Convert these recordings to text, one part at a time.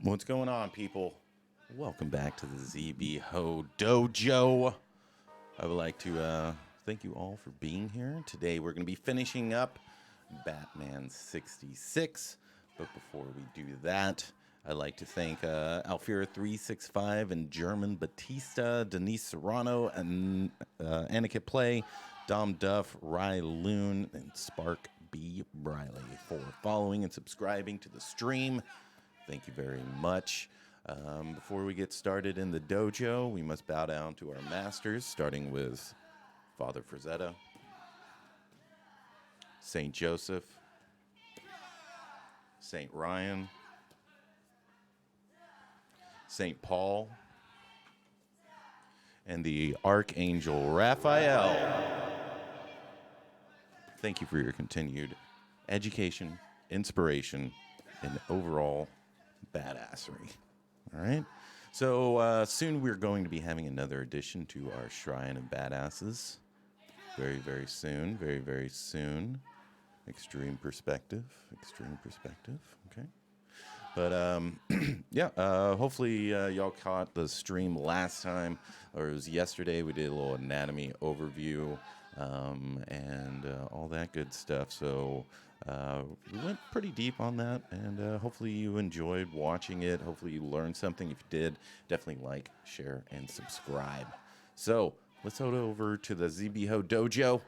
What's going on, people? Welcome back to the ZB Dojo. I would like to thank you all for being here. Today we're going to be finishing up Batman 66. But before we do that, I'd like to thank Alfira365 and German Batista, Denise Serrano, and Annika Play, Dom Duff, Rye Loon, and Spark B. Briley for following and subscribing to the stream. Thank you very much. Before we get started in the dojo, we must bow down to our masters, starting with Father Frazetta, Saint Joseph, Saint Ryan, Saint Paul, and the Archangel Raphael. Thank you for your continued education, inspiration, and overall badassery. All right. So soon we're going to be having another addition to our Shrine of Badasses. Very, very soon. Very, very soon. Extreme perspective. Extreme perspective. Okay. But yeah, hopefully y'all caught the stream last time, or it was yesterday. We did a little anatomy overview and all that good stuff. So we went pretty deep on that, and hopefully you enjoyed watching it. Hopefully you learned something. If you did, definitely like, share, and subscribe. So let's head over to the ZBHO Dojo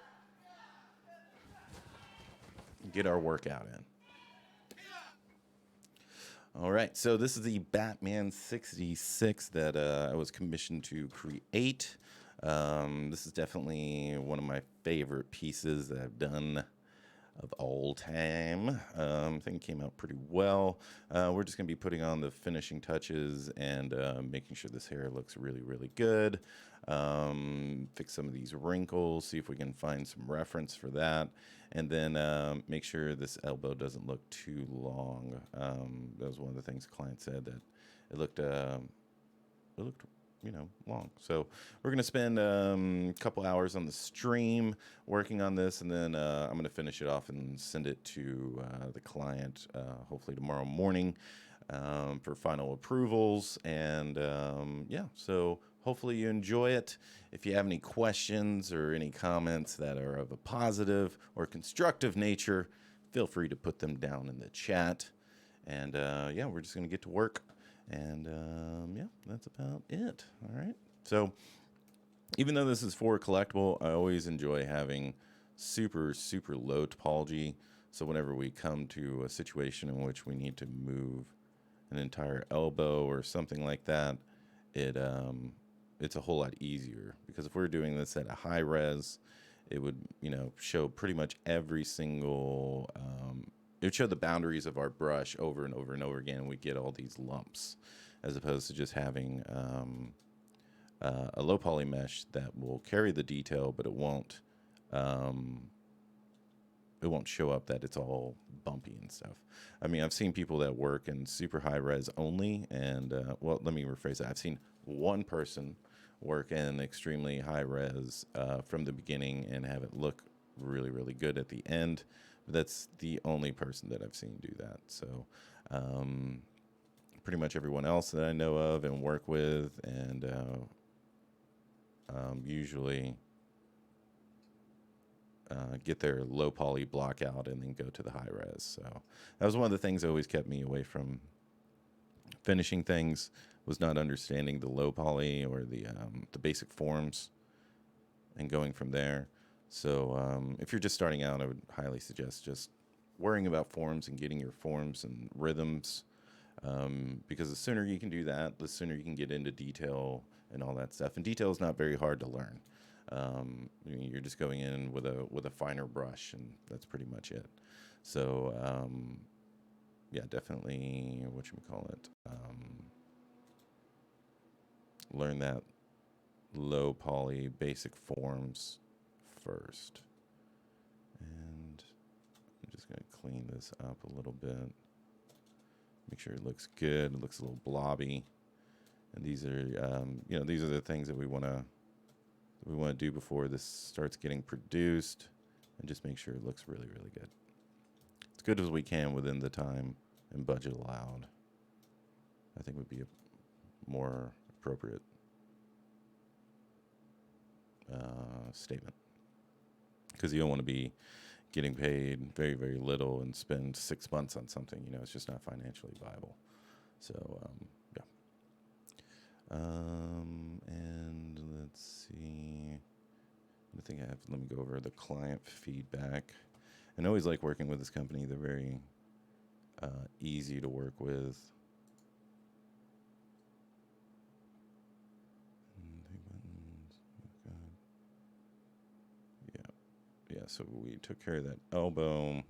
and get our workout in. All right, so this is the Batman 66 that I was commissioned to create. This is definitely one of my favorite pieces that I've done of all time. I think it came out pretty well. We're just going to be putting on the finishing touches and making sure this hair looks really, really good. Fix some of these wrinkles, see if we can find some reference for that. And then make sure this elbow doesn't look too long. That was one of the things the client said, that it looked long. So we're going to spend a couple hours on the stream working on this, and then I'm going to finish it off and send it to the client hopefully tomorrow morning for final approvals. And yeah, so hopefully you enjoy it. If you have any questions or any comments that are of a positive or constructive nature, feel free to put them down in the chat. And yeah, we're just going to get to work. And yeah, that's about it. All right. So even though this is for a collectible, I always enjoy having super, super low topology. So whenever we come to a situation in which we need to move an entire elbow or something like that, it's a whole lot easier. Because if we're doing this at a high res, it would, show pretty much every single it would show the boundaries of our brush over and over and over again, and we get all these lumps, as opposed to just having a low poly mesh that will carry the detail, but it won't show up that it's all bumpy and stuff. I mean, I've seen people that work in super high res only, and well, let me rephrase that. I've seen one person work in extremely high res from the beginning and have it look really, really good at the end. That's the only person that I've seen do that. So pretty much everyone else that I know of and work with, and usually get their low poly block out and then go to the high res. So that was one of the things that always kept me away from finishing things, was not understanding the low poly or the basic forms and going from there. So if you're just starting out, I would highly suggest just worrying about forms and getting your forms and rhythms, because the sooner you can do that, the sooner you can get into detail and all that stuff. And detail is not very hard to learn. You're just going in with a finer brush, and that's pretty much it. So yeah, definitely learn that low poly basic forms first. And I'm just going to clean this up a little bit, make sure it looks good. It looks a little blobby, and these are these are the things that we want to do before this starts getting produced, and just make sure it looks really, really good, as good as we can within the time and budget allowed. I think would be a more appropriate statement, because you don't want to be getting paid very, very little and spend 6 months on something. It's just not financially viable. So, yeah. And let's see. I think let me go over the client feedback. And I always like working with this company. They're very easy to work with. Yeah, so we took care of that elbow. And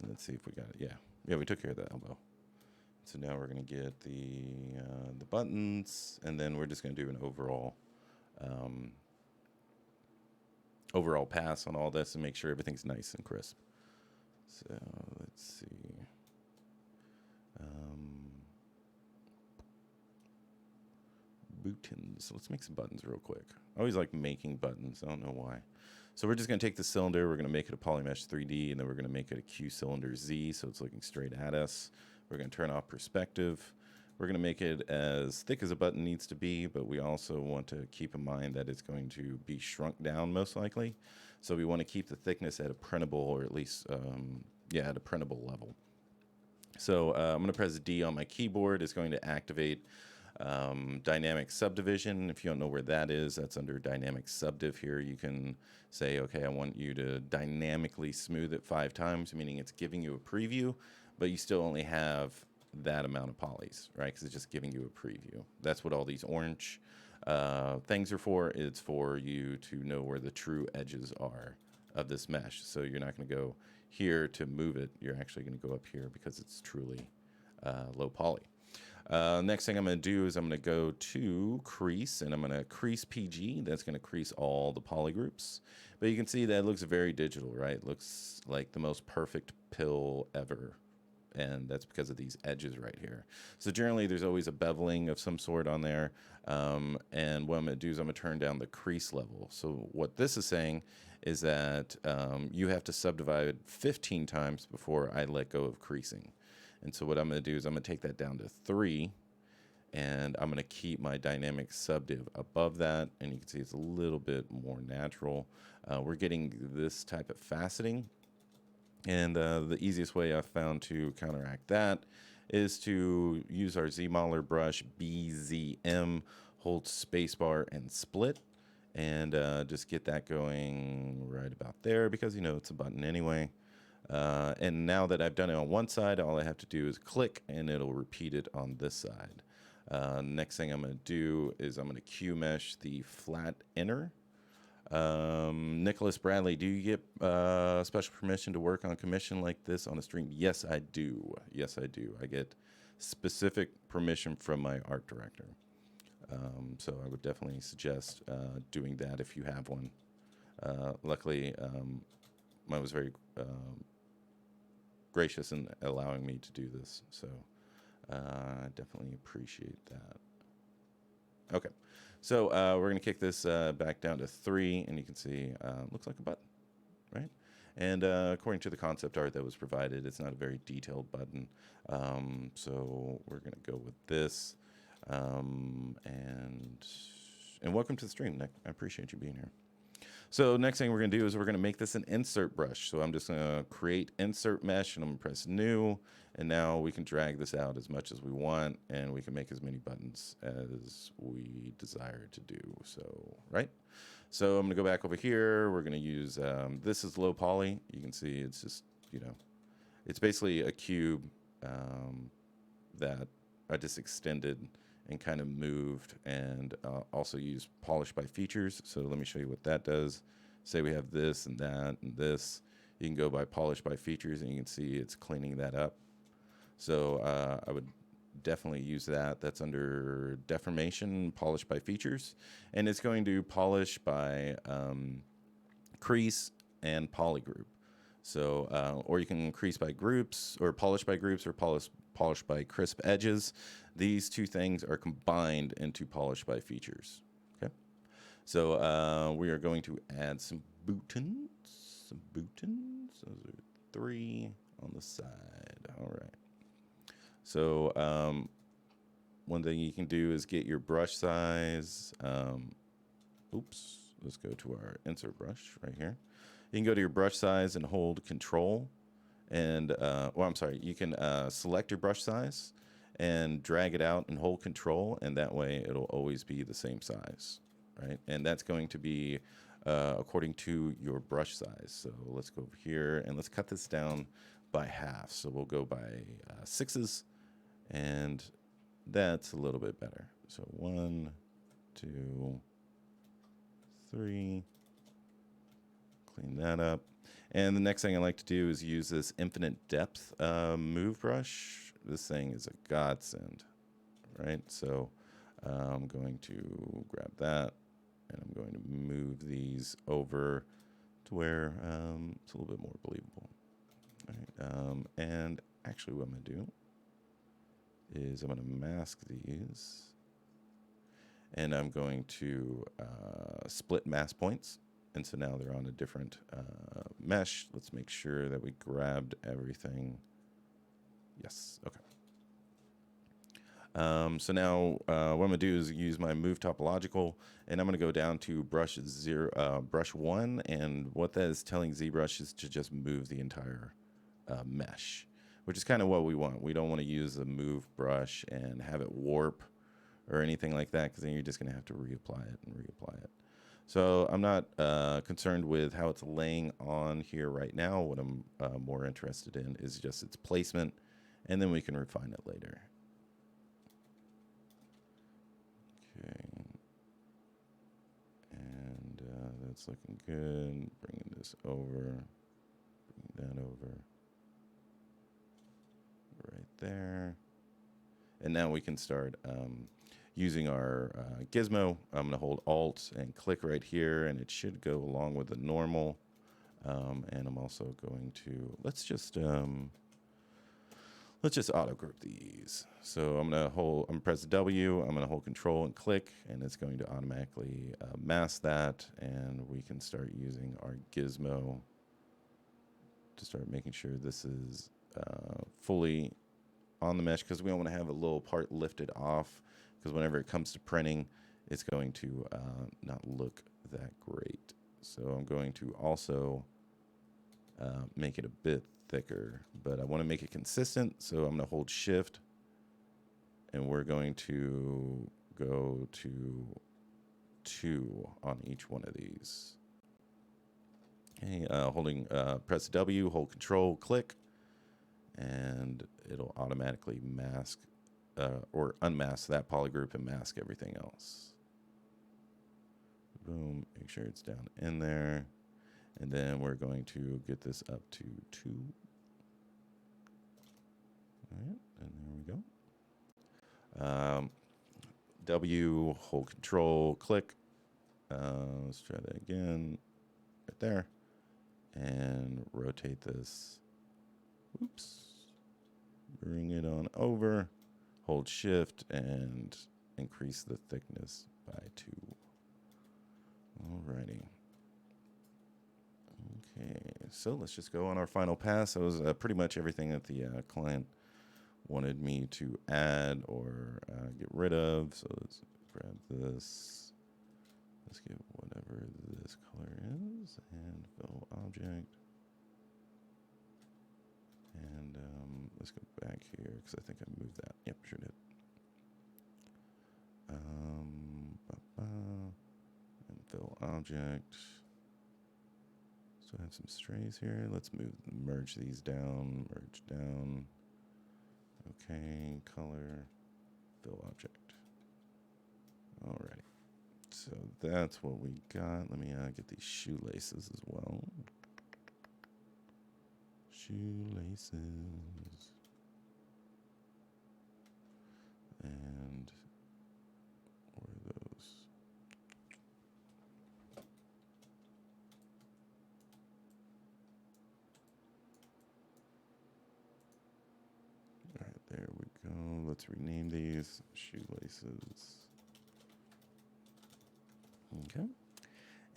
let's see if we got it. Yeah, we took care of that elbow. So now we're going to get the buttons, and then we're just going to do an overall pass on all this and make sure everything's nice and crisp. So let's see. Buttons. Let's make some buttons real quick. I always like making buttons. I don't know why. So we're just going to take the cylinder. We're going to make it a Polymesh 3D, and then we're going to make it a Q cylinder Z, so it's looking straight at us. We're going to turn off perspective. We're going to make it as thick as a button needs to be, but we also want to keep in mind that it's going to be shrunk down most likely. So we want to keep the thickness at a printable, or at least, at a printable level. So I'm going to press D on my keyboard. It's going to activate dynamic subdivision. If you don't know where that is, that's under dynamic subdiv here. You can say, okay, I want you to dynamically smooth it 5 times, meaning it's giving you a preview, but you still only have that amount of polys, right? Because it's just giving you a preview. That's what all these orange things are for. It's for you to know where the true edges are of this mesh. So you're not going to go here to move it. You're actually going to go up here because it's truly low poly. Next thing I'm going to do is I'm going to go to crease, and I'm going to crease PG. That's going to crease all the poly groups. But you can see that it looks very digital, right? It looks like the most perfect pill ever. And that's because of these edges right here. So generally, there's always a beveling of some sort on there. And what I'm going to do is I'm going to turn down the crease level. So what this is saying is that you have to subdivide 15 times before I let go of creasing. And so what I'm going to do is I'm going to take that down to 3, and I'm going to keep my dynamic subdiv above that. And you can see it's a little bit more natural. We're getting this type of faceting. And the easiest way I've found to counteract that is to use our Z-Modeler brush, BZM, hold spacebar and split, and just get that going right about there, because it's a button anyway. And now that I've done it on one side, all I have to do is click, and it'll repeat it on this side. Next thing I'm going to do is I'm going to Q-mesh the flat inner. Nicholas Bradley, do you get special permission to work on commission like this on a stream? Yes, I do. Yes, I do. I get specific permission from my art director. So I would definitely suggest doing that if you have one. Luckily, I was very gracious in allowing me to do this, so I definitely appreciate that. Okay, so we're going to kick this back down to 3, and you can see looks like a button, right? And according to the concept art that was provided, it's not a very detailed button, so we're going to go with this. And welcome to the stream, Nick. I appreciate you being here. So next thing we're going to do is we're going to make this an insert brush. So I'm just going to create insert mesh, and I'm going to press new. And now we can drag this out as much as we want, and we can make as many buttons as we desire to do. So, right? So I'm going to go back over here. We're going to use, this is low poly. You can see it's just, it's basically a cube that I just extended and kind of moved, and also used polish by features. So let me show you what that does. Say we have this and that and this. You can go by polish by features, and you can see it's cleaning that up. So I would definitely use that. That's under deformation, polish by features. And it's going to polish by crease and polygroup. So, or you can crease by groups, or polish by groups, or polish by crisp edges. These two things are combined into polish by features. Okay, so we are going to add some buttons. some buttons. Those are 3 on the side. All right. So one thing you can do is get your brush size. Oops. Let's go to our insert brush right here. You can go to your brush size and hold Control. And, I'm sorry. You can select your brush size and drag it out and hold Control. And that way it'll always be the same size, right? And that's going to be according to your brush size. So let's go over here and let's cut this down by half. So we'll go by 6s, and that's a little bit better. So 1, 2, 3. Clean that up. And the next thing I like to do is use this infinite depth move brush. This thing is a godsend, right? So I'm going to grab that, and I'm going to move these over to where it's a little bit more believable. All right. And actually what I'm going to do is I'm going to mask these, and I'm going to split mask points. And so now they're on a different mesh. Let's make sure that we grabbed everything. Yes, okay. So now what I'm gonna do is use my move topological, and I'm gonna go down to brush 1, and what that is telling ZBrush is to just move the entire mesh, which is kind of what we want. We don't want to use the move brush and have it warp or anything like that, because then you're just gonna have to reapply it and reapply it. So I'm not concerned with how it's laying on here right now. What I'm more interested in is just its placement, and then we can refine it later. Okay. And that's looking good. Bringing this over. Bring that over. Right there. And now we can start using our gizmo. I'm going to hold Alt and click right here, and it should go along with the normal. And I'm also going to let's just auto group these. So I'm gonna press W. I'm gonna hold Control and click, and it's going to automatically mask that. And we can start using our gizmo to start making sure this is fully on the mesh, because we don't want to have a little part lifted off, because whenever it comes to printing, it's going to not look that great. So I'm going to also make it a bit thicker, but I want to make it consistent. So I'm going to hold Shift, and we're going to go to 2 on each one of these. Okay, press W, hold Control, click, and it'll automatically mask or unmask that polygroup and mask everything else. Boom, make sure it's down in there. And then we're going to get this up to 2. All right, and there we go. W, hold Control, click. Let's try that again. Right there. And rotate this. Oops. Bring it on over. Hold Shift and increase the thickness by 2. Alrighty. Okay, so let's just go on our final pass. That was pretty much everything that the client wanted me to add or get rid of. So let's grab this. Let's get whatever this color is and fill object. And let's go back here, because I think I moved that. Yep, sure did. And fill object. So I have some strays here. Let's merge these down, merge down. Okay, color, fill object. Alrighty. So that's what we got. Let me get these shoelaces as well. Shoelaces. And where are those? All right, there we go. Let's rename these shoelaces. Okay.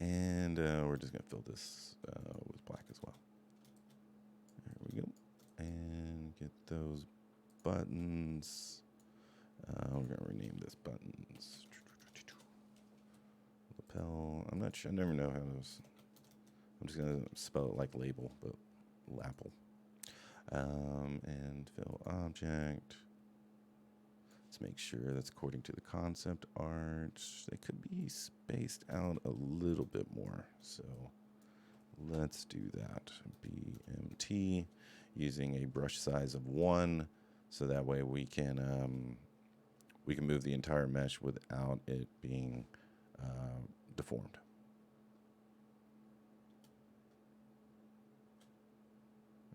And we're just going to fill this with black as well. There we go. And get those buttons. We're going to rename this buttons. Lapel. I'm not sure. I never know how those. I'm just going to spell it like label, but lapel. And fill object. Let's make sure that's according to the concept art. They could be spaced out a little bit more. So let's do that. BMT using a brush size of 1. So that way we can move the entire mesh without it being deformed.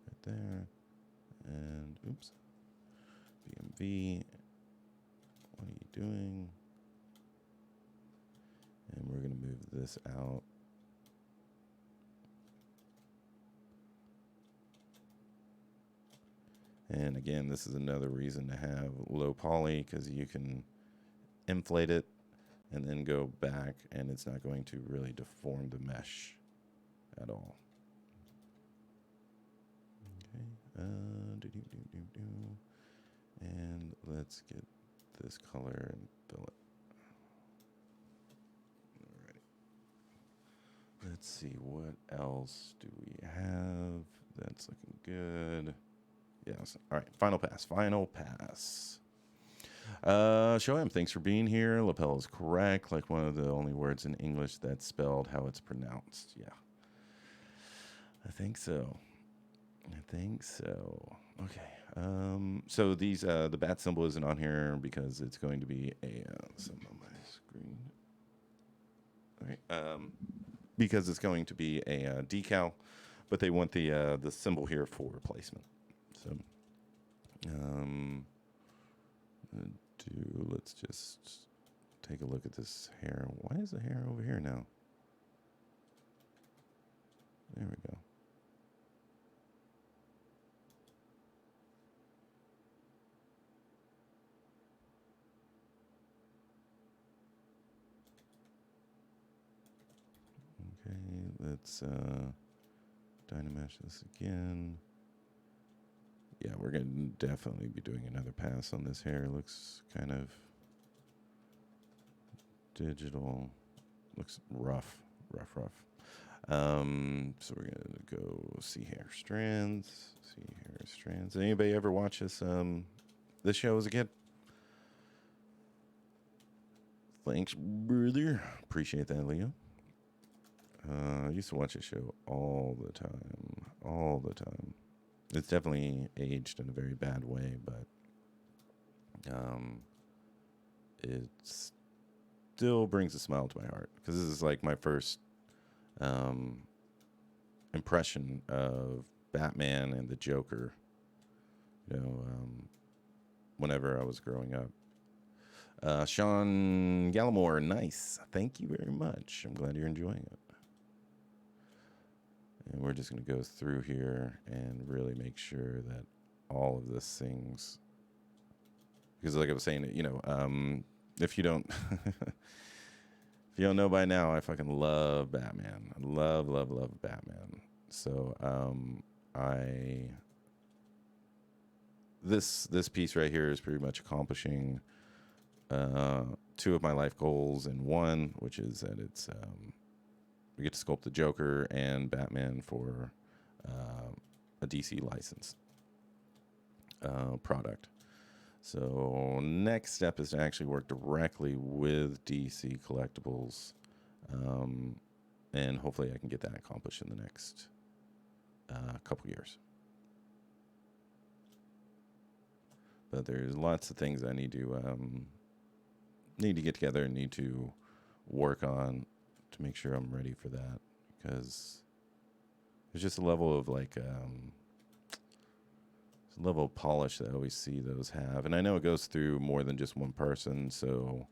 Right there. And oops. BMV. What are you doing? And we're going to move this out. And again, this is another reason to have low poly, because you can inflate it and then go back, and it's not going to really deform the mesh at all. Okay. And let's get this color and fill it. All right. Let's see, what else do we have? That's looking good. Yes. All right. Final pass. Shoham, thanks for being here. Lapel is correct. Like one of the only words in English that's spelled how it's pronounced. Yeah. I think so. Okay. So these the bat symbol isn't on here because it's going to be a symbol on my screen. All right. Because it's going to be a decal, but they want the symbol here for replacement. So, let's just take a look at this hair. Why is the hair over here now? There we go. Okay, let's Dynamesh this again. Yeah, we're going to definitely be doing another pass on this hair. Looks kind of digital. Looks rough. So we're going to go see hair strands. Anybody ever watch this show as a kid? Thanks, brother. Appreciate that, Leo. I used to watch this show all the time. It's definitely aged in a very bad way, but it still brings a smile to my heart, because this is like my first impression of Batman and the Joker, whenever I was growing up. Sean Gallimore, nice. Thank you very much. I'm glad you're enjoying it. And we're just going to go through here and really make sure that all of this things, because like I was saying, if you don't, if you don't know by now, I fucking love Batman. I love Batman. So, this piece right here is pretty much accomplishing, 2 of my life goals in one, which is that it's, we get to sculpt the Joker and Batman for a DC license product. So next step is to actually work directly with DC Collectibles, and hopefully I can get that accomplished in the next couple years. But there's lots of things I need to get together and need to work on to make sure I'm ready for that, because there's just a level of polish that I always see those have, and I know it goes through more than just one person. So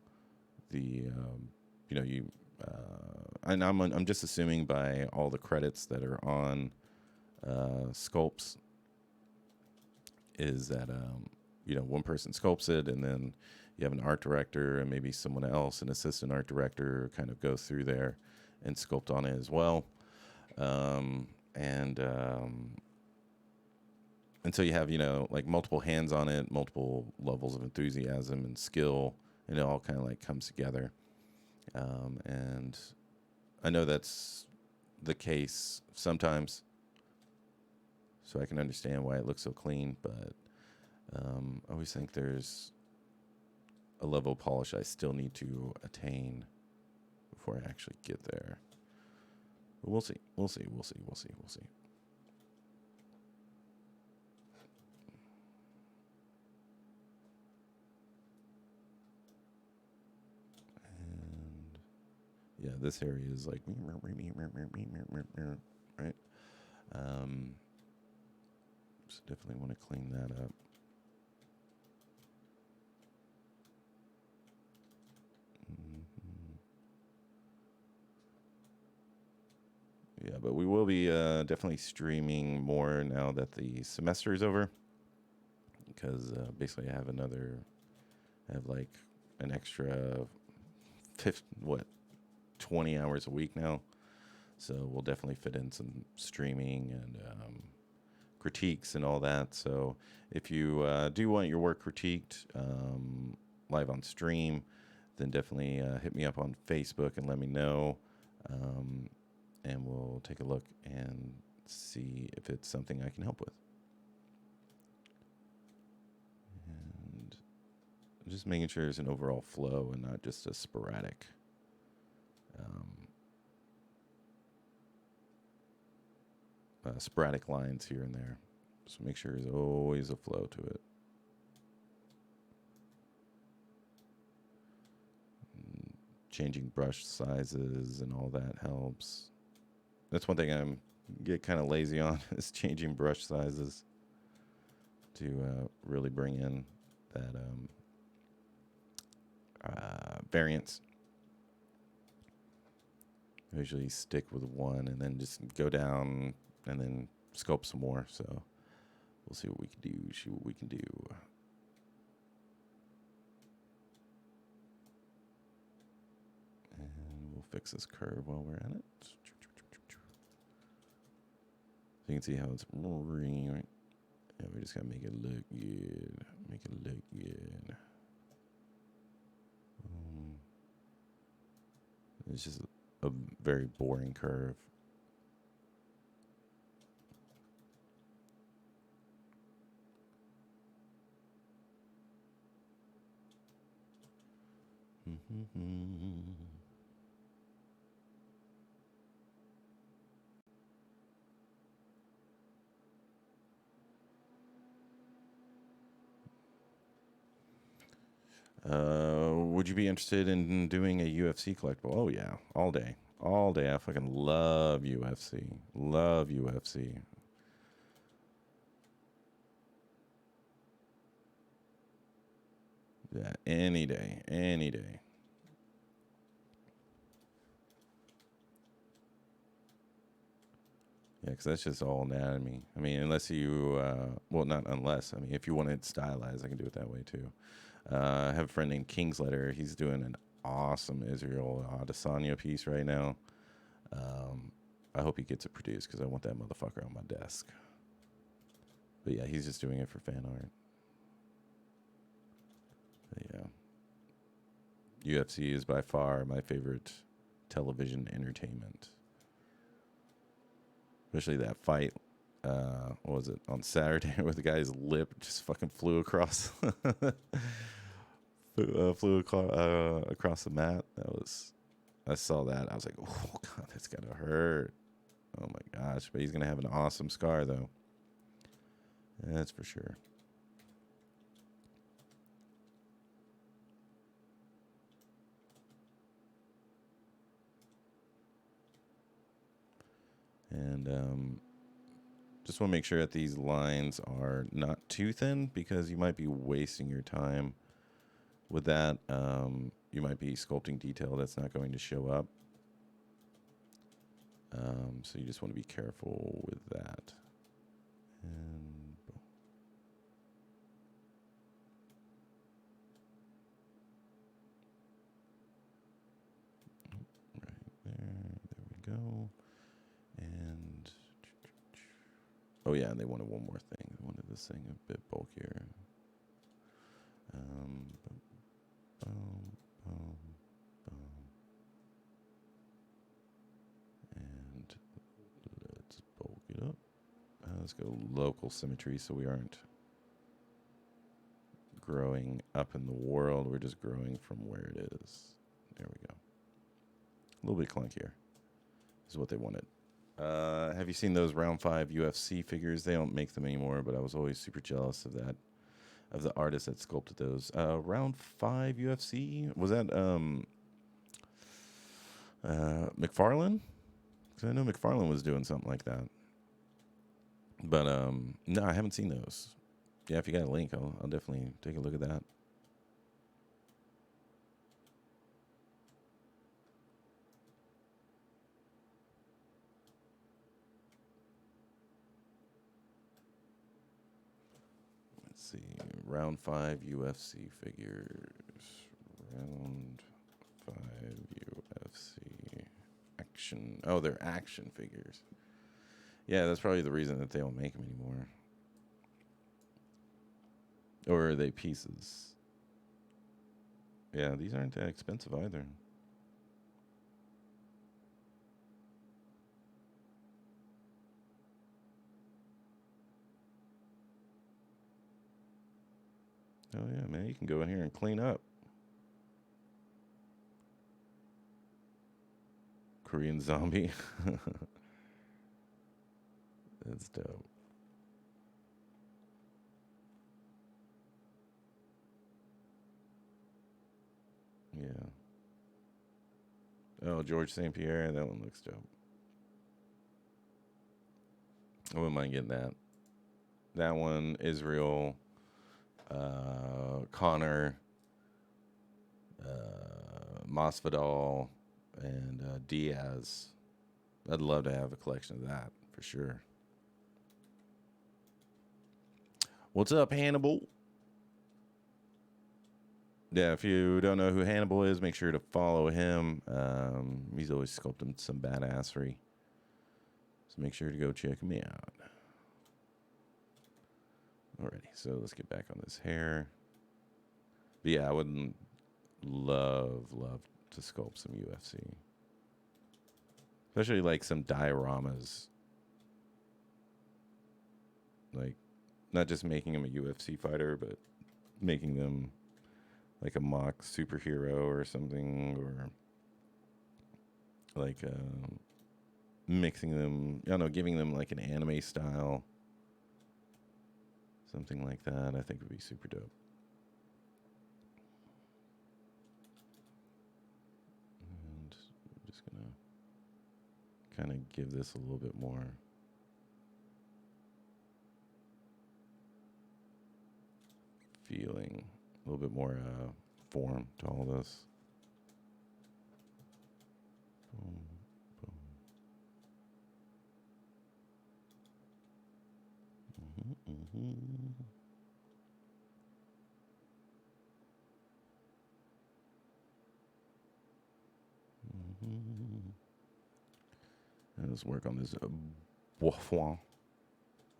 and I'm just assuming by all the credits that are on sculpts is that one person sculpts it, and then you have an art director and maybe someone else, an assistant art director, kind of go through there and sculpt on it as well. And so you have, like multiple hands on it, multiple levels of enthusiasm and skill, and it all kind of like comes together. And I know that's the case sometimes, so I can understand why it looks so clean, but I always think there's a level of polish I still need to attain before I actually get there. But we'll see. And yeah, this area is like right. So definitely want to clean that up. Yeah, but we will be definitely streaming more now that the semester is over, because basically I have like an extra 20 hours a week now. So we'll definitely fit in some streaming and critiques and all that. So if you do want your work critiqued live on stream, then definitely hit me up on Facebook and let me know. And we'll take a look and see if it's something I can help with. And just making sure there's an overall flow and not just a sporadic sporadic lines here and there. So make sure there's always a flow to it. Changing brush sizes and all that helps. That's one thing I'm get kind of lazy on is changing brush sizes to really bring in that variance. I usually stick with one and then just go down and then sculpt some more. So we'll see what we can do. And we'll fix this curve while we're at it. So you can see how it's right. Yeah, we just gotta make it look good. It's just a very boring curve. Would you be interested in doing a UFC collectible? Oh yeah, all day. I fucking love UFC. Yeah, any day. Yeah, because that's just all anatomy. I mean, unless you, well, not unless. I mean, if you want it stylized, I can do it that way too. I have a friend named Kingsletter. He's doing an awesome Israel Adesanya piece right now. I hope he gets it produced because I want that motherfucker on my desk. But yeah, he's just doing it for fan art. But yeah. UFC is by far my favorite television entertainment. Especially that fight, what was it, on Saturday where the guy's lip just fucking flew across across the mat. I saw that. I was like, oh, God, that's got to hurt. Oh, my gosh. But he's going to have an awesome scar, though. That's for sure. And just want to make sure that these lines are not too thin because you might be wasting your time with that. You might be sculpting detail that's not going to show up. So you just want to be careful with that. And boom. Right there. There go. And oh yeah, and they wanted one more thing. They wanted this thing a bit bulkier. Boom, boom, boom. And let's bulk it up. Let's go local symmetry so we aren't growing up in the world. We're just growing from where it is. There we go. A little bit clunkier is what they wanted. Have you seen those round 5 UFC figures? They don't make them anymore, but I was always super jealous of that, of the artist that sculpted those. Round 5 UFC? Was that McFarlane? Because I know McFarlane was doing something like that. But no, I haven't seen those. Yeah, if you got a link, I'll definitely take a look at that. Let's see, round 5 UFC figures. Round 5 UFC action. Oh, they're action figures. Yeah, that's probably the reason that they don't make them anymore. Or are they pieces? Yeah, these aren't that expensive either. Oh yeah, man, you can go in here and clean up. Korean zombie. That's dope. Yeah. Oh, George St. Pierre, that one looks dope. I wouldn't mind getting that. That one, Israel, Connor, Masvidal, and Diaz. I'd love to have a collection of that for sure. What's up, Hannibal? Yeah, if you don't know who Hannibal is, make sure to follow him. He's always sculpting some badassery. So make sure to go check him out. Alrighty, so let's get back on this hair. But yeah, I would love to sculpt some UFC. Especially like some dioramas. Like, not just making him a UFC fighter, but making them like a mock superhero or something, or like mixing them, I don't know, giving them like an anime style. Something like that, I think would be super dope. And I'm just going to kind of give this a little bit more feeling, a little bit more form to all this. Boom, boom. And let's work on this bois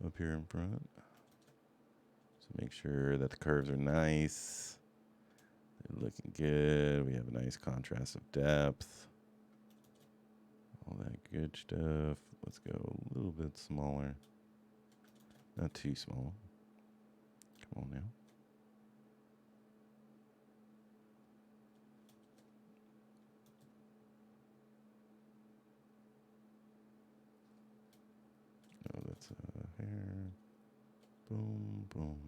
up here in front. So make sure that the curves are nice. They're looking good. We have a nice contrast of depth. All that good stuff. Let's go a little bit smaller. Not too small. Come on now. Oh, that's hair. Boom, boom.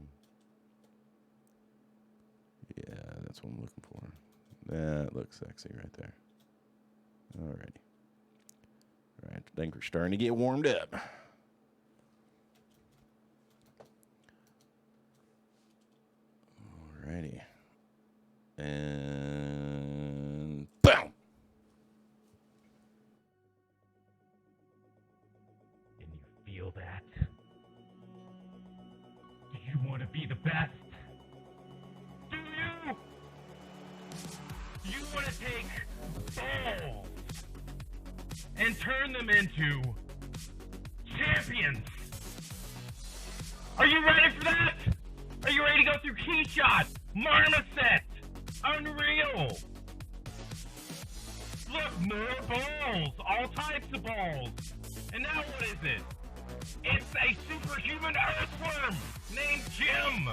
Yeah, that's what I'm looking for. That looks sexy right there. Alrighty. Alright, I think we're starting to get warmed up. Alrighty. And boom! And you feel that? Do you want to be the best? Do you? Do you want to take balls and turn them into champions. Are you ready for that? Are you ready to go through Keyshot, Marmoset, Unreal? Look, more balls, all types of balls. And now what is it? It's a superhuman earthworm named Jim.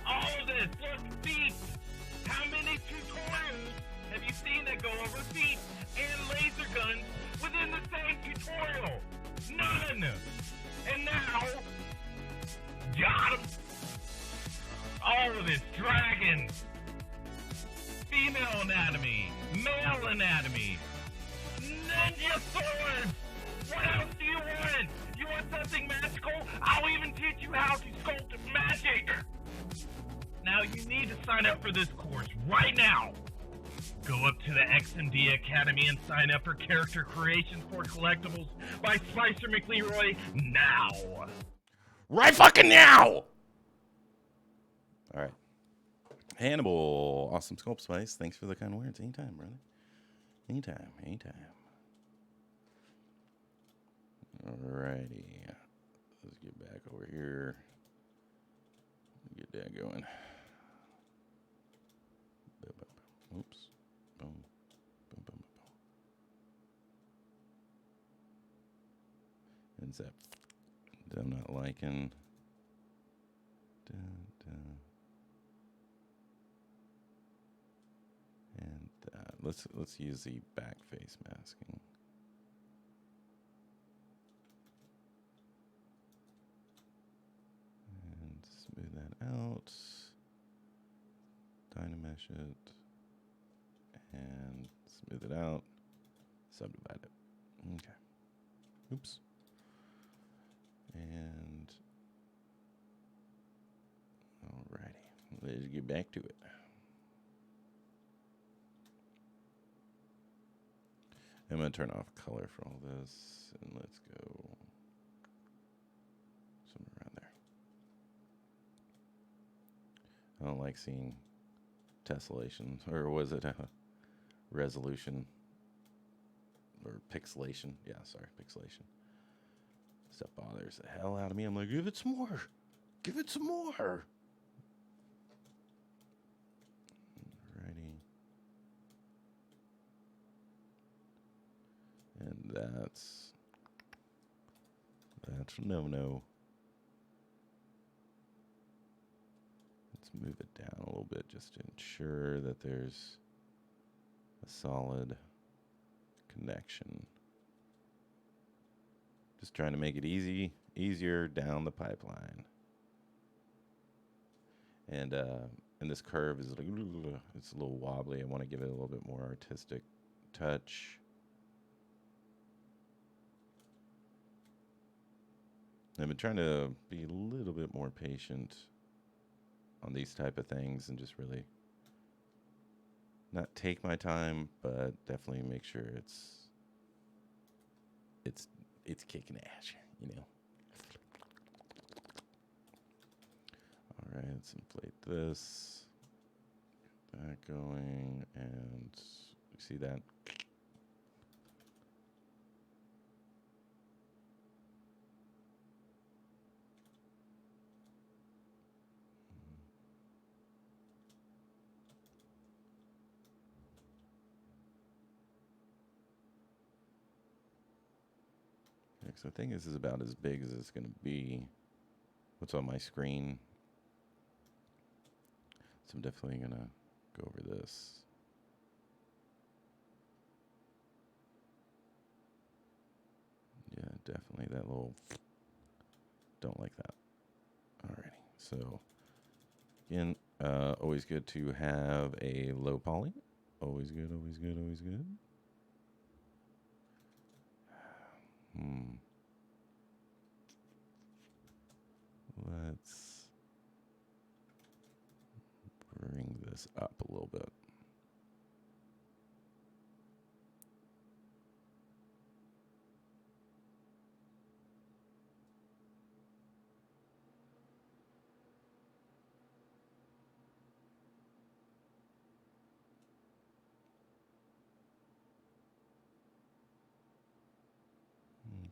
All of this, look, feet. How many tutorials have you seen that go over feet and laser guns within the same tutorial? None. And now, got him. All of this, dragons, female anatomy, male anatomy, ninja swords. What else do you want? You want something magical? I'll even teach you how to sculpt magic. Now you need to sign up for this course right now. Go up to the XMD Academy and sign up for Character Creation for Collectibles by Spicer McLeroy now. Right fucking now! All right. Hannibal, awesome sculpt spice. Thanks for the kind words. Anytime, brother. Anytime. Alrighty. Let's get back over here. Get that going. Oops. Boom. Boom. And zap. I'm not liking. And let's use the back face masking. And smooth that out. Dynamesh it. And smooth it out. Subdivide it. Okay. Oops. And alrighty, let's get back to it. I'm gonna turn off color for all this, and let's go somewhere around there. I don't like seeing tessellation, or was it resolution or pixelation? Yeah, sorry, pixelation. Stuff bothers the hell out of me. I'm like, give it some more. Give it some more. Alrighty. And that's no. Let's move it down a little bit just to ensure that there's a solid connection. Just trying to make it easier down the pipeline. And this curve is like, it's a little wobbly. I want to give it a little bit more artistic touch. I've been trying to be a little bit more patient on these type of things and just really not take my time, but definitely make sure it's kicking ass, you know. All right, let's inflate this. Get that going, and you see that? So I think this is about as big as it's going to be. What's on my screen? So I'm definitely going to go over this. Yeah, definitely that little... Don't like that. Alrighty. So, again, always good to have a low poly. Always good. Let's bring this up a little bit.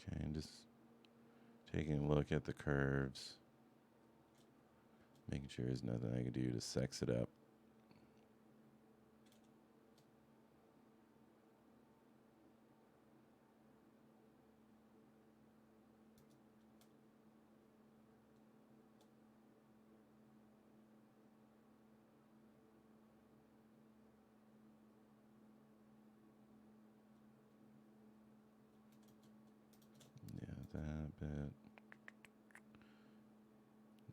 Okay, and just taking a look at the curves. Making sure there's nothing I can do to sex it up. Yeah, that bit.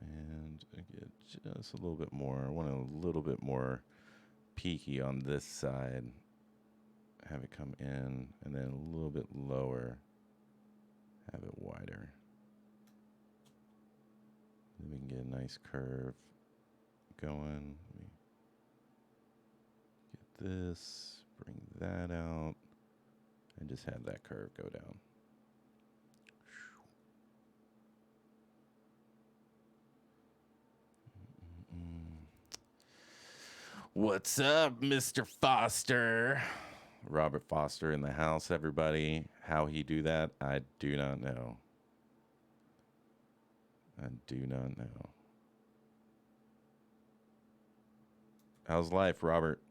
And I get just a little bit more. I want a little bit more peaky on this side. Have it come in, and then a little bit lower. Have it wider. Then we can get a nice curve going. Let me get this, bring that out, and just have that curve go down. What's up, Mr. Foster? Robert Foster in the house, everybody. How he do that, I do not know. I do not know. How's life, Robert?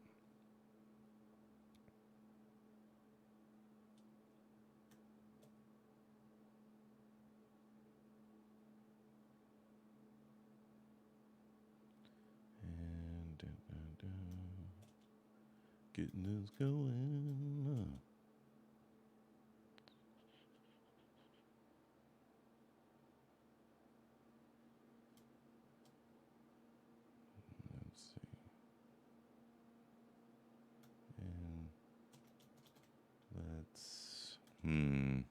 And getting this going. Let's see. And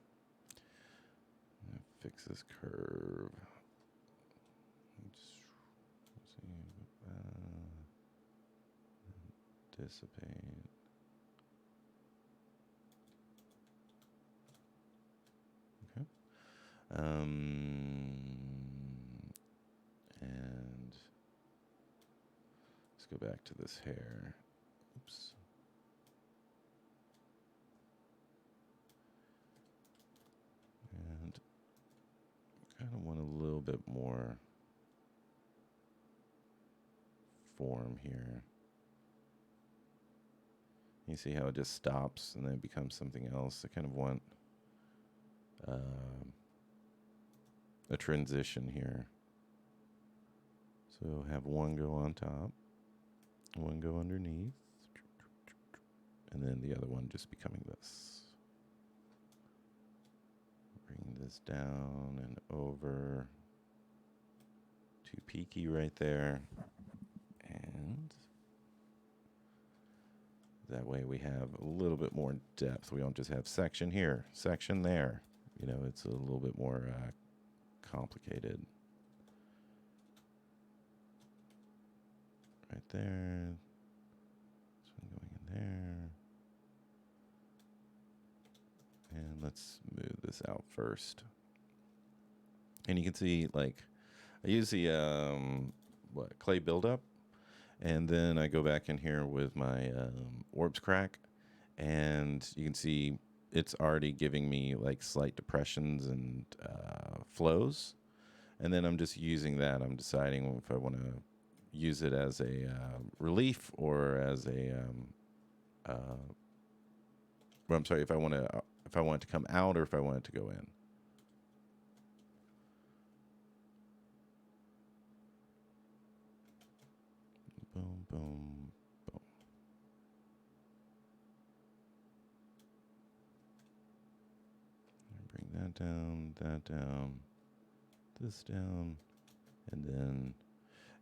let's fix this curve. Let's see. Dissipate. Okay. And let's go back to this hair. Oops. And kind of want a little bit more form here. You see how it just stops and then it becomes something else? I kind of want a transition here. So have one go on top, one go underneath, and then the other one just becoming this. Bring this down and over. Too peaky right there. And that way we have a little bit more depth. We don't just have section here, section there. You know, it's a little bit more complicated. Right there. This one going in there. And let's move this out first. And you can see, like, I use the clay buildup, and then I go back in here with my orbs crack, and you can see it's already giving me like slight depressions and flows. And then I'm just using that. I'm deciding if I want to use it as a relief or as a well, I'm sorry, if I want it to come out or if I want it to go in. Boom, boom, boom. Bring that down, this down, and then,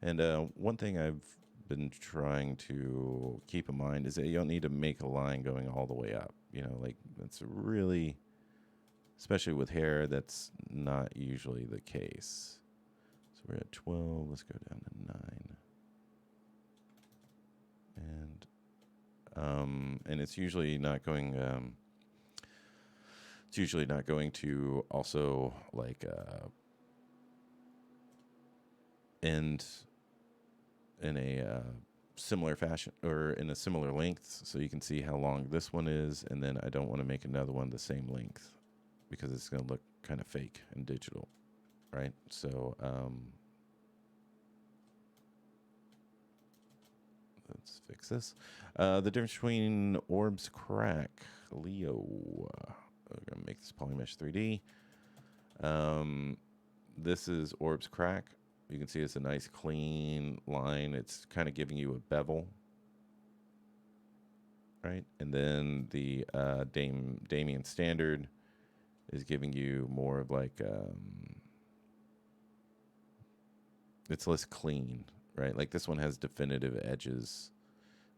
and one thing I've been trying to keep in mind is that you don't need to make a line going all the way up. You know, like that's really, especially with hair, that's not usually the case. So we're at 12, let's go down to 9. And it's usually not going. It's usually not going to also like end in a similar fashion or in a similar length, so you can see how long this one is, and then I don't want to make another one the same length. because it's going to look kind of fake and digital, right? So let's fix this. The difference between orbs crack, Leo. We're going to make this polymesh 3D. This is orbs crack. You can see it's a nice clean line. It's kind of giving you a bevel, right? And then the Damien Standard is giving you more of like, it's less clean, right? Like this one has definitive edges,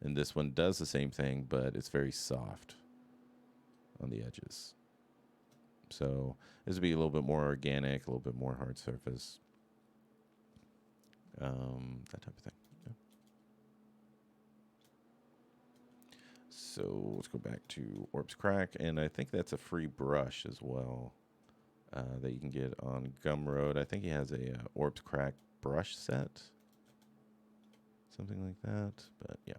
and this one does the same thing, but it's very soft on the edges. So this would be a little bit more organic, a little bit more hard surface, that type of thing. Yeah. So let's go back to Orbs Crack, and I think that's a free brush as well that you can get on Gumroad. I think he has a Orbs Crack brush set, something like that, but yeah.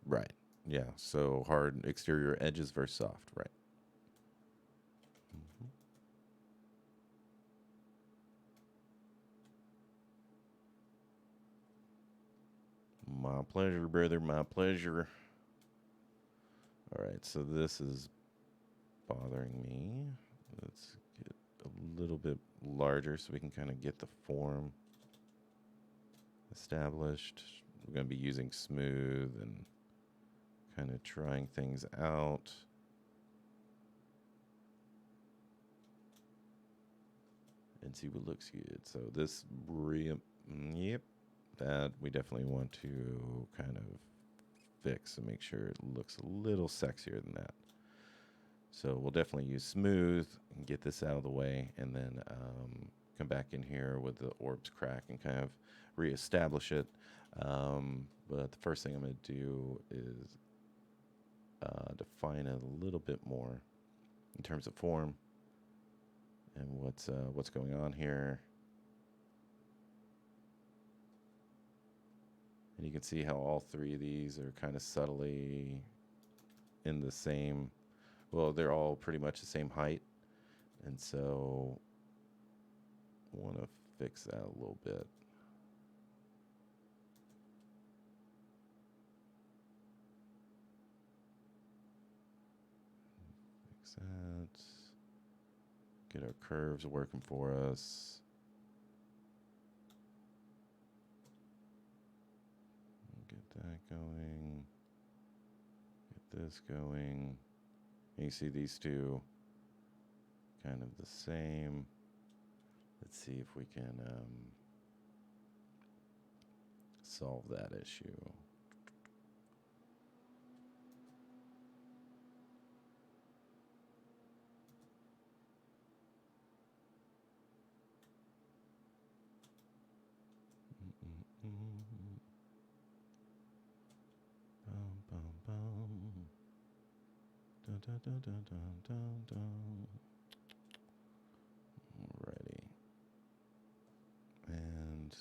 Right. Yeah. So hard exterior edges versus soft. Right. My pleasure, brother. My pleasure. All right. So this is bothering me. Let's get a little bit larger so we can kind of get the form established. We're going to be using smooth and kind of trying things out. And see what looks good. So this, yep, that we definitely want to kind of fix and make sure it looks a little sexier than that. So we'll definitely use smooth and get this out of the way, and then come back in here with the orbs crack and kind of reestablish it. But the first thing I'm going to do is define it a little bit more in terms of form and what's going on here. And you can see how all three of these are kind of subtly in the same, well, they're all pretty much the same height. And so I want to fix that a little bit. Fix that. Get our curves working for us. Get that going. Get this going. And you see these two kind of the same. Let's see if we can solve that issue. Alrighty. And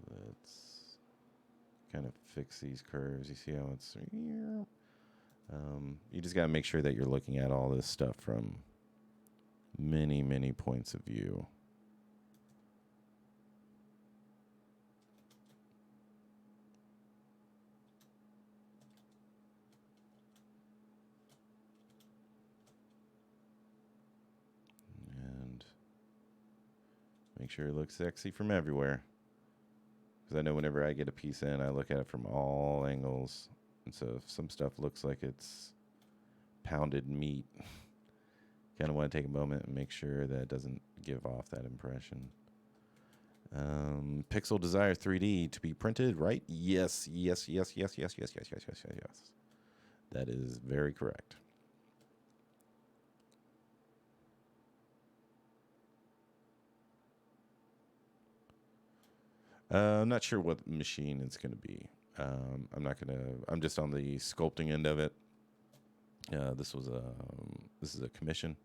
let's kind of fix these curves. You see how it's... you just got to make sure that you're looking at all this stuff from many, many points of view. Make sure it looks sexy from everywhere. Because I know whenever I get a piece in, I look at it from all angles. And so if some stuff looks like it's pounded meat, kind of want to take a moment and make sure that it doesn't give off that impression. Pixel Desire 3D to be printed, right? Yes. That is very correct. I'm not sure what machine it's going to be. I'm just on the sculpting end of it. This is a commission.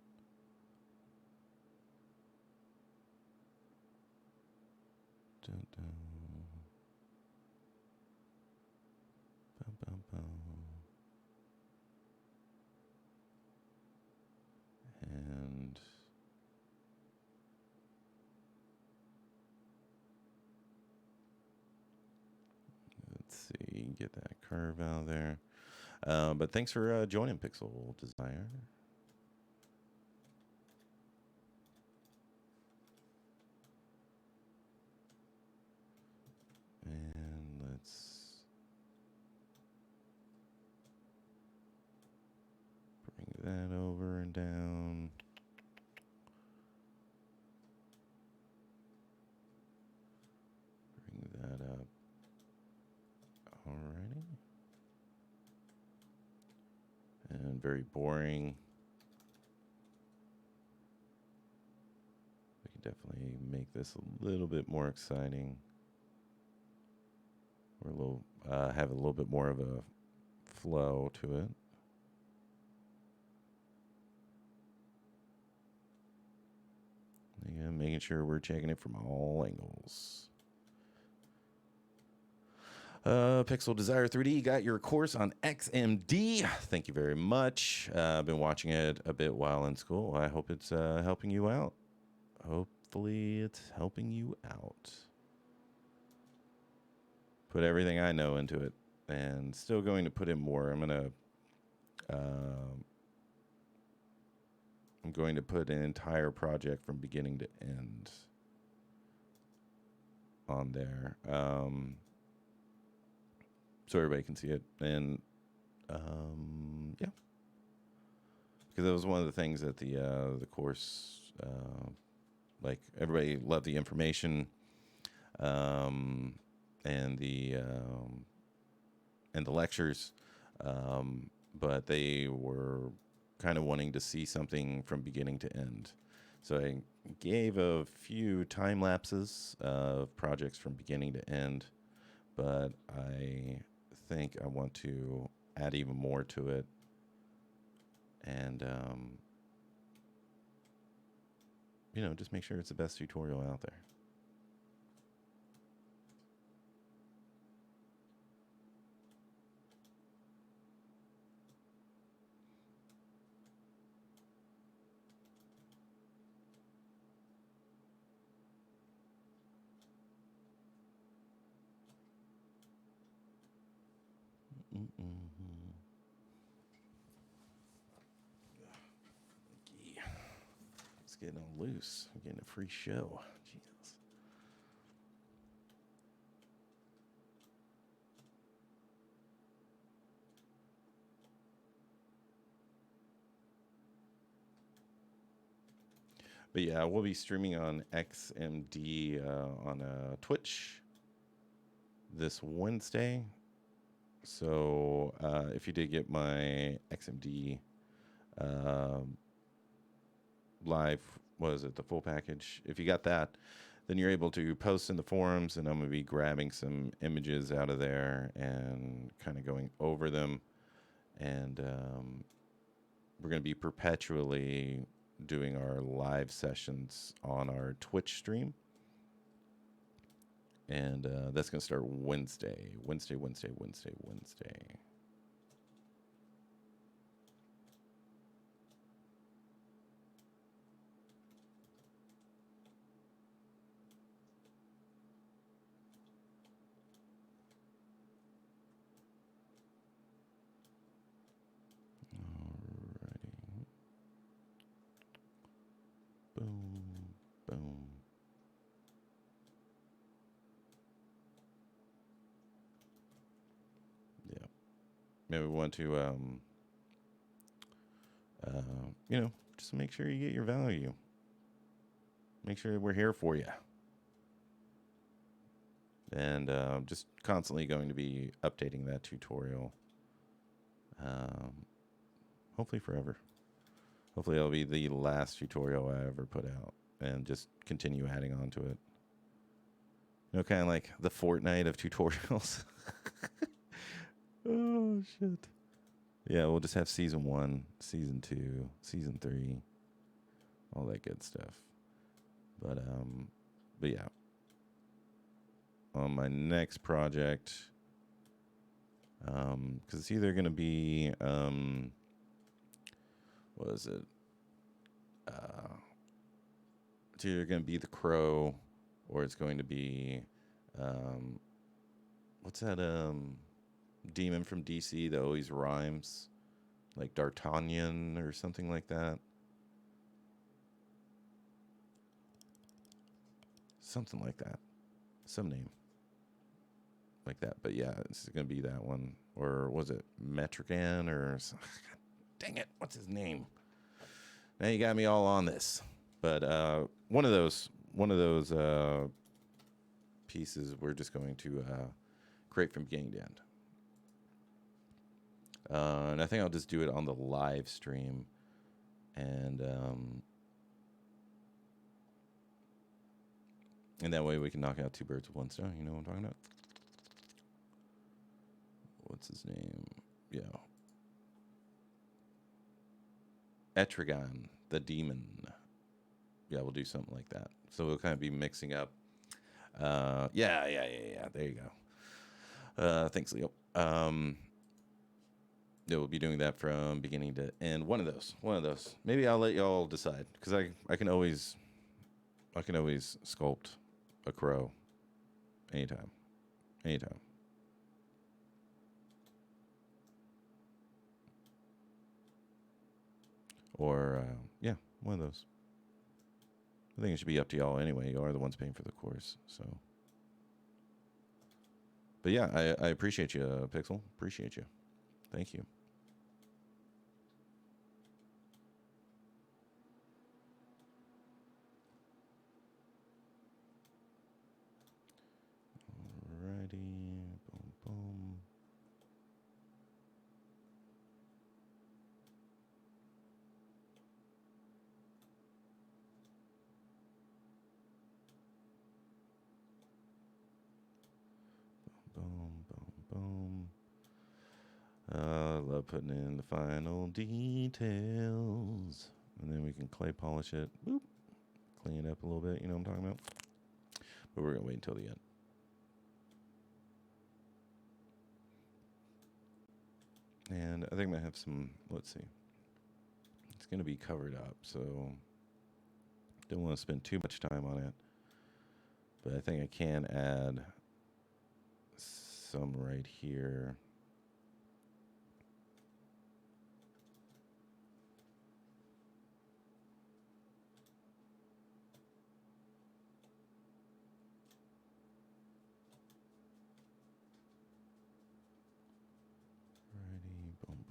can get that curve out there. But thanks for joining Pixel Desire. And let's bring that over and down. Bring that up. Alrighty. And very boring. We can definitely make this a little bit more exciting. Or a little, have a little bit more of a flow to it. Again, making sure we're checking it from all angles. Pixel Desire 3D got your course on XMD. Thank you very much. I've been watching it a bit while in school. I hope it's helping you out. Hopefully it's helping you out. Put everything I know into it, and still going to put in more. I'm going to put an entire project from beginning to end on there. So everybody can see it. And yeah, because that was one of the things that the course, like everybody loved the information, and the lectures, but they were kind of wanting to see something from beginning to end. So I gave a few time lapses of projects from beginning to end, but I think I want to add even more to it, and just make sure it's the best tutorial out there. It's getting all loose. I'm getting a free show. Jesus. But yeah, we'll be streaming on XMD on Twitch this Wednesday. So if you did get my XMD live, was it the full package? If you got that, then you're able to post in the forums, and I'm going to be grabbing some images out of there and kind of going over them. And we're going to be perpetually doing our live sessions on our Twitch stream. And that's going to start Wednesday. Alrighty. Boom, boom. Yeah. Maybe we want to, just make sure you get your value. Make sure we're here for you. And just constantly going to be updating that tutorial. Hopefully forever. Hopefully it'll be the last tutorial I ever put out, and just continue adding on to it. Kind of like the Fortnite of tutorials. Oh, shit. Yeah, we'll just have season 1, season 2, season 3, all that good stuff. But yeah. On my next project, because it's either going to be, what is it? It's either going to be The Crow, or it's going to be, what's that? demon from DC that always rhymes, like D'Artagnan or something like that. Something like that. Some name like that. But yeah, it's going to be that one. Or was it Metrican or dang it, what's his name? Now you got me all on this. But one of those pieces we're just going to create from beginning to end. And I think I'll just do it on the live stream. And that way we can knock out two birds with one stone. You know what I'm talking about? What's his name? Yeah. Etrigan, the demon. Yeah, we'll do something like that. So we'll kind of be mixing up. Yeah. There you go. Thanks, Leo. Yeah, we'll be doing that from beginning to end. One of those. Maybe I'll let y'all decide because I can always sculpt a crow anytime. Or yeah, one of those. I think it should be up to y'all anyway. You are the ones paying for the course, so. But yeah, I appreciate you, Pixel. Appreciate you. Thank you. Alrighty. Boom, boom. Boom, boom, boom. I love putting in the final details. And then we can clay polish it. Boop. Clean it up a little bit. You know what I'm talking about? But we're going to wait until the end. And I think I might have some, let's see. It's going to be covered up, so don't want to spend too much time on it. But I think I can add some right here.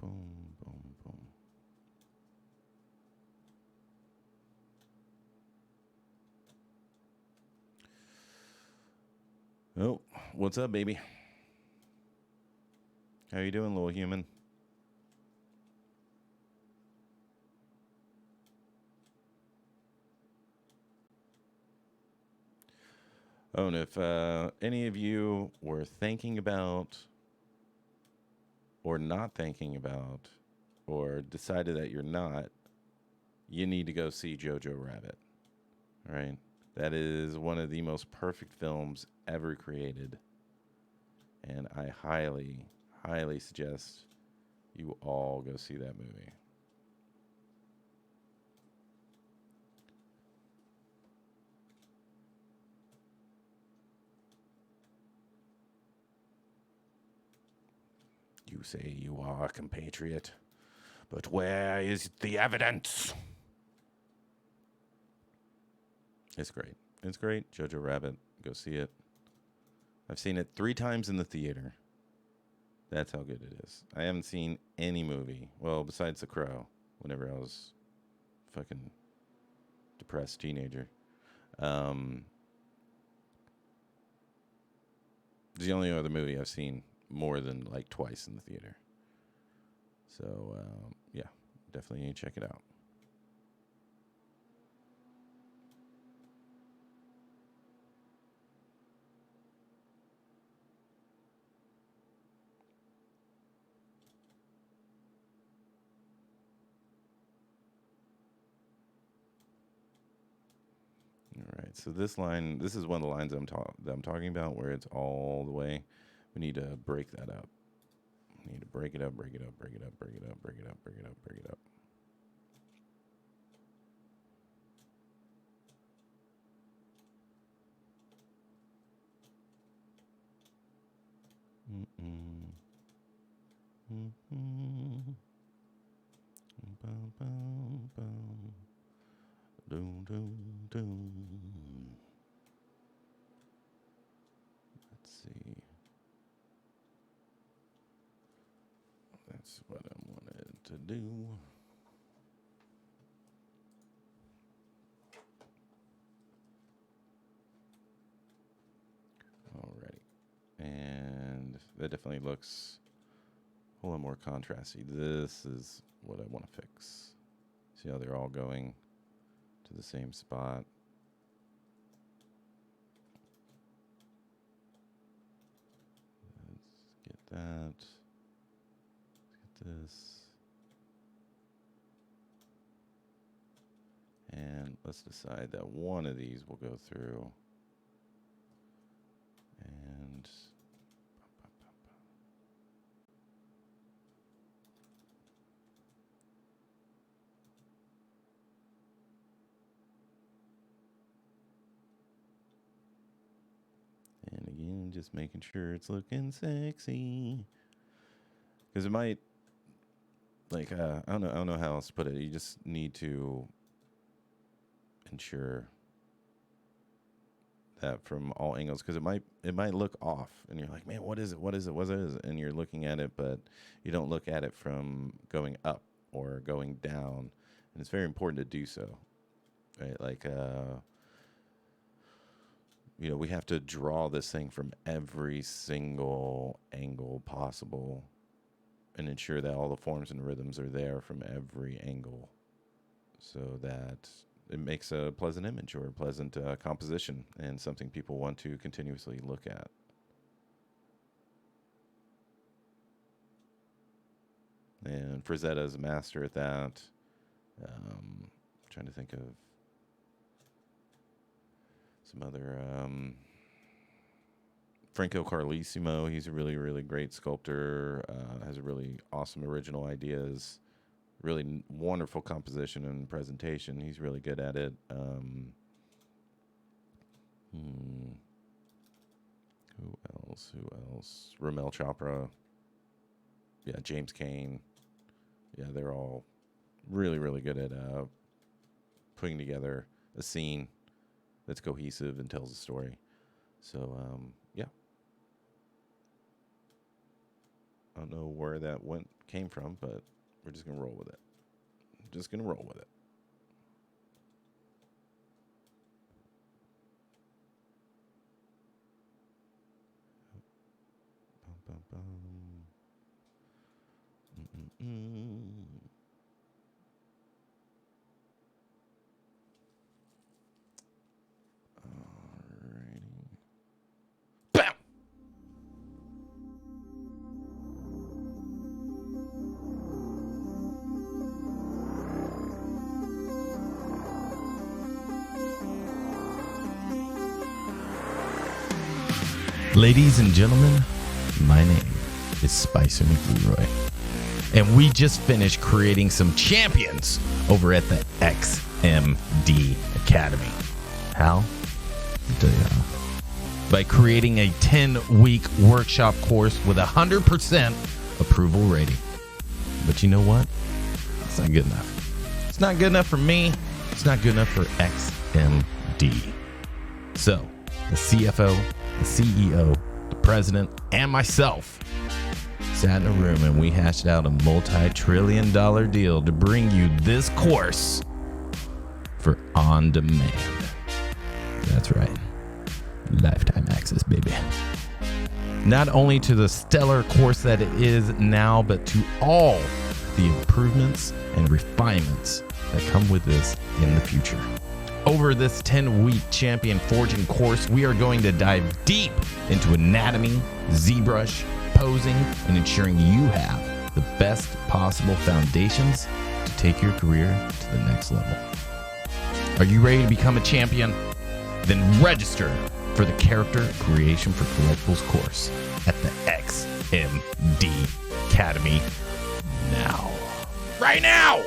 Boom, boom, boom. Oh, what's up, baby? How you doing, little human? Oh, and if any of you were thinking about or not thinking about or decided that you're not, you need to go see Jojo Rabbit. All right? That is one of the most perfect films ever created. And I highly, highly suggest you all go see that movie. You say you are a compatriot, but where is the evidence? It's great. It's great. Jojo Rabbit. Go see it. I've seen it 3 times in the theater. That's how good it is. I haven't seen any movie, well, besides The Crow, whenever I was fucking depressed teenager. It's the only other movie I've seen more than like twice in the theater. So, yeah, definitely need to check it out. All right, so this line, this is one of the lines that I'm talking about where it's all the way. We need to break that up. We need to break it up, break it up, break it up, break it up, break it up, break it up, break it up. Let's see. That's what I wanted to do. Alrighty. And that definitely looks a whole lot more contrasty. This is what I want to fix. See how they're all going to the same spot. Let's get that. Let's get this. And let's decide that one of these will go through. And again, just making sure it's looking sexy. Because it might, like, I don't know how else to put it. You just need to ensure that from all angles, because it might look off, and you're like, man, what is it? And you're looking at it, but you don't look at it from going up or going down, and it's very important to do so, right? Like, we have to draw this thing from every single angle possible and ensure that all the forms and rhythms are there from every angle so that it makes a pleasant image or a pleasant composition and something people want to continuously look at. And Frazetta's a master at that. Trying to think of some other... Franco Carlissimo, he's a really, really great sculptor, has a really awesome original ideas, really wonderful composition and presentation. He's really good at it. Who else? Ramel Chopra. Yeah, James Cain. Yeah, they're all really, really good at putting together a scene that's cohesive and tells a story. So, yeah. I don't know where that came from, but we're just going to roll with it. Bum, bum, bum. Alrighty. Bam! Ladies and gentlemen, my name is Spicer McLeroy, and we just finished creating some champions over at the XMD Academy. How? I'll tell you how. By creating a 10-week workshop course with 100% approval rating. But you know what? It's not good enough. It's not good enough for me. It's not good enough for XMD. So, the CFO, the CEO, the president, and myself sat in a room and we hashed out a multi-trillion-dollar deal to bring you this course for on-demand. That's right. Lifetime access, baby. Not only to the stellar course that it is now, but to all the improvements and refinements that come with this in the future. Over this 10-week champion forging course, we are going to dive deep into anatomy, ZBrush, posing, and ensuring you have the best possible foundations to take your career to the next level. Are you ready to become a champion? Then register for the Character Creation for Collectibles course at the XMD Academy now. Right now!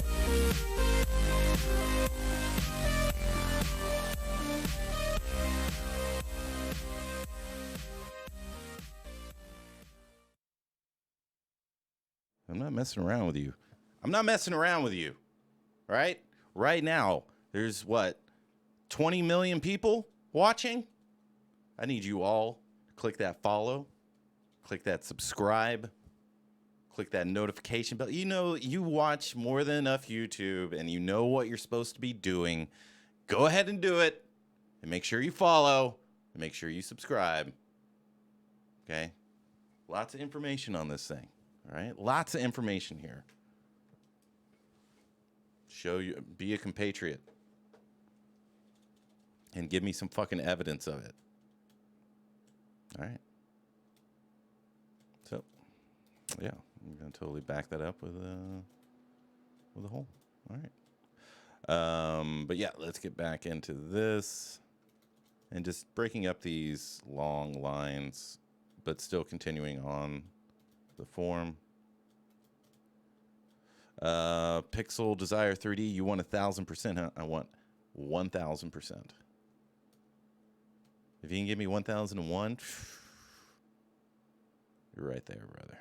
I'm not messing around with you. I'm not messing around with you. Right? Right now, there's what? 20 million people watching? I need you all to click that follow, click that subscribe, click that notification bell. You know, you watch more than enough YouTube and you know what you're supposed to be doing. Go ahead and do it. And make sure you follow and make sure you subscribe. Okay? Lots of information on this thing. All right? Lots of information here. Show you, be a compatriot. And give me some fucking evidence of it. All right. So, yeah, I'm gonna totally back that up with a hole. All right. But yeah, let's get back into this and just breaking up these long lines, but still continuing on the form. Pixel Desire 3D. You want 1,000%? Huh? I want 1,000%. If you can give me 1,001, you're right there, brother.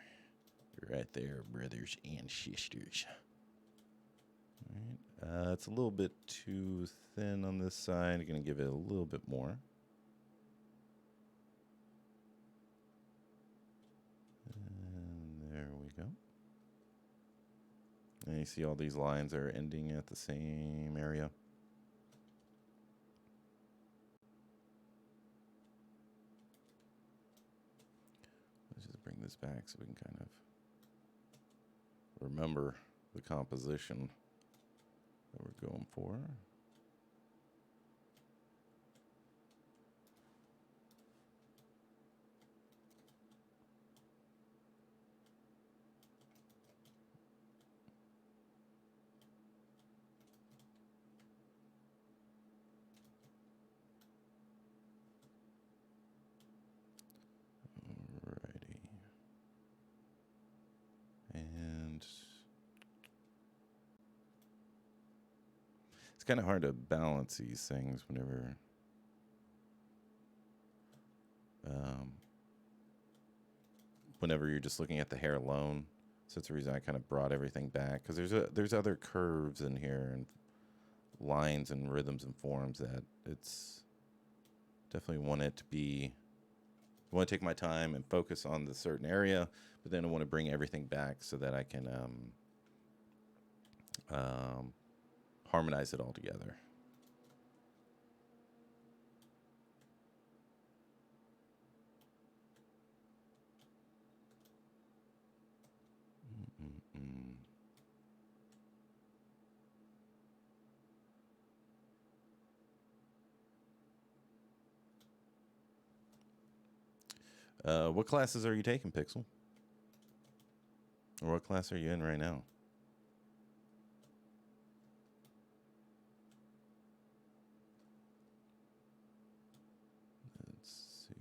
You're right there, brothers and sisters. All right. It's a little bit too thin on this side. I'm going to give it a little bit more. And there we go. And you see all these lines are ending at the same area. Let's just bring this back so we can kind of remember the composition that we're going for. Alrighty. And it's kind of hard to balance these things whenever whenever you're just looking at the hair alone. So that's the reason I kind of brought everything back, because there's other curves in here and lines and rhythms and forms that it's definitely want it to be. I want to take my time and focus on the certain area, but then I want to bring everything back so that I can harmonize it all together. What classes are you taking, Pixel? Or what class are you in right now? Let's see.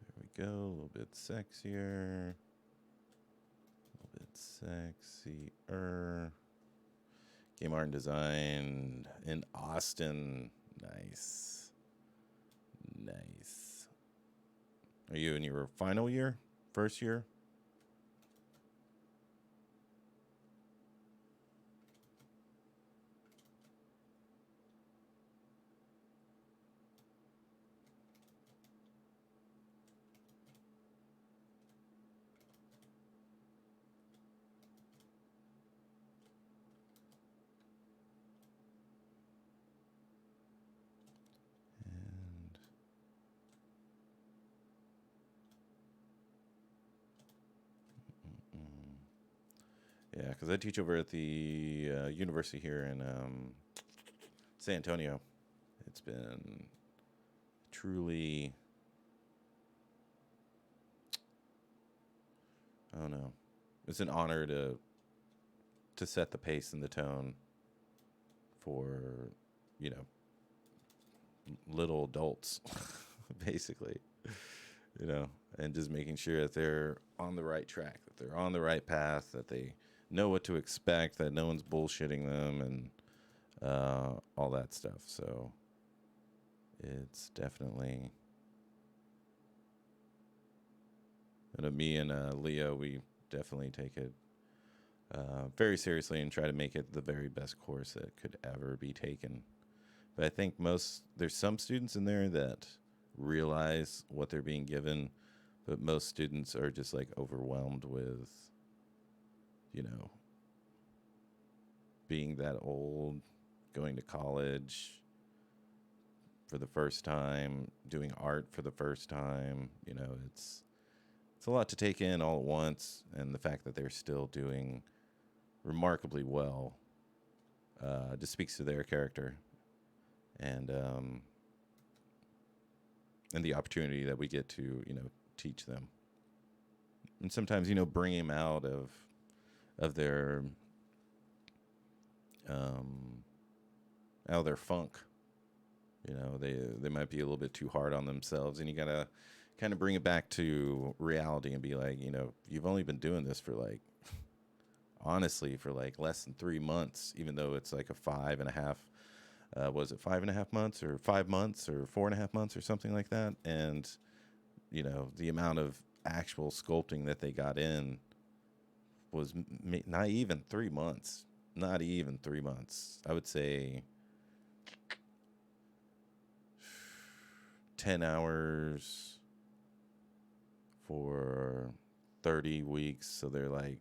There we go. A little bit sexier. A little bit sexier. Game art and design in Austin. Nice. Nice. Are you in your final year? First year? Yeah, because I teach over at the university here in San Antonio. It's been truly, I don't know, it's an honor to set the pace and the tone for, you know, little adults, basically, you know, and just making sure that they're on the right track, that they're on the right path, that they know what to expect, that no one's bullshitting them, and all that stuff. So it's definitely And me and Leo, we definitely take it very seriously and try to make it the very best course that could ever be taken. But I think there's some students in there that realize what they're being given, but most students are just like overwhelmed with, you know, being that old, going to college for the first time, doing art for the first time. You know, it's a lot to take in all at once, and the fact that they're still doing remarkably well just speaks to their character and the opportunity that we get to, you know, teach them. And sometimes, you know, bring them out of their out of their funk. You know, they might be a little bit too hard on themselves, and you gotta kind of bring it back to reality and be like, you know, you've only been doing this for like, honestly, for like less than 3 months, even though it's like a 5.5. Was it 5.5 months or 5 months or 4.5 months or something like that? And you know, the amount of actual sculpting that they got in was not even 3 months. Not even 3 months. I would say 10 hours for 30 weeks. So they're like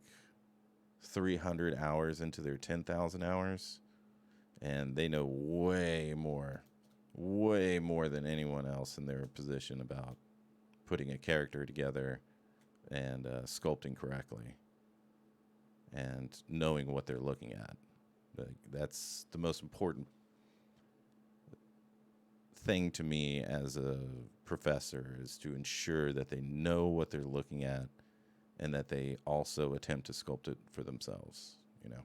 300 hours into their 10,000 hours. And they know way more than anyone else in their position about putting a character together and sculpting correctly and knowing what they're looking at. That's the most important thing to me as a professor, is to ensure that they know what they're looking at and that they also attempt to sculpt it for themselves, you know.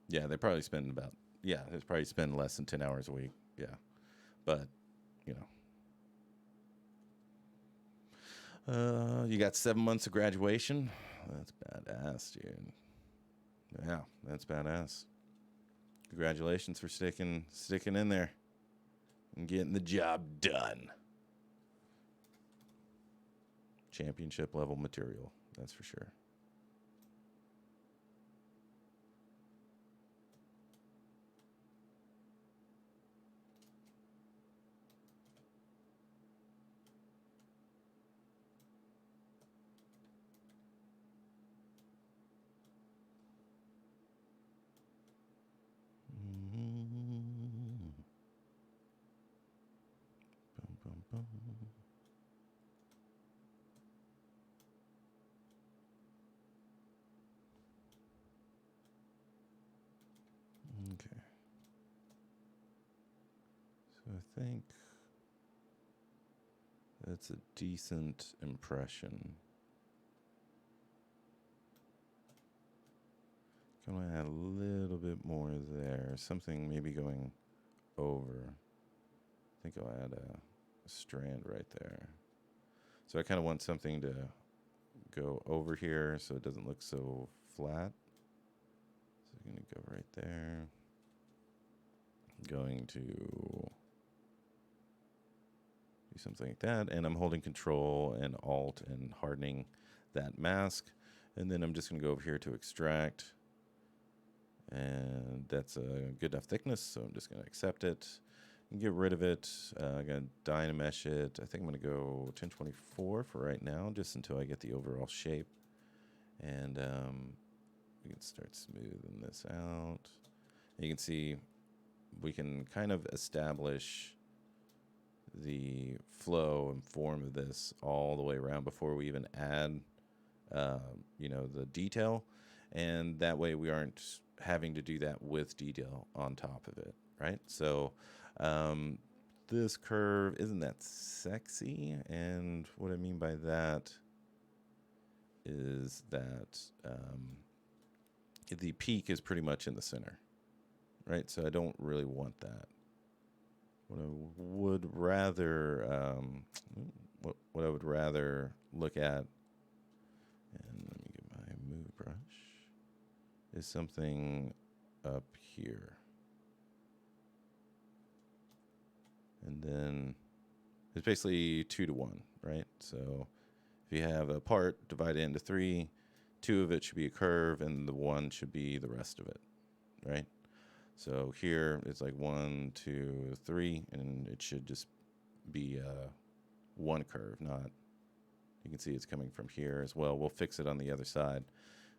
Yeah, they probably spend less than 10 hours a week. Yeah. But, you know, you got 7 months of graduation. That's badass, dude. Yeah, that's badass. Congratulations for sticking in there and getting the job done. Championship level material, that's for sure. Okay. So I think that's a decent impression. Gonna add a little bit more there. Something maybe going over. I think I'll add a strand right there. So I kind of want something to go over here so it doesn't look so flat. So I'm going to go right there. Going to do something like that. And I'm holding Control and Alt and hardening that mask. And then I'm just going to go over here to extract. And that's a good enough thickness, so I'm just going to accept it and get rid of it. I'm going to Dynamesh it. I think I'm going to go 1024 for right now, just until I get the overall shape. And we can start smoothing this out. And you can see we can kind of establish the flow and form of this all the way around before we even add, the detail. And that way we aren't having to do that with detail on top of it, right? So this curve isn't that sexy, and what I mean by that is that the peak is pretty much in the center, right? So I don't really want that. What I would rather what I would rather look at, and let me get my move brush, is something up here. And then It's basically 2 to 1, right? So if you have a part divided into 3, 2 of it should be a curve, and the 1 should be the rest of it, right? So here it's like 1, 2, 3, and it should just be one curve, not. You can see it's coming from here as well. We'll fix it on the other side.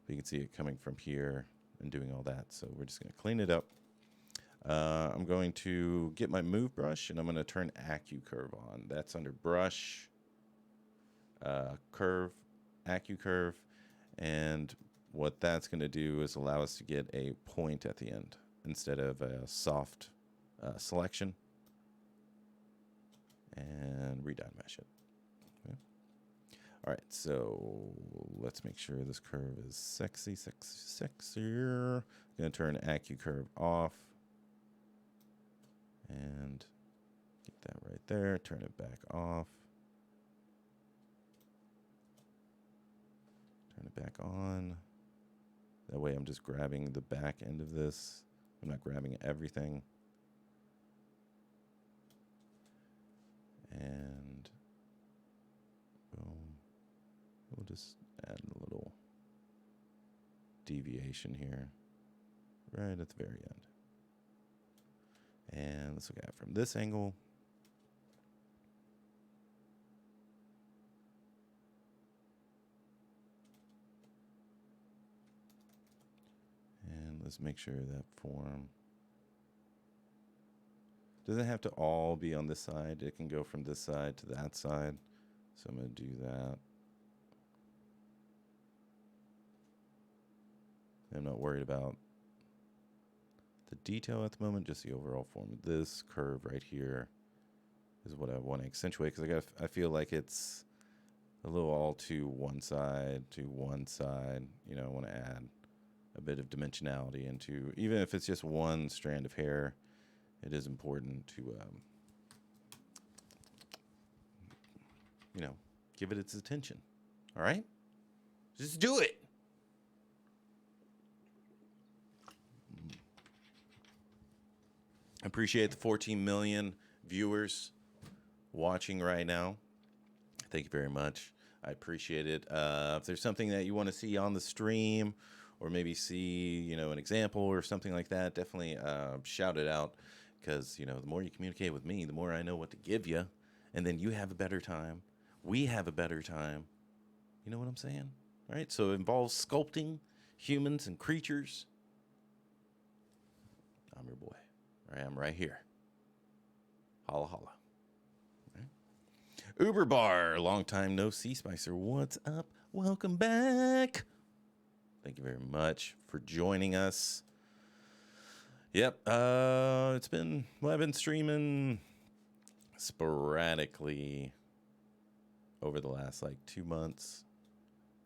But you can see it coming from here and doing all that. So we're just going to clean it up. I'm going to get my move brush, and I'm going to turn AccuCurve on. That's under brush, curve, AccuCurve. And what that's going to do is allow us to get a point at the end instead of a soft selection. And redone mesh it. Okay. All right, so let's make sure this curve is sexier. I'm going to turn AccuCurve off. And get that right there. Turn it back off. Turn it back on. That way I'm just grabbing the back end of this. I'm not grabbing everything. And boom. We'll just add a little deviation here right at the very end. And let's look at it from this angle. And let's make sure that form doesn't have to all be on this side. It can go from this side to that side. So I'm going to do that. I'm not worried about the detail at the moment, just the overall form. This curve right here is what I want to accentuate, because I feel like it's a little all to one side. You know, I want to add a bit of dimensionality into, even if it's just one strand of hair, it is important to, you know, give it its attention. All right? Just do it. I appreciate the 14 million viewers watching right now. Thank you very much. I appreciate it. If there's something that you want to see on the stream, or maybe see, you know, an example or something like that, definitely shout it out, because, you know, the more you communicate with me, the more I know what to give you, and then you have a better time. We have a better time. You know what I'm saying? All right, so it involves sculpting humans and creatures. I'm your boy. I am right here. Holla, holla. Right. Uber Bar, long time no see, Spicer. What's up? Welcome back. Thank you very much for joining us. Yep, it's been, well, I've been streaming sporadically over the last, like, 2 months.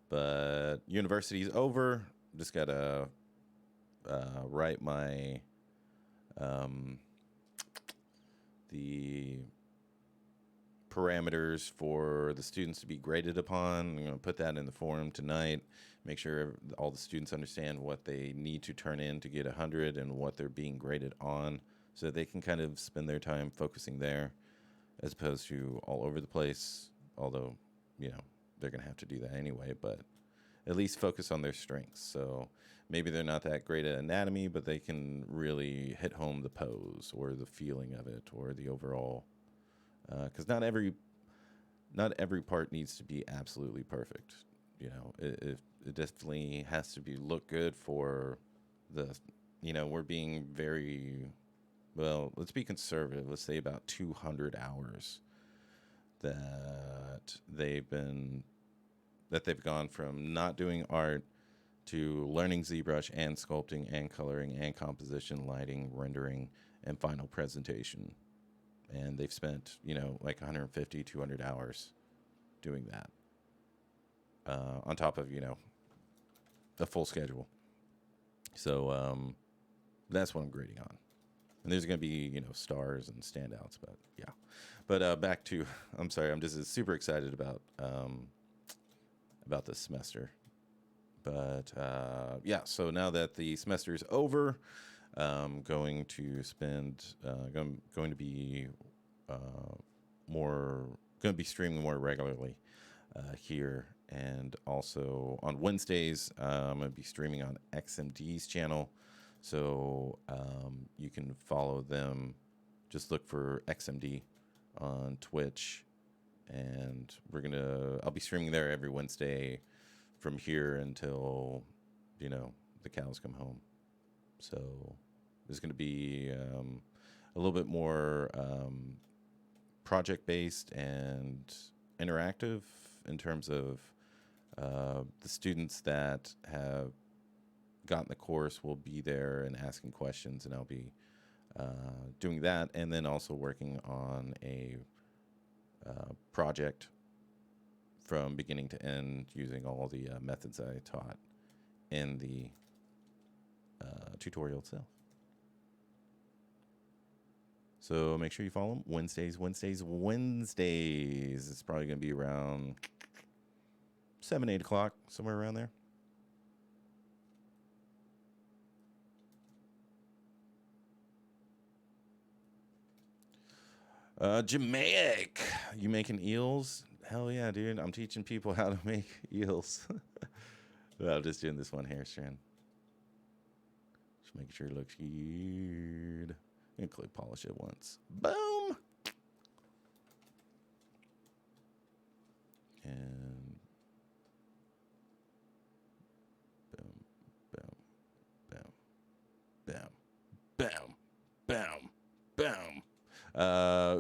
But university's over. Just got to write my, the parameters for the students to be graded upon. I'm going to put that in the forum tonight. Make sure all the students understand what they need to turn in to get 100 and what they're being graded on, so that they can kind of spend their time focusing there as opposed to all over the place. Although, you know, they're going to have to do that anyway, but at least focus on their strengths. So maybe they're not that great at anatomy, but they can really hit home the pose or the feeling of it or the overall, because not every part needs to be absolutely perfect. You know, it definitely has to be look good for the, you know, we're being very, well, let's be conservative. Let's say about 200 hours that they've gone from not doing art to learning ZBrush and sculpting and coloring and composition, lighting, rendering, and final presentation. And they've spent, you know, like 150, 200 hours doing that. On top of, you know, a full schedule. So that's what I'm grading on. And there's going to be, you know, stars and standouts, but yeah. But back to, I'm sorry, I'm just super excited about this semester. But yeah, so now that the semester is over, I'm going to spend, going to be going to be streaming more regularly here. And also on Wednesdays, I'm going to be streaming on XMD's channel. So you can follow them. Just look for XMD on Twitch. And I'll be streaming there every Wednesday from here until, the cows come home. So there's going to be a little bit more project-based and interactive in terms of the students that have gotten the course will be there and asking questions, and I'll be doing that, and then also working on a project from beginning to end using all the methods I taught in the tutorial itself. So make sure you follow them. Wednesdays. It's probably going to be around 7, 8 o'clock, somewhere around there. Jamaic. You making eels? Hell yeah, dude. I'm teaching people how to make eels. I'm just doing this one hair strand. Just making sure it looks good. I'm going to click polish it once. Boom! And boom, boom, boom, boom, boom, boom, boom.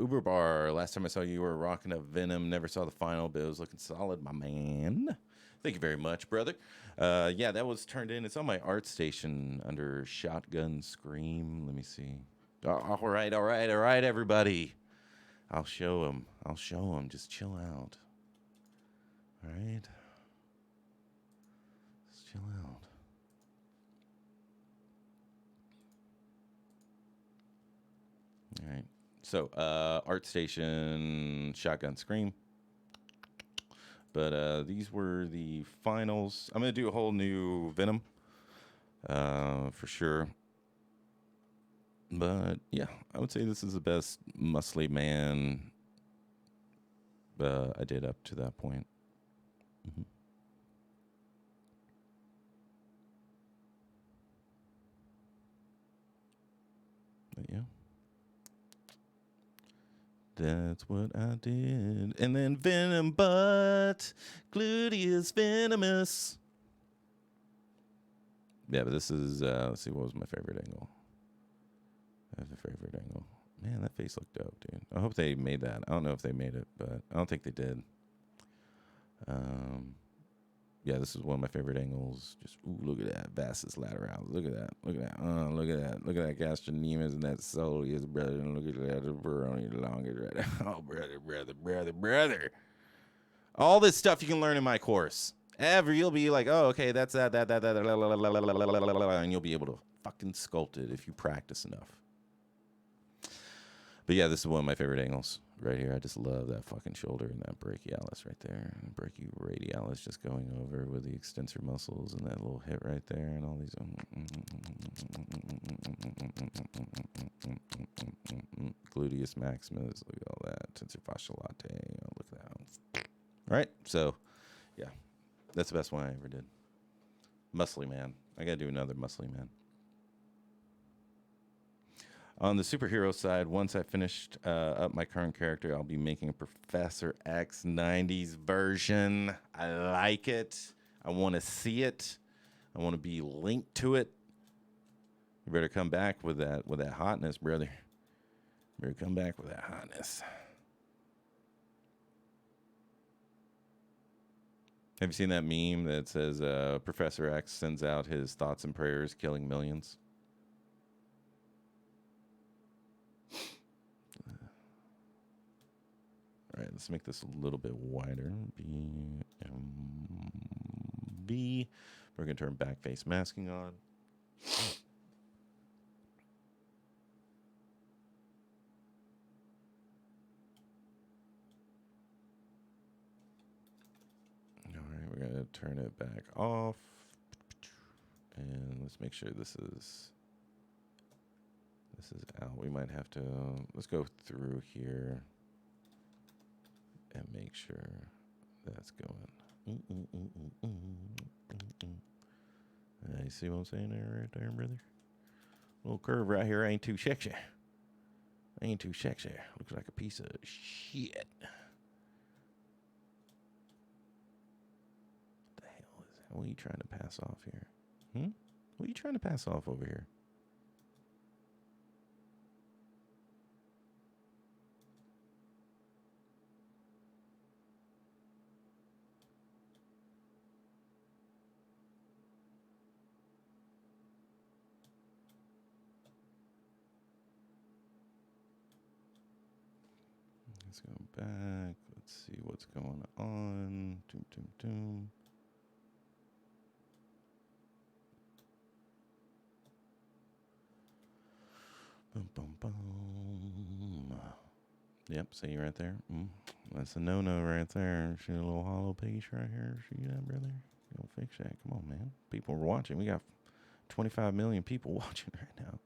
Uber Bar. Last time I saw you were rocking a Venom. Never saw the final, but it was looking solid, my man. Thank you very much, brother. Yeah, that was turned in. It's on my art station under Shotgun Scream. Let me see. All right, everybody. I'll show them. Just chill out. All right. Just chill out. All right. So, ArtStation, Shotgun Scream. But these were the finals. I'm going to do a whole new Venom for sure. But, yeah, I would say this is the best muscly man I did up to that point. Mm-hmm. But, yeah. That's what I did. And then Venom Butt. Gluteus Venomous. Yeah, but this is, let's see, what was my favorite angle? I have a favorite angle. Man, that face looked dope, dude. I hope they made that. I don't know if they made it, but I don't think they did. Yeah, this is one of my favorite angles. Just, ooh, look at that. Vastus lateralis. Look at that. Look at that. Look at that. Look at that gastrocnemius and that soleus, brother. And look at that. The brony longus right there. Oh, brother. All this stuff you can learn in my course. You'll be like, oh, okay, that's that, and you'll be able to fucking sculpt it if you practice enough. But yeah, this is one of my favorite angles right here. I just love that fucking shoulder and that brachialis right there. And brachioradialis just going over with the extensor muscles and that little hit right there and all these. Gluteus maximus. Look at all that. Tensor fasciae latae. Oh, look at that. All right. So, yeah. That's the best one I ever did. Muscly man. I got to do another muscly man. On the superhero side, once I finished up my current character, I'll be making a Professor X 90s version. I like it. I want to see it. I want to be linked to it. You better come back with that hotness, brother. You better come back with that hotness. Have you seen that meme that says Professor X sends out his thoughts and prayers, killing millions? All right, let's make this a little bit wider. B. We're going to turn back face masking on. All right, we're going to turn it back off. And let's make sure this is out. We might have to, let's go through here. and make sure that's going. You see what I'm saying there, right there, brother? Little curve right here ain't too sexy. Ain't too sexy. Looks like a piece of shit. What the hell is that? What are you trying to pass off here? What are you trying to pass off over here? Let's go back. Let's see what's going on. Doom, doom, doom. Boom, boom, boom. Yep, see right there. That's a no-no right there. See a little hollow piece right here. See that, brother? Go fix that. Come on, man. People are watching. We got 25 million people watching right now.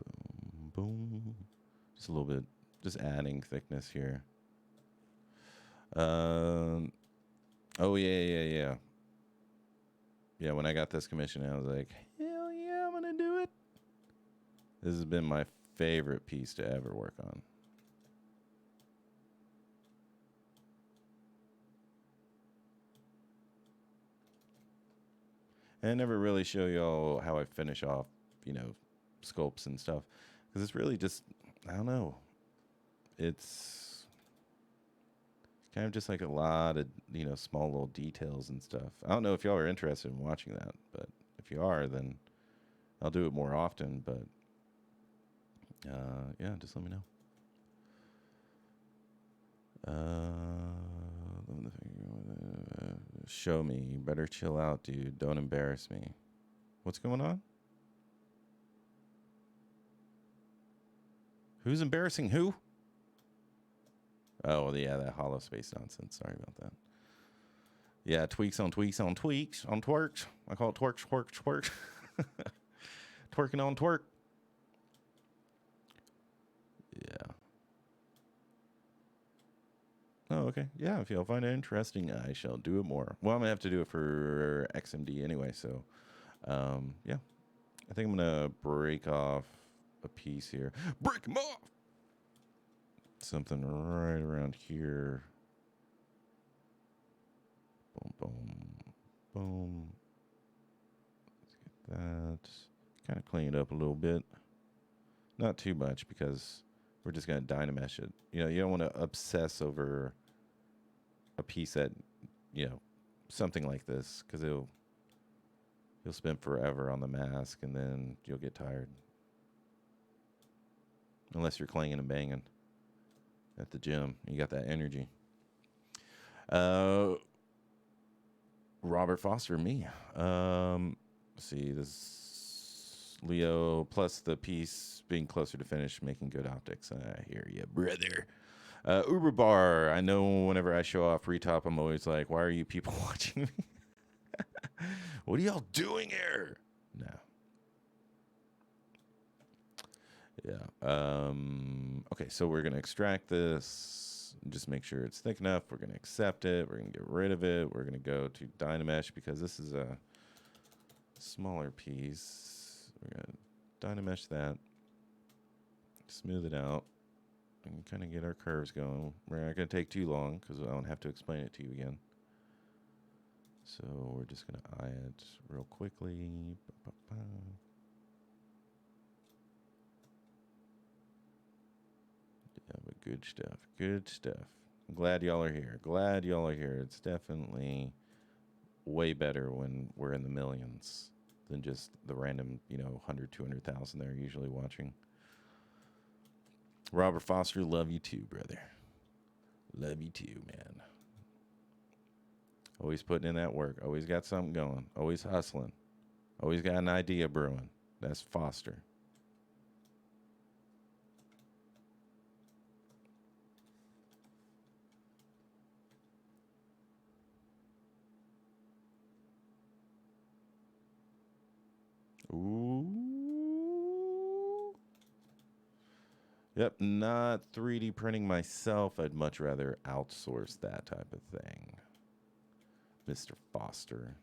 Boom, boom. Just a little bit. Just adding thickness here. Oh, yeah. Yeah, when I got this commission, I was like, hell yeah, I'm going to do it. This has been my favorite piece to ever work on. And I never really show y'all how I finish off, sculpts and stuff. Because it's really just, I don't know. It's kind of just like a lot of, small little details and stuff. I don't know if y'all are interested in watching that, but if you are, then I'll do it more often. But yeah, just let me know. Show me. You better chill out, dude. Don't embarrass me. What's going on? Who's embarrassing who? Oh, yeah, that hollow space nonsense. Sorry about that. Yeah, tweaks on tweaks on tweaks on twerks. I call it twerks, twerk, twerk. Twerking on twerk. Yeah. Oh, okay. Yeah, if y'all find it interesting, I shall do it more. Well, I'm going to have to do it for XMD anyway, so yeah. I think I'm going to break off a piece here. Break them off! Something right around here. Boom, boom, boom. Let's get that. Kind of clean it up a little bit. Not too much because we're just going to dynamesh it. You don't want to obsess over a piece that, something like this, because you'll spend forever on the mask and then you'll get tired. Unless you're clanging and banging at the gym. You got that energy. Robert Foster, me. See, this Leo plus the piece being closer to finish, making good optics. I hear you, brother. Uber Bar. I know whenever I show off retop, I'm always like, why are you people watching me? What are y'all doing here? No. Yeah. Okay, so we're going to extract this. Just make sure it's thick enough. We're going to accept it. We're going to get rid of it. We're going to go to Dynamesh because this is a smaller piece. We're going to Dynamesh that. Smooth it out. And kind of get our curves going. We're not going to take too long because I don't have to explain it to you again. So we're just going to eye it real quickly. Yeah, but good stuff. Good stuff. I'm glad y'all are here. Glad y'all are here. It's definitely way better when we're in the millions than just the random, 100, 200,000 that are usually watching. Robert Foster, love you too, brother. Love you too, man. Always putting in that work. Always got something going. Always hustling. Always got an idea brewing. That's Foster. Ooh. Yep, not 3D printing myself. I'd much rather outsource that type of thing. Mr. Foster.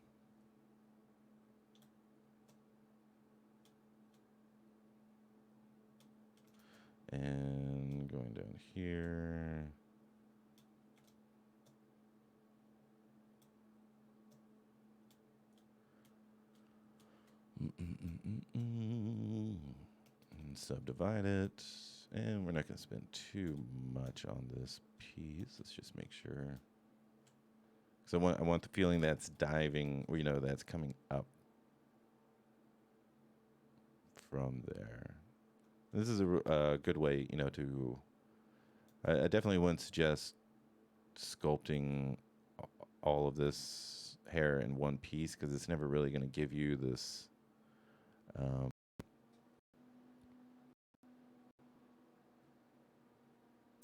And going down here. And subdivide it. And we're not going to spend too much on this piece. Let's just make sure. So I want the feeling that's diving, you know, that's coming up from there. This is a good way, you know, to. I definitely wouldn't suggest sculpting all of this hair in one piece because it's never really going to give you this.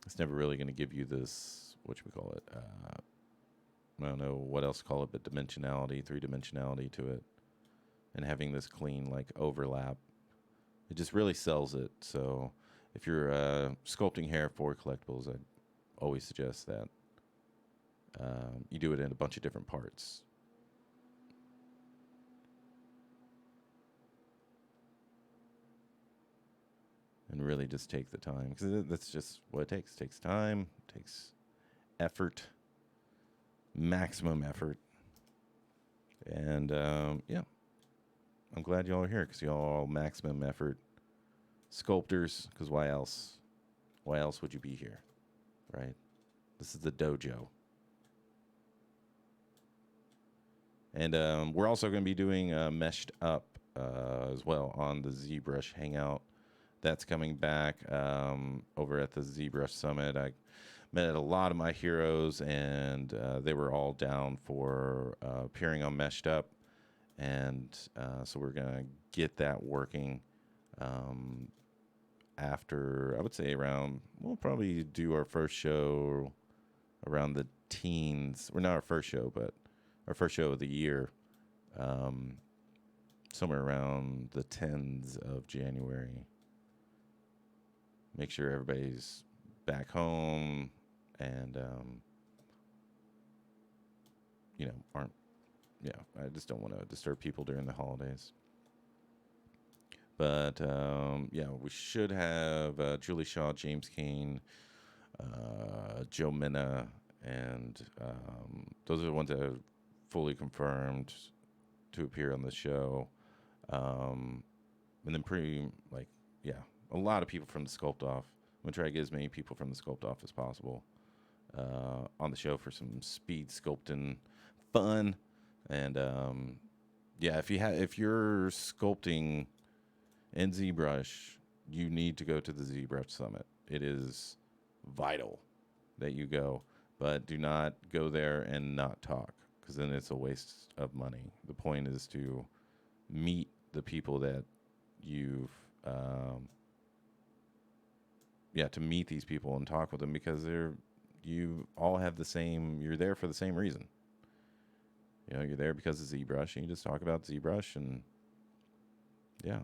It's never really going to give you this. What should we call it? I don't know what else to call it, but dimensionality, 3-dimensionality to it, and having this clean like overlap. It just really sells it. So if you're sculpting hair for collectibles, I'd always suggest that you do it in a bunch of different parts. And really just take the time, because that's just what it takes. It takes time, it takes effort, maximum effort. And yeah, I'm glad y'all are here, because y'all are all maximum effort sculptors, because why else? Why else would you be here, right? This is the dojo. And we're also going to be doing Meshed Up as well on the Zbrush Hangout. That's coming back over at the Zbrush Summit. I met a lot of my heroes, and they were all down for appearing on Meshed Up. And so we're going to get that working after, I would say around, we'll probably do our first show around the teens. Well, not our first show, but our first show of the year, somewhere around the 10s of January. Make sure everybody's back home and, you know, I just don't want to disturb people during the holidays. But, yeah, we should have Julie Shaw, James Kane, Joe Minna, and those are the ones that are fully confirmed to appear on the show. And then a lot of people from the Sculpt Off. I'm going to try to get as many people from the Sculpt Off as possible on the show for some speed sculpting fun. And yeah, if you're sculpting in ZBrush, you need to go to the ZBrush Summit. It is vital that you go, but do not go there and not talk, because then it's a waste of money. The point is to meet the people that you've to meet these people and talk with them, because you all have you're there for the same reason. You know, you're there because of ZBrush, and you just talk about ZBrush, and yeah.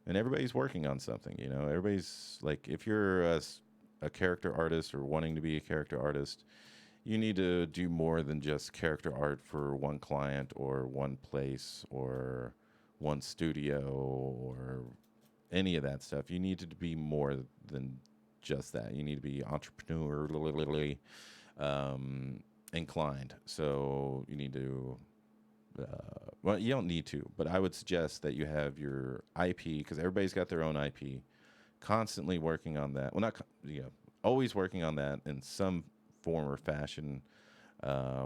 And everybody's working on something, you know. Everybody's like, if you're a character artist or wanting to be a character artist, you need to do more than just character art for one client or one place or one studio or any of that stuff. You need to be more than just that. You need to be entrepreneurially inclined. So you need to, well, you don't need to, but I would suggest that you have your IP, because everybody's got their own IP, constantly working on that. Well, not, always working on that in some form or fashion,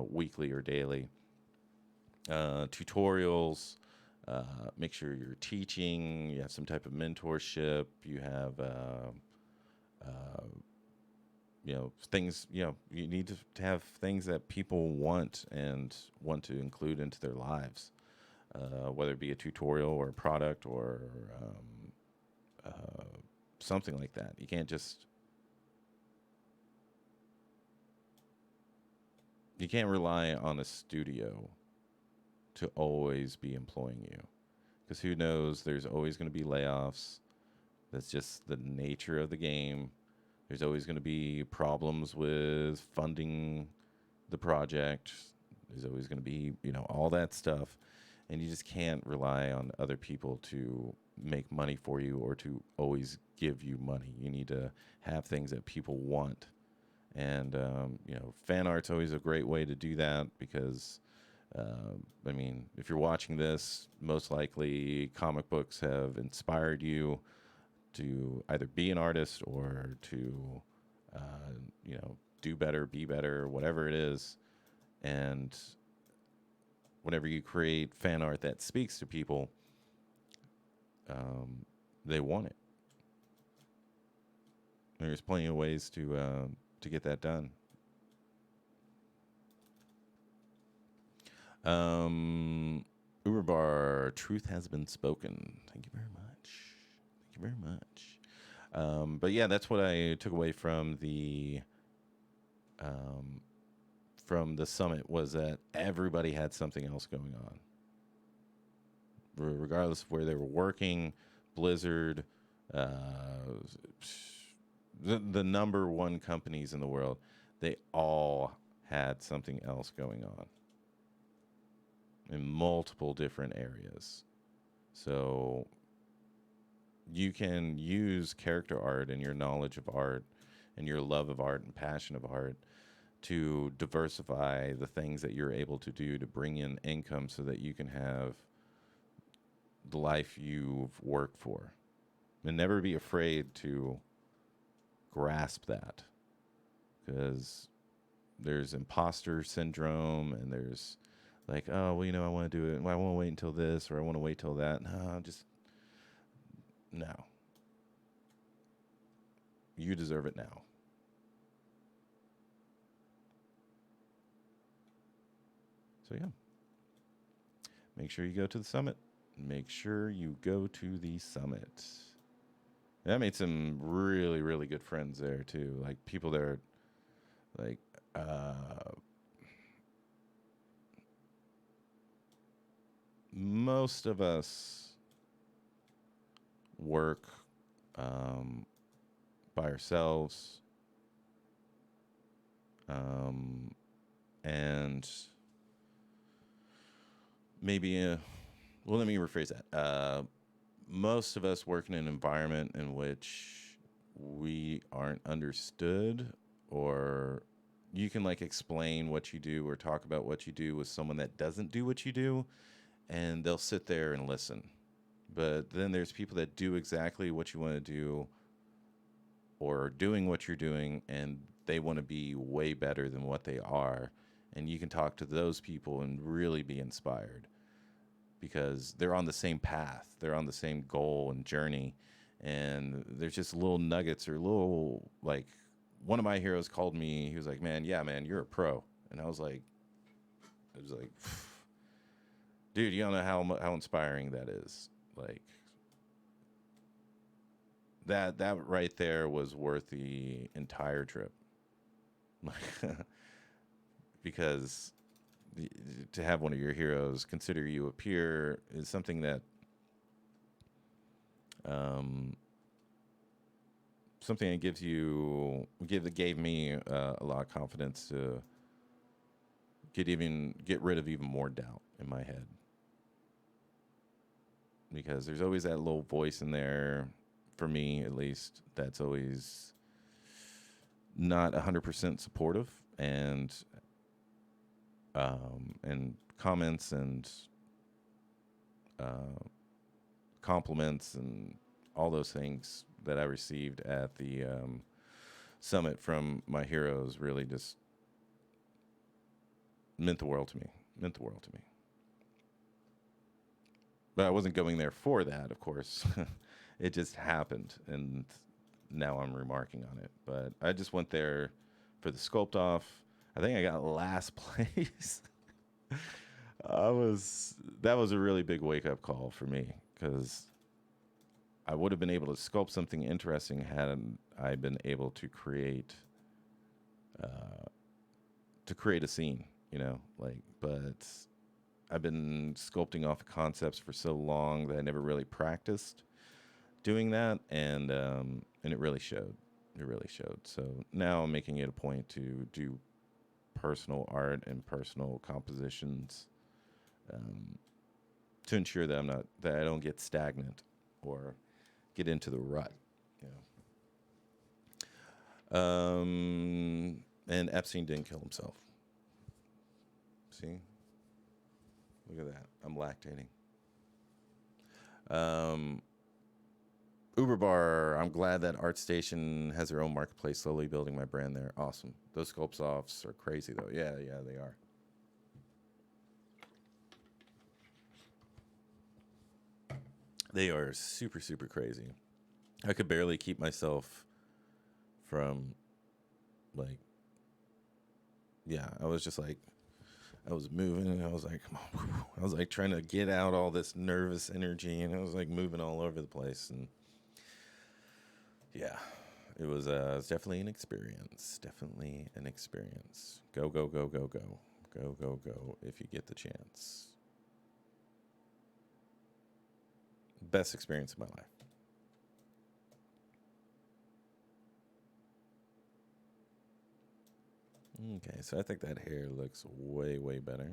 weekly or daily. Tutorials, make sure you're teaching, you have some type of mentorship, you have, things, you need to have things that people want to include into their lives, whether it be a tutorial or a product or something like that. You can't rely on a studio to always be employing you, because who knows, there's always going to be layoffs, That's just the nature of the game. There's always going to be problems with funding the project. There's always going to be, all that stuff. And you just can't rely on other people to make money for you or to always give you money. You need to have things that people want. And, fan art's always a great way to do that because, if you're watching this, most likely comic books have inspired you to either be an artist or to, do better, be better, whatever it is. And whenever you create fan art that speaks to people, they want it. There's plenty of ways to get that done. Uberbar, truth has been spoken. Thank you very much. Thank you very much. But yeah, that's what I took away from the summit was that everybody had something else going on. Regardless of where they were working, Blizzard, the number one companies in the world, they all had something else going on in multiple different areas. So you can use character art and your knowledge of art and your love of art and passion of art to diversify the things that you're able to do to bring in income so that you can have the life you've worked for. And never be afraid to grasp that, because there's imposter syndrome and there's like, oh, well, I want to do it. I want to wait until this or I want to wait till that. No. You deserve it now. So, yeah. Make sure you go to the summit. Make sure you go to the summit. And I made some really, really good friends there, too. Like, people there, like, most of us work by ourselves. And maybe, well, let me rephrase that. Most of us work in an environment in which we aren't understood, or you can like explain what you do or talk about what you do with someone that doesn't do what you do, and they'll sit there and listen. But then there's people that do exactly what you want to do or are doing what you're doing, and they want to be way better than what they are. And you can talk to those people and really be inspired because they're on the same path. They're on the same goal and journey. And there's just little nuggets or little, like, one of my heroes called me. He was like, man, you're a pro. And I was like, dude, you don't know how inspiring that is. Like, that right there was worth the entire trip. Because to have one of your heroes consider you a peer is something that gave me a lot of confidence to get rid of even more doubt in my head, because there's always that little voice in there, for me at least, that's always not 100% supportive, and comments and compliments and all those things that I received at the summit from my heroes really just meant the world to me. But I wasn't going there for that, of course. It just happened, and now I'm remarking on it. But I just went there for the sculpt off. I think I got last place. That was a really big wake up call for me, because I would have been able to sculpt something interesting had I been able to create a scene, but I've been sculpting off concepts for so long that I never really practiced doing that, and it really showed. It really showed. So now I'm making it a point to do personal art and personal compositions, um, to ensure that I don't get stagnant or get into the rut. You and Epstein didn't kill himself. See, look at that. I'm lactating. Uber Bar. I'm glad that ArtStation has their own marketplace. Slowly building my brand there. Awesome. Those sculpts offs are crazy though. Yeah, they are. They are super, super crazy. I could barely keep myself from, like, yeah, I was just like, I was moving and I was like, come on. I was like trying to get out all this nervous energy, and I was like moving all over the place. And yeah, it was definitely an experience. Definitely an experience. Go, go, go, go, go. Go, go, go if you get the chance. Best experience of my life. Okay, so I think that hair looks way, way better.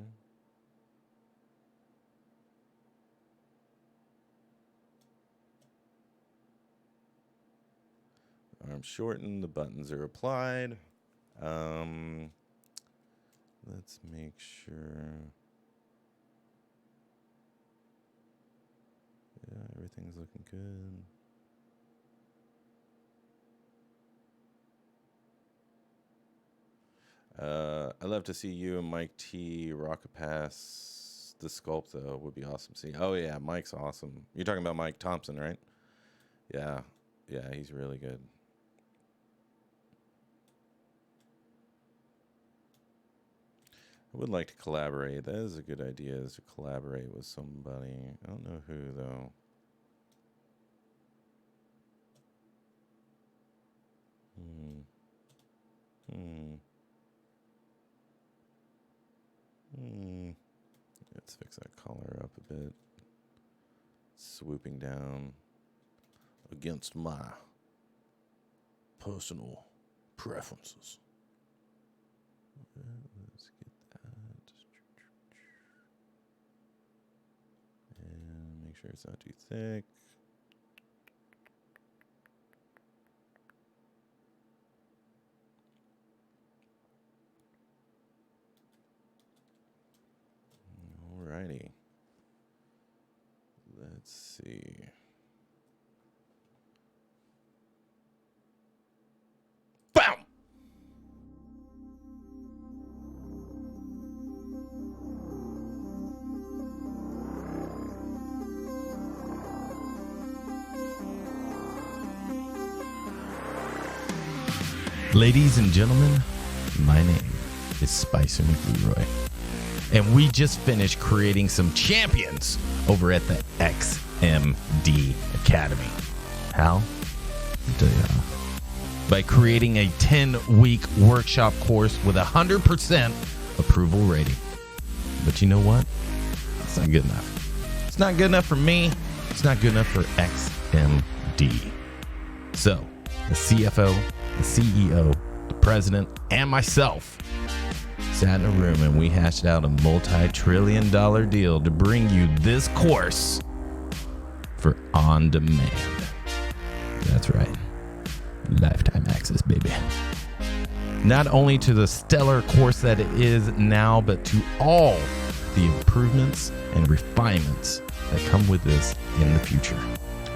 Arm shortened, the buttons are applied. Let's make sure. Yeah, everything's looking good. I'd love to see you and Mike T rock a pass. The sculpt though would be awesome to see. Oh yeah, Mike's awesome. You're talking about Mike Thompson, right? Yeah, he's really good. I would like to collaborate. That is a good idea, is to collaborate with somebody. I don't know who though. Let's fix that collar up a bit. Swooping down against my personal preferences. Let's get that. And make sure it's not too thick. Alrighty. Let's see. Bam! Ladies and gentlemen, my name is Spicer McLeroy, and we just finished creating some champions over at the XMD Academy. How? I'll tell you how. By creating a 10-week workshop course with 100% approval rating. But you know what? It's not good enough. It's not good enough for me. It's not good enough for XMD. So, the CFO, the CEO, the president, and myself sat in a room and we hashed out a multi-trillion-dollar deal to bring you this course for on demand. That's right. Lifetime access, baby. Not only to the stellar course that it is now, but to all the improvements and refinements that come with this in the future.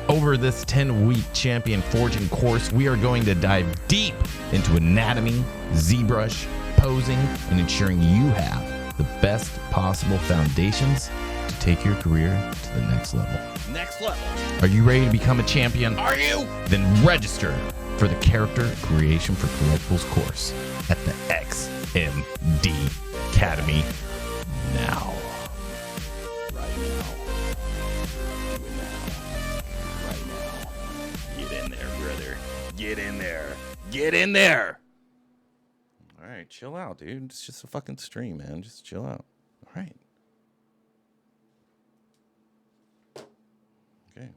Over this 10-week champion forging course, we are going to dive deep into anatomy, Zbrush, posing, and ensuring you have the best possible foundations to take your career to the next level. Next level. Are you ready to become a champion? Are you? Then register for the Character Creation for Collectibles course at the XMD Academy now. Right now. Do it now. Right now. Get in there, brother. Get in there. Get in there. All right, chill out, dude. It's just a fucking stream, man. Just chill out. All right. Okay.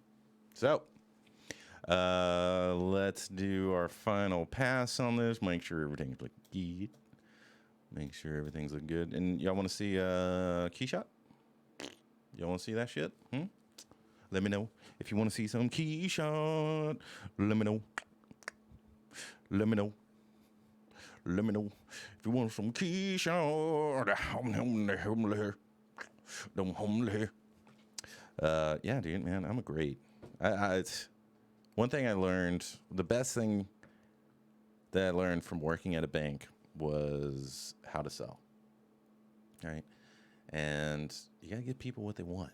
So, Let's do our final pass on this. Make sure everything's looking good. Make sure everything's looking good. And y'all want to see key shot? Y'all want to see that shit? Let me know. If you want to see some key shot, let me know. Let me know. Let me know. If you want some key shot, yeah, dude, man, I'm a great. It's one thing I learned. The best thing that I learned from working at a bank was how to sell. Right, and you gotta give people what they want,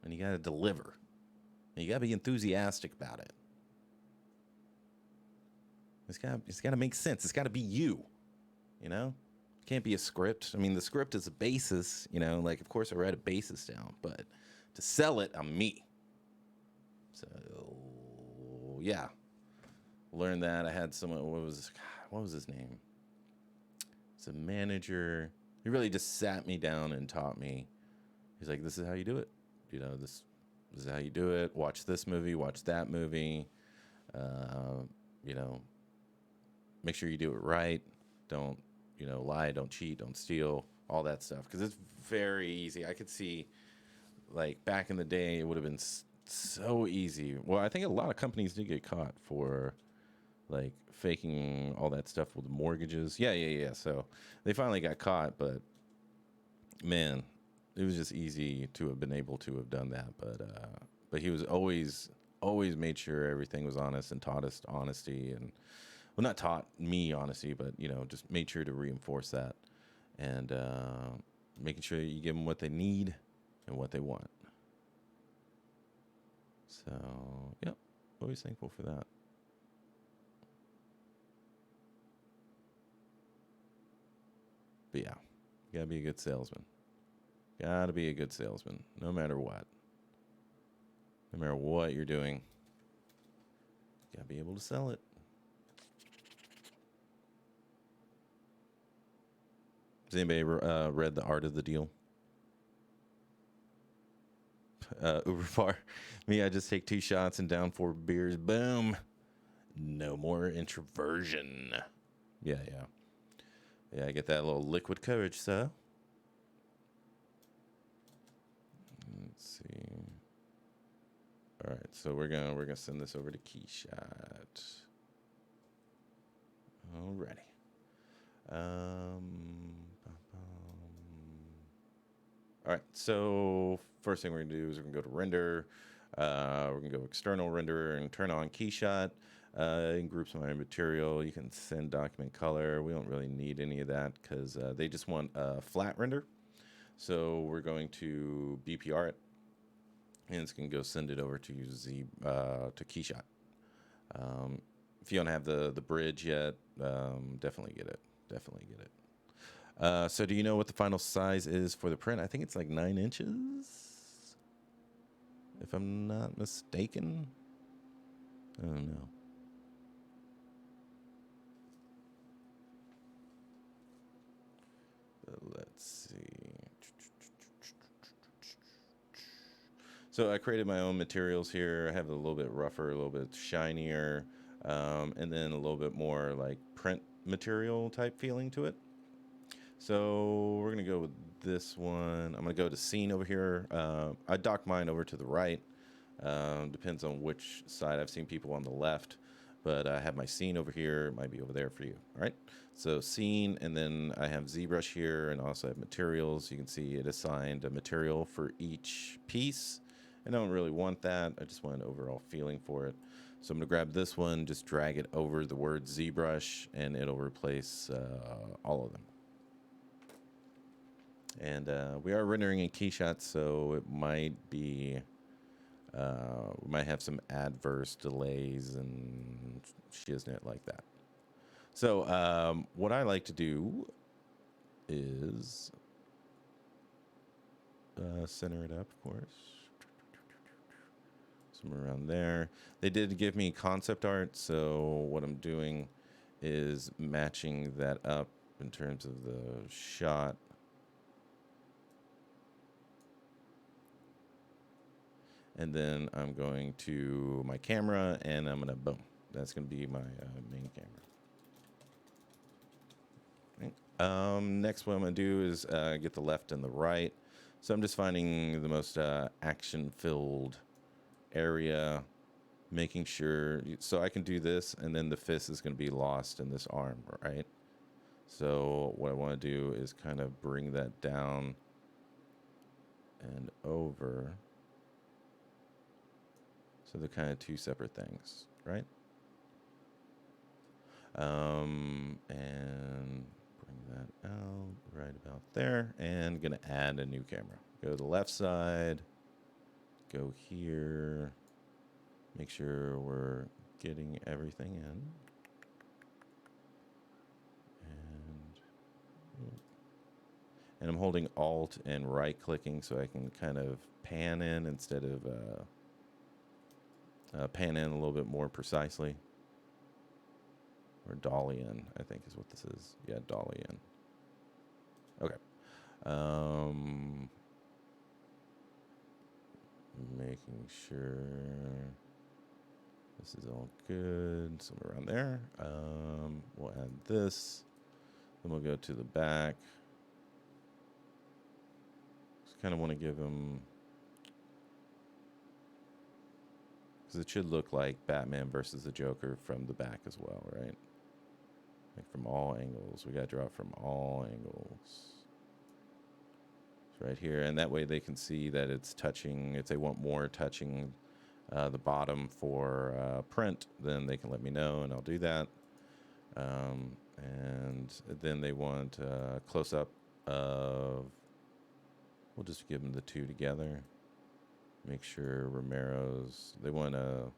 and you gotta deliver, and you gotta be enthusiastic about it. It's gotta make sense. It's gotta be you. You know, it can't be a script. I mean, the script is a basis. You know, like of course I write a basis down, but to sell it, I'm me. So yeah, learned that. I had someone. What was his name? It's a manager. He really just sat me down and taught me. He's like, "This is how you do it. You know, this is how you do it. Watch this movie. Watch that movie. You know, make sure you do it right. Don't, you know, lie. Don't cheat. Don't steal. All that stuff. Because it's very easy. I could see, like back in the day, it would have been so easy. Well, I think a lot of companies did get caught for like faking all that stuff with mortgages. Yeah. So they finally got caught, but man, it was just easy to have been able to have done that. But he was always made sure everything was honest and taught us honesty, and well, not taught me honesty, but you know, just made sure to reinforce that, and making sure you give them what they need and what they want. So yeah, always thankful for that. But yeah, you gotta be a good salesman. Gotta be a good salesman, no matter what. No matter what you're doing, you gotta be able to sell it. Has anybody read The Art of the Deal? Uber bar. Me, I just take 2 shots and down 4 beers. Boom. No more introversion. Yeah. Yeah, I get that little liquid courage, sir. Let's see. All right, so we're gonna send this over to Keyshot. Alrighty. All right, so first thing we're gonna do is we're gonna go to render. We're gonna go external renderer and turn on Keyshot. In groups my material, you can send document color. We don't really need any of that because they just want a flat render. So we're going to BPR it, and it's gonna go send it over to to Keyshot. If you don't have the bridge yet, definitely get it. Definitely get it. So do you know what the final size is for the print? I think it's like 9 inches, if I'm not mistaken. I don't know. Let's see. So I created my own materials here. I have it a little bit rougher, a little bit shinier, and then a little bit more like print material type feeling to it. So we're gonna go with this one. I'm gonna go to scene over here. I docked mine over to the right. Depends on which side. I've seen people on the left, but I have my scene over here. It might be over there for you. All right. So scene, and then I have Zbrush here, and also have materials. You can see it assigned a material for each piece. I don't really want that. I just want an overall feeling for it. So I'm gonna grab this one, just drag it over the word Zbrush, and it'll replace all of them. And we are rendering in Keyshot, so it might be, we might have some adverse delays and shiznit like that. So what I like to do is center it up, of course. Somewhere around there. They did give me concept art, so what I'm doing is matching that up in terms of the shot. And then I'm going to my camera, and I'm gonna boom. That's gonna be my main camera. Next, what I'm gonna do is get the left and the right. So I'm just finding the most action-filled area, making sure so I can do this, and then the fist is gonna be lost in this arm, right? So what I want to do is kind of bring that down and over. So they're kind of two separate things, right? And bring that out right about there, and gonna add a new camera. Go to the left side, go here, make sure we're getting everything in. And I'm holding Alt and right clicking so I can kind of pan in instead of pan in a little bit more precisely. Or dolly in, I think is what this is. Yeah, dolly in. Okay. Making sure this is all good. Somewhere around there. We'll add this. Then we'll go to the back. Just kind of want to give them, because it should look like Batman versus the Joker from the back as well, right? Like from all angles. We got to draw it from all angles. It's right here. And that way they can see that it's touching. If they want more touching the bottom for print, then they can let me know, and I'll do that. And then they want close up of, we'll just give them the two together. Make sure Romero's, they want a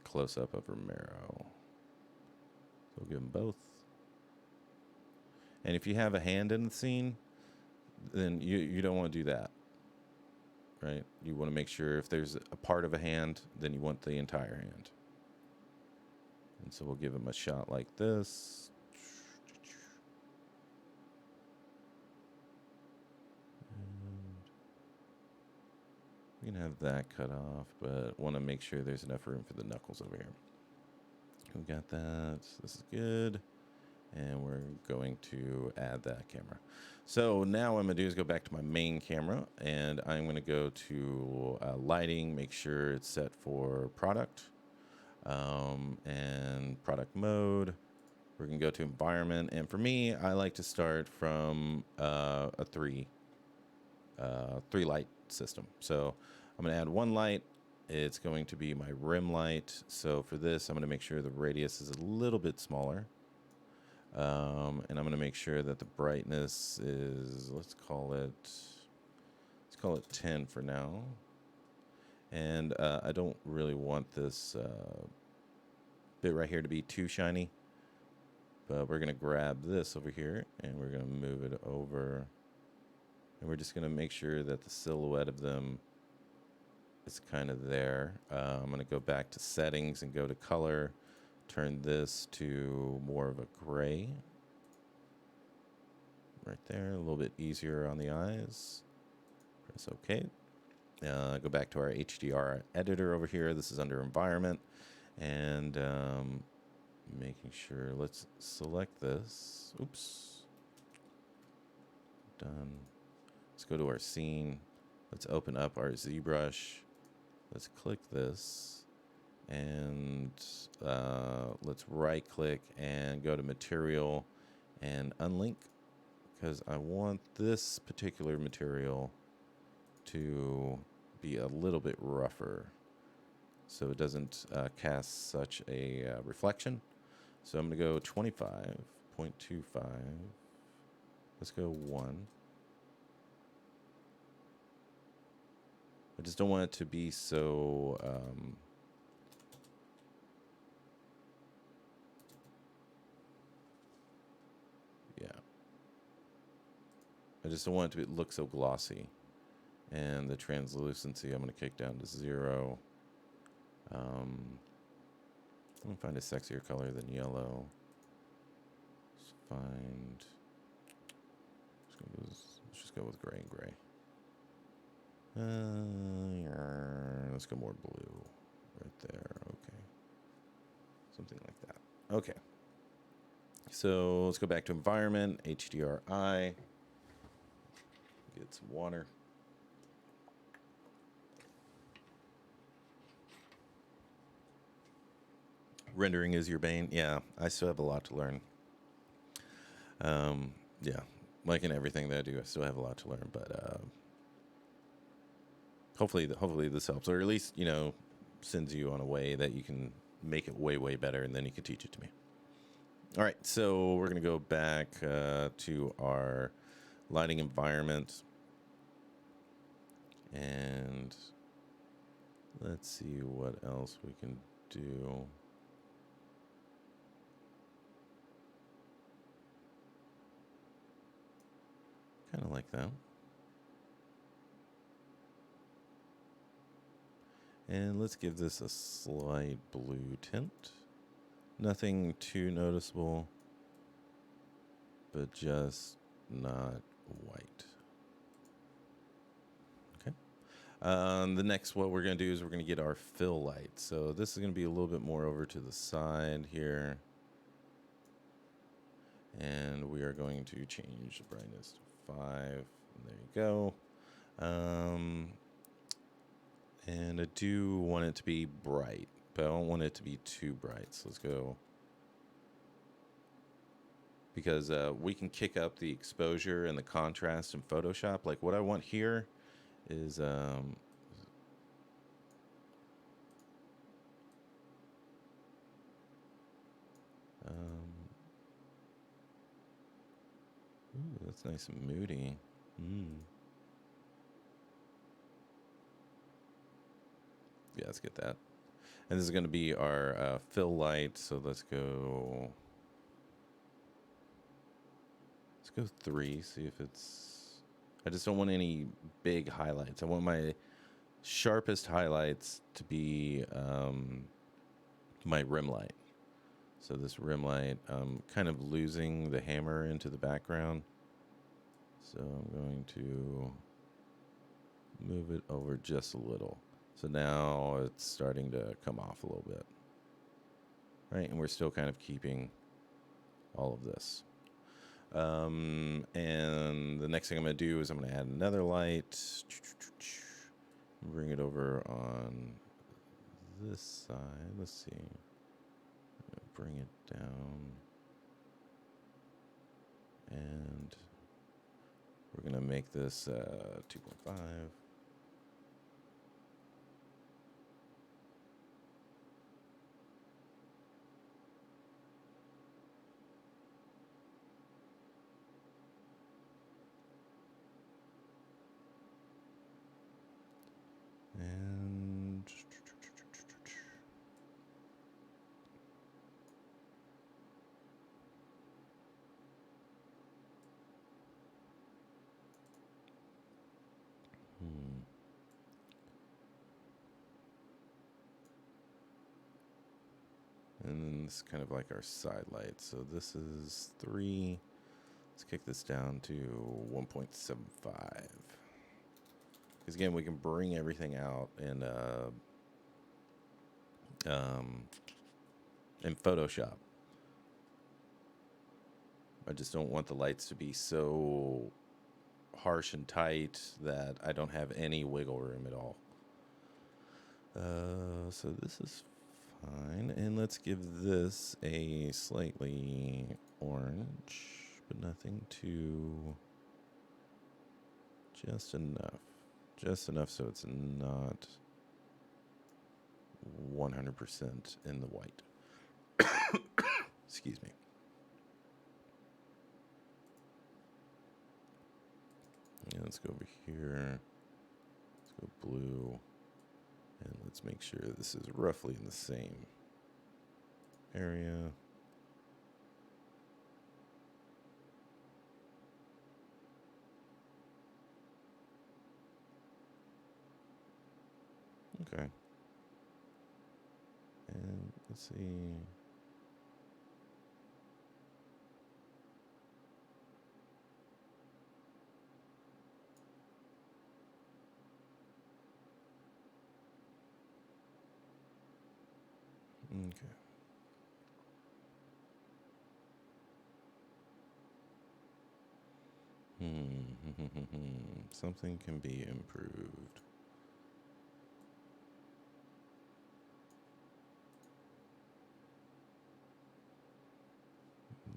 close up of Romero. So we'll give them both. And if you have a hand in the scene, then you don't want to do that, right? You want to make sure if there's a part of a hand, then you want the entire hand. And so we'll give him a shot like this. We can have that cut off, but want to make sure there's enough room for the knuckles over here. We got that. This is good. And we're going to add that camera. So now what I'm going to do is go back to my main camera, and I'm going to go to lighting, make sure it's set for product, and product mode. We're going to go to environment. And for me, I like to start from a three light system. So I'm going to add one light. It's going to be my rim light. So for this, I'm going to make sure the radius is a little bit smaller. And I'm going to make sure that the brightness is, let's call it 10 for now. And I don't really want this bit right here to be too shiny. But we're going to grab this over here, and we're going to move it over. And we're just going to make sure that the silhouette of them is kind of there. I'm going to go back to settings and go to color. Turn this to more of a gray. Right there, a little bit easier on the eyes. Press OK. Go back to our HDR editor over here. This is under environment. And making sure, let's select this. Oops. Done. Let's go to our scene. Let's open up our ZBrush. Let's click this. And let's right click and go to material and unlink, because I want this particular material to be a little bit rougher so it doesn't cast such a reflection. So I'm going to go 25.25. Let's go 1. I just don't want it to be so I just don't want it to look so glossy. And the translucency, I'm going to kick down to 0. I'm going to find a sexier color than yellow. Let's find... Let's just go with gray and gray. Let's go more blue. Right there. Okay. Something like that. Okay. So let's go back to environment, HDRI. Get some water. Rendering is your bane. Yeah, I still have a lot to learn. Yeah, like in everything that I do, I still have a lot to learn. But hopefully this helps, or at least sends you on a way that you can make it way better, and then you can teach it to me. All right, so we're gonna go back to our lighting environment, and let's see what else we can do. Kind of like that. And let's give this a slight blue tint. Nothing too noticeable, but just not white. Okay. The next, what we're going to do is we're going to get our fill light. So this is going to be a little bit more over to the side here. And we are going to change the brightness to 5. There you go. And I do want it to be bright, but I don't want it to be too bright. So let's go. Because we can kick up the exposure and the contrast in Photoshop. Like what I want here is ooh, that's nice and moody. Yeah, let's get that. And this is going to be our fill light. So let's go 3. See if it's. I just don't want any big highlights. I want my sharpest highlights to be my rim light. So this rim light, I'm kind of losing the hammer into the background. So I'm going to move it over just a little. So now it's starting to come off a little bit. Right, and we're still kind of keeping all of this. And the next thing I'm going to do is I'm going to add another light. Bring it over on this side. Let's see. Bring it down. And we're going to make this 2.5. And then this is kind of like our side light. So this is 3. Let's kick this down to 1.75. Because again, we can bring everything out in Photoshop. I just don't want the lights to be so harsh and tight that I don't have any wiggle room at all. So this is fine. And let's give this a slightly orange, but nothing too... Just enough. Just enough so it's not 100% in the white. Excuse me. Yeah, let's go over here. Let's go blue. And let's make sure this is roughly in the same area. Okay. And let's see. Okay. Something can be improved.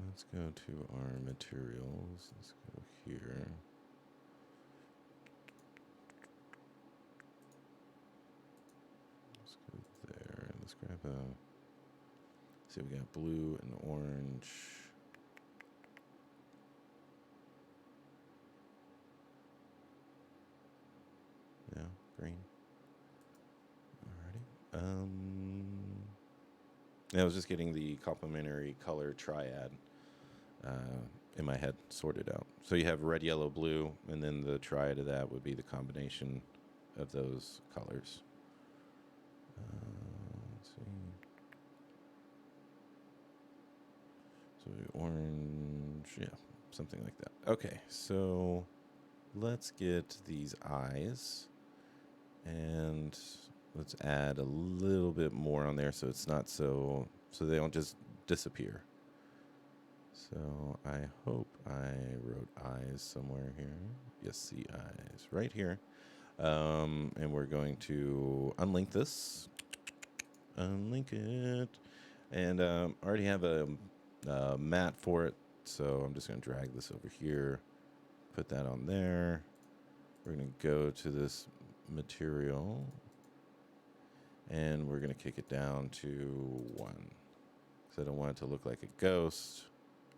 Let's go to our materials. Let's go here. Let's go there. Let's grab a. See, we got blue and orange. Yeah, green. Alrighty. Yeah, I was just getting the complementary color triad in my head sorted out. So you have red, yellow, blue, and then the triad of that would be the combination of those colors. Let's see. So orange, yeah, something like that. Okay, so let's get these eyes, and let's add a little bit more on there so it's not so they don't just disappear. So I hope I wrote eyes somewhere here. Yes, see eyes right here. And we're going to unlink this. Unlink it. And I already have a mat for it. So I'm just going to drag this over here. Put that on there. We're going to go to this material. And we're going to kick it down to 1. Because I don't want it to look like a ghost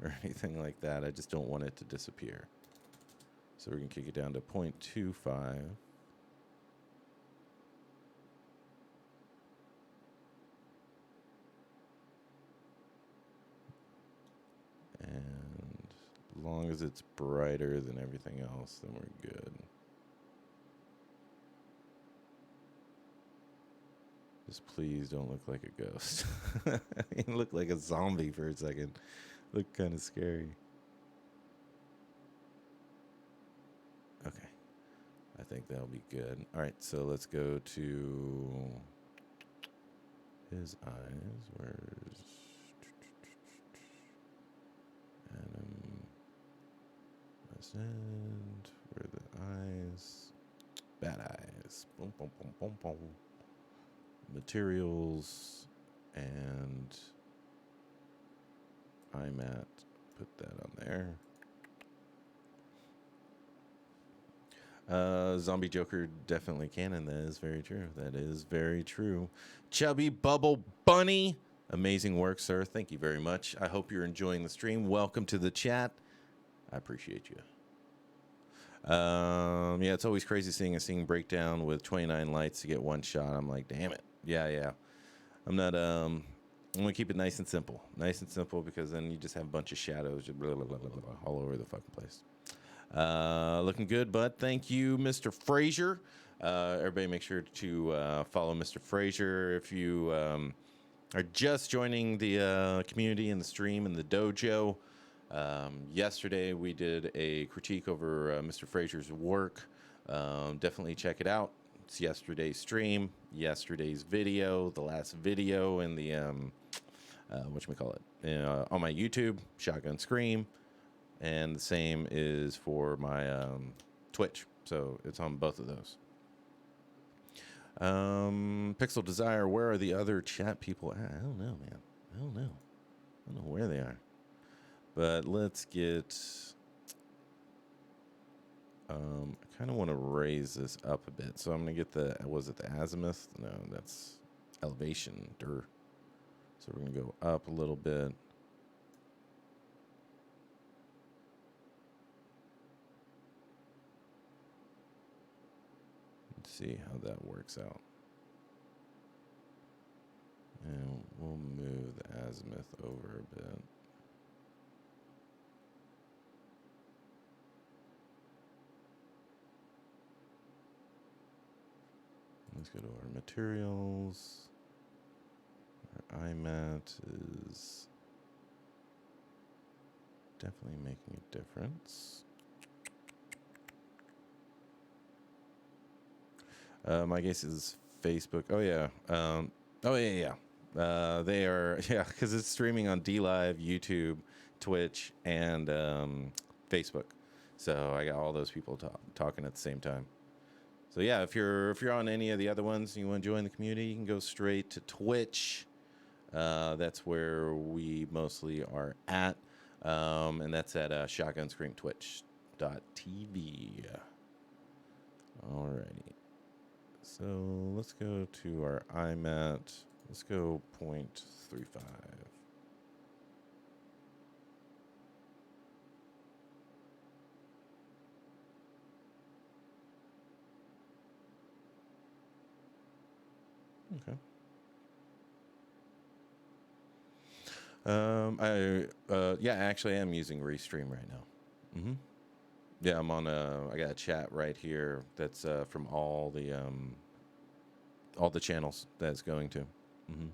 or anything like that. I just don't want it to disappear. So we're going to kick it down to 0.25. And as long as it's brighter than everything else, then we're good. Just please don't look like a ghost. You look like a zombie for a second. Look kind of scary. Okay. I think that'll be good. All right, so let's go to his eyes. Where's Adam? And where are the eyes? Bad eyes. Boom, boom, boom, boom, boom. Materials and iMat. Put that on there. Zombie Joker definitely canon. That is very true. That is very true. Chubby Bubble Bunny. Amazing work, sir. Thank you very much. I hope you're enjoying the stream. Welcome to the chat. I appreciate you. Yeah, it's always crazy seeing a scene breakdown with 29 lights to get one shot. I'm like, damn it. Yeah. I'm not, I'm going to keep it nice and simple. Nice and simple because then you just have a bunch of shadows just blah, blah, blah, blah, blah, all over the fucking place. Looking good, bud. Thank you, Mr. Frazier. Everybody make sure to follow Mr. Frazier. If you are just joining the community and the stream and the dojo, yesterday we did a critique over Mr. Frazier's work. Definitely check it out. It's yesterday's stream, yesterday's video, the last video in the whatchamacallit, on my YouTube, Shotgun Scream. And the same is for my Twitch. So it's on both of those. Pixel Desire, where are the other chat people at? I don't know, man. I don't know where they are. But let's get... I kind of want to raise this up a bit. So I'm going to get the... Was it the azimuth? No, that's elevation. So we're going to go up a little bit. See how that works out. And we'll move the azimuth over a bit. Let's go to our materials. Our iMat is definitely making a difference. My guess is Facebook. Oh yeah. Yeah. They are, yeah, because it's streaming on DLive, YouTube, Twitch, and Facebook. So I got all those people talking at the same time. So yeah, if you're on any of the other ones and you want to join the community, you can go straight to Twitch. That's where we mostly are at, and that's at shotgunscreamtwitch.tv. Alrighty. So let's go to our IMAT. Let's go 0.35. Okay. Yeah, actually, I am using Restream right now. Mm-hmm. Yeah, I'm on I got a chat right here that's from all the channels that it's going to. Mm-hmm.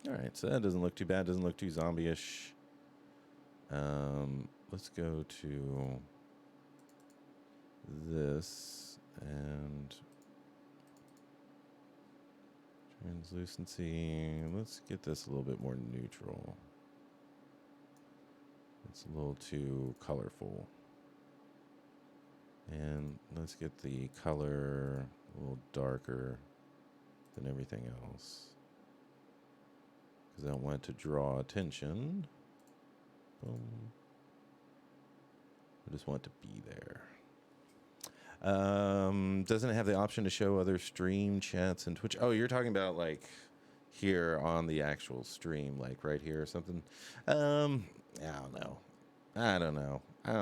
All right, so that doesn't look too bad. Doesn't look too zombie-ish. Let's go to this and translucency. Let's get this a little bit more neutral. It's a little too colorful. And let's get the color a little darker than everything else, because I don't want it to draw attention. Boom. I just want it to be there. Doesn't it have the option to show other stream chats and Twitch? Oh, you're talking about like here on the actual stream, like right here or something. I don't know. I don't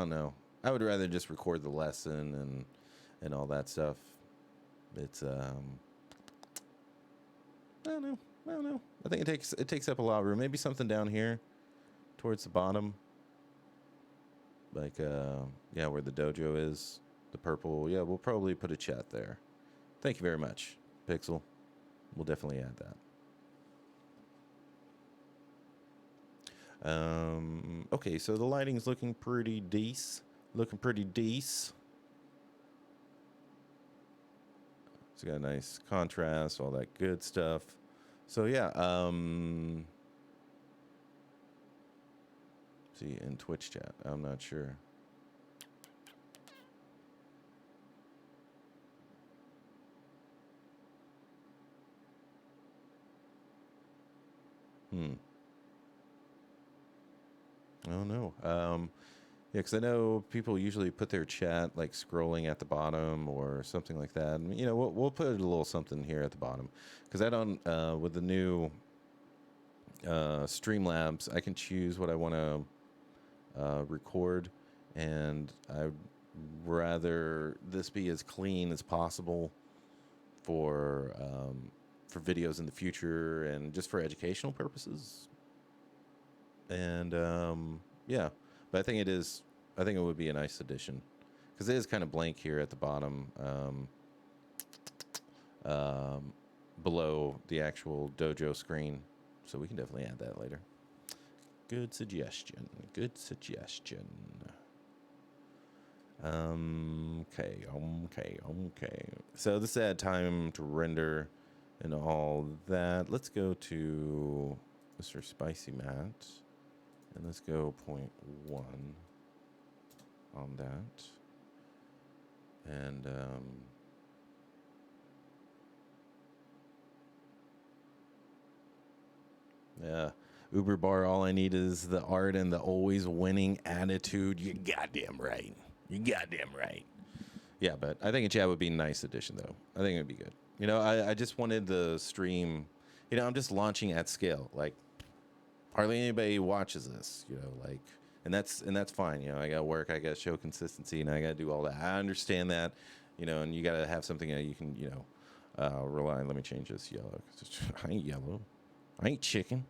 know. I would rather just record the lesson and all that stuff. It's I don't know. I think it takes up a lot of room. Maybe something down here towards the bottom. Like yeah, where the dojo is. The purple. Yeah, we'll probably put a chat there. Thank you very much, Pixel. We'll definitely add that. Okay, so the lighting's looking pretty decent. It's got a nice contrast, all that good stuff. So yeah, see in Twitch chat, I'm not sure. I don't know. Yeah, because I know people usually put their chat like scrolling at the bottom or something like that. And, you know, we'll put a little something here at the bottom, because I don't with the new Streamlabs, I can choose what I want to record, and I'd rather this be as clean as possible for videos in the future and just for educational purposes. And yeah, but I think it would be a nice addition, because it is kind of blank here at the bottom, below the actual dojo screen. So we can definitely add that later. Good suggestion. Okay. So this add time to render and all that. Let's go to Mr. Spicy Matt. And let's go 0.1 on that. And yeah, Uber Bar, all I need is the art and the always winning attitude. You're goddamn right. Yeah, but I think a chat would be a nice addition, though. I think it would be good. You know, I just wanted the stream, you know, I'm just launching at scale. Like, hardly anybody watches this, you know, like, and that's fine. You know, I got to work, I got to show consistency, and I got to do all that. I understand that, you know, and you got to have something that you can, you know, rely on. Let me change this yellow. I ain't yellow. I ain't chicken.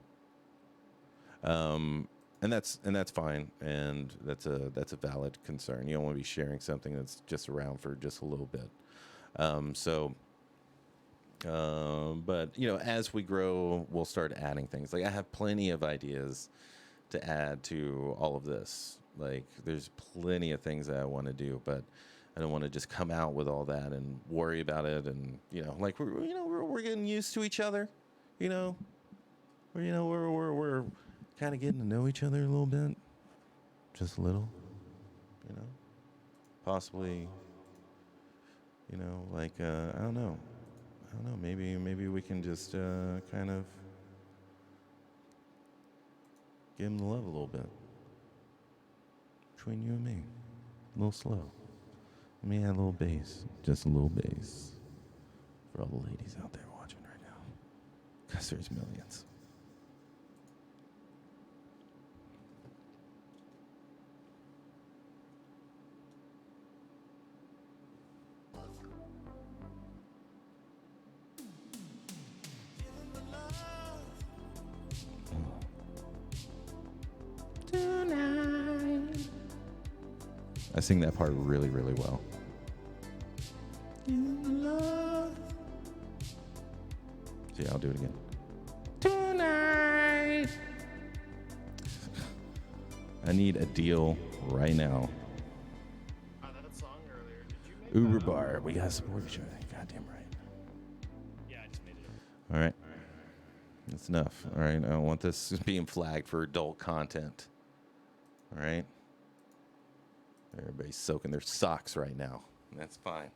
And that's fine, and that's a valid concern. You don't want to be sharing something that's just around for just a little bit. But you know, as we grow, we'll start adding things. Like, I have plenty of ideas to add to all of this. Like, there's plenty of things that I want to do, but I don't want to just come out with all that and worry about it. And you know, like we're getting used to each other. you know, we're kind of getting to know each other a little bit, just a little, you know, possibly, you know, like I don't know, maybe we can just kind of give him the love a little bit between you and me, a little slow. Let me add a little bass, just a little bass for all the ladies out there watching right now, because there's millions. I sing that part really, really well. See, I'll do it again. Tonight. I need a deal right now. That song earlier. Did you make Uber Bar. We gotta support each other. Goddamn right. Yeah, I just made it up. All right. That's enough. All right. I don't want this being flagged for adult content. All right. Everybody's soaking their socks right now. That's fine.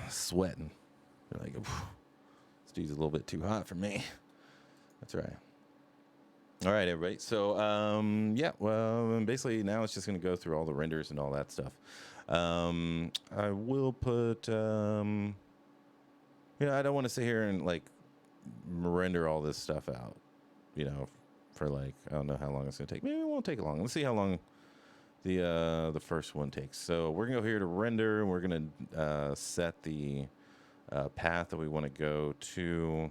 Sweating. They're like, this dude's a little bit too hot for me. That's right. All right, everybody. So, yeah, well, basically now it's just going to go through all the renders and all that stuff. I will put, you know, I don't want to sit here and, like, render all this stuff out, you know, for, like, I don't know how long it's going to take. Maybe it won't take long. Let's see how long the first one takes. So we're going to go here to render, and we're going to set the path that we want to go to.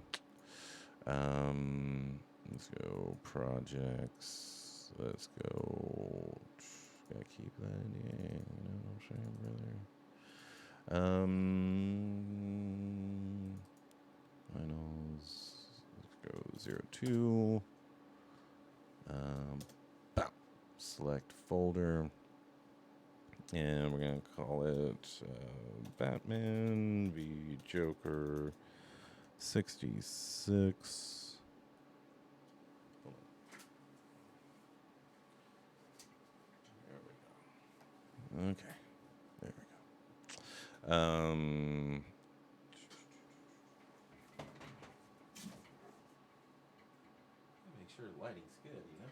Let's go projects. Let's go. Gotta keep that in the air. You know what I'm saying, brother? Finals. Let's go 02. Select folder. And we're going to call it Batman v Joker 66. Okay, there we go. Make sure the lighting's good, you know.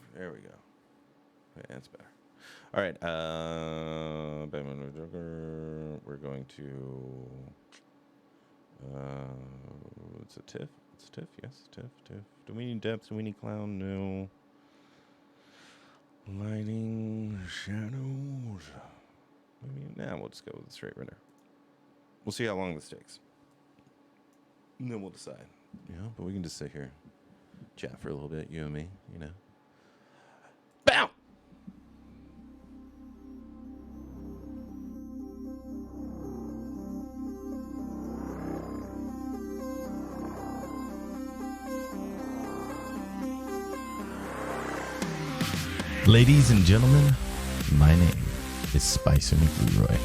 Alrighty, there we go. Okay, that's better. All right, Batman or Joker. We're going to. It's a TIFF. It's TIFF. Yes, TIFF. Do we need depth? Do we need clown? No. Lighting, shadows. Now we'll just go with the straight render. We'll see how long this takes. And then we'll decide. You know, but we can just sit here, chat for a little bit, you and me, you know. Bow! Ladies and gentlemen, my name is Spicer McLeroy,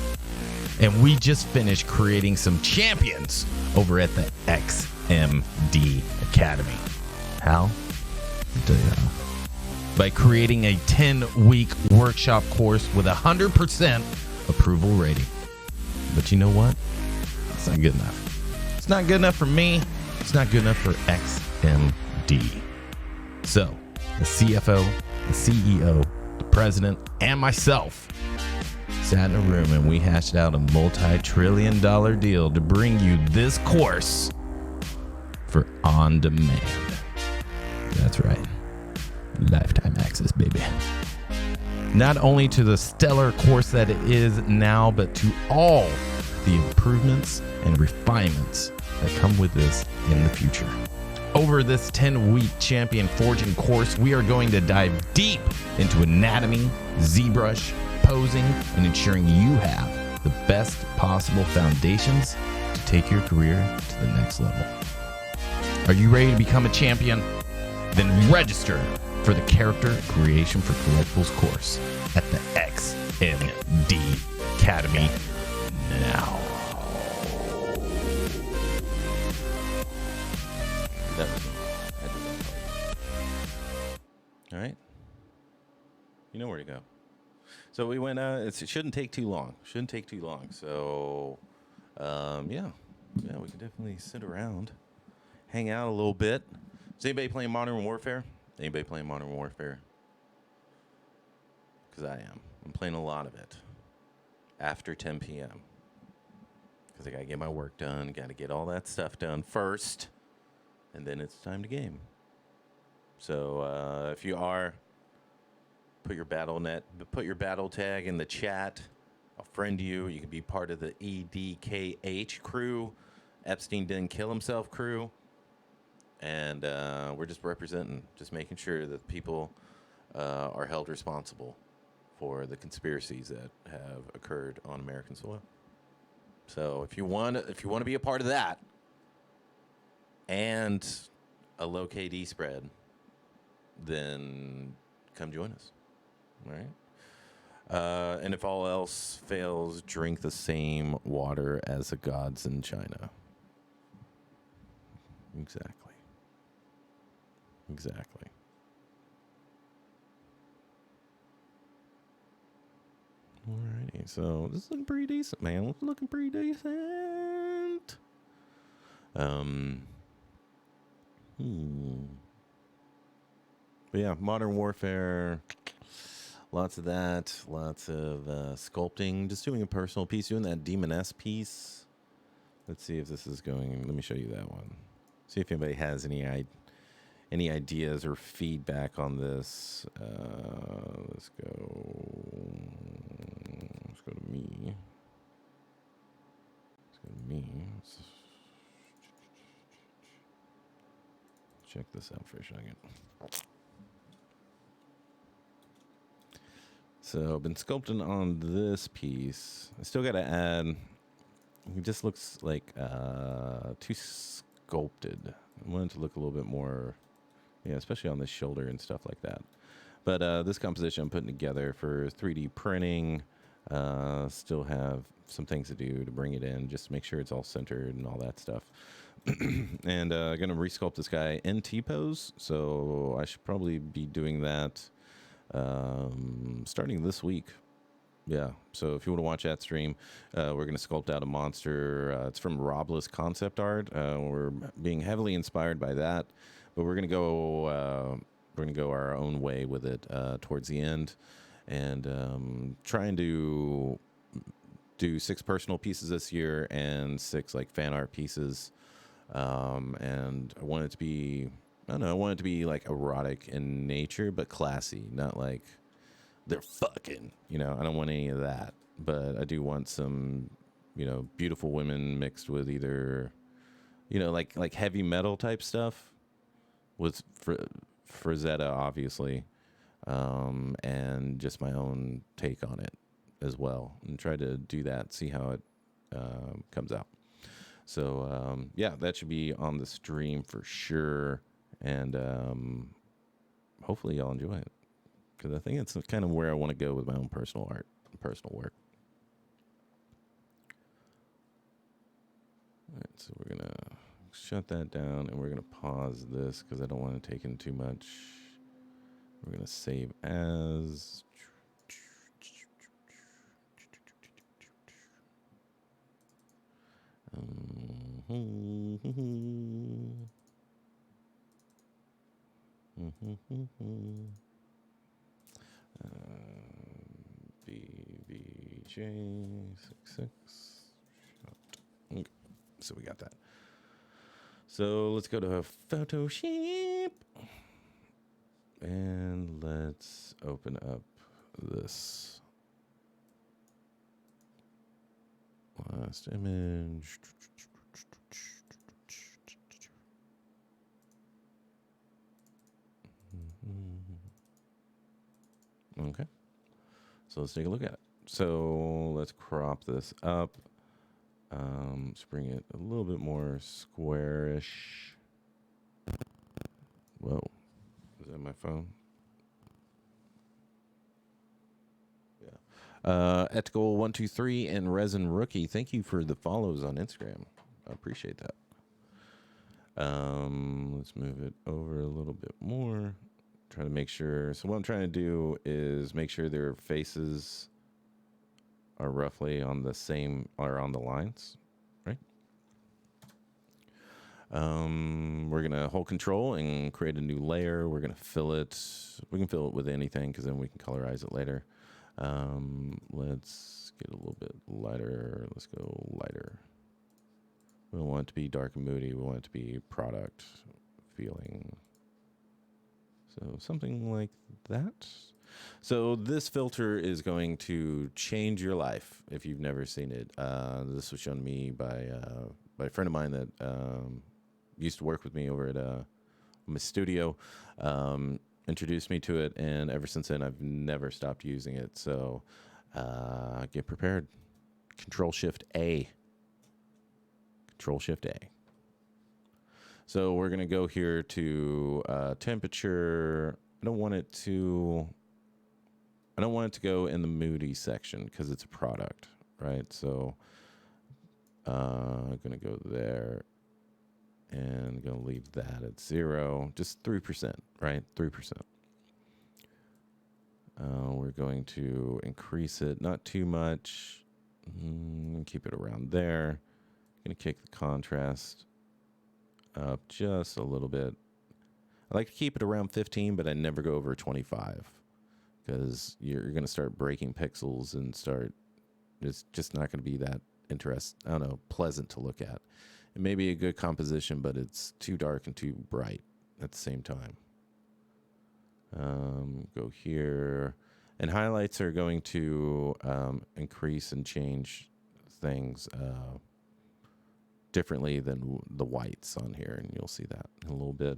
and we just finished creating some champions over at the XMD Academy. How? I'll tell you how. By creating a 10-week workshop course with 100% approval rating. But you know what? It's not good enough. It's not good enough for me. It's not good enough for XMD. So, the CFO, the CEO, the president, and myself sat in a room and we hashed out a multi-trillion-dollar deal to bring you this course for on demand. That's right. Lifetime access, baby. Not only to the stellar course that it is now, but to all the improvements and refinements that come with this in the future. Over this 10-week champion forging course, we are going to dive deep into anatomy, ZBrush, posing, and ensuring you have the best possible foundations to take your career to the next level. Are you ready to become a champion? Then register for the Character Creation for Collectibles course at the XMD Academy now. That was me. I did that part. All right. You know where to go. So we went. It shouldn't take too long. Shouldn't take too long. So, yeah, we can definitely sit around, hang out a little bit. Is anybody playing Modern Warfare? Anybody playing Modern Warfare? Because I am. I'm playing a lot of it after 10 p.m. Because I got to get my work done. Got to get all that stuff done first. And then it's time to game. So if you are, put your battle tag in the chat. I'll friend you. You can be part of the EDKH crew, Epstein didn't kill himself crew. And we're just representing, just making sure that people are held responsible for the conspiracies that have occurred on American soil. So if you want to be a part of that and a low KD spread, then come join us. All right. And if all else fails, drink the same water as the gods in China. Exactly. Alrighty, so this is looking pretty decent, man. It's looking pretty decent. But yeah, Modern Warfare. Lots of that. Lots of sculpting. Just doing a personal piece. Doing that Demon-S piece. Let's see if this is going. Let me show you that one. See if anybody has any ideas or feedback on this. Let's go to me. Let's check this out for a second. So I've been sculpting on this piece. I still got to add. It just looks like too sculpted. I want it to look a little bit more, especially on the shoulder and stuff like that. But this composition I'm putting together for 3D printing. Still have some things to do to bring it in, just to make sure it's all centered and all that stuff. And I'm going to resculpt this guy in T-pose, so I should probably be doing that starting this week. Yeah, so if you want to watch that stream, we're going to sculpt out a monster. It's from Robless Concept Art. We're being heavily inspired by that, but we're going to go our own way with it towards the end, and trying to do 6 personal pieces this year and 6 like fan art pieces. And I want it to be, I want it to be like erotic in nature, but classy, not like they're fucking, I don't want any of that, but I do want some, beautiful women mixed with either, like heavy metal type stuff with Frazetta, obviously, and just my own take on it as well, and try to do that, see how it comes out. So, that should be on the stream for sure, and hopefully y'all enjoy it, because I think it's kind of where I want to go with my own personal art and personal work. All right, so we're going to shut that down, and we're going to pause this because I don't want to take in too much. We're going to save as. BBJ66. Okay, so we got that. So let's go to Photoshop and let's open up this last image. Okay, so let's take a look at it. So let's crop this up. Let's bring it a little bit more squarish. Whoa, is that my phone? Yeah. Ethical123 and Resin Rookie, thank you for the follows on Instagram. I appreciate that. Let's move it over a little bit more. Try to make sure. So what I'm trying to do is make sure their faces are roughly on the same, or on the lines, right? We're gonna hold control and create a new layer. We're gonna fill it. We can fill it with anything because then we can colorize it later. Let's get a little bit lighter. Let's go lighter. We don't want it to be dark and moody. We want it to be product feeling. So something like that. So this filter is going to change your life if you've never seen it. This was shown to me by a friend of mine that used to work with me over at my studio. Introduced me to it, and ever since then, I've never stopped using it. So get prepared. Control-Shift-A. Control-Shift-A. So we're going to go here to temperature. I don't want it to go in the moody section because it's a product, right? So I'm going to go there and going to leave that at 0, just 3%, right? 3%. We're going to increase it, not too much. Keep it around there. Going to kick the contrast up just a little bit. I like to keep it around 15, but I never go over 25 because you're going to start breaking pixels and it's just not going to be that pleasant to look at. It may be a good composition, but it's too dark and too bright at the same time. Go here. And highlights are going to increase and change things differently than the whites on here, and you'll see that in a little bit.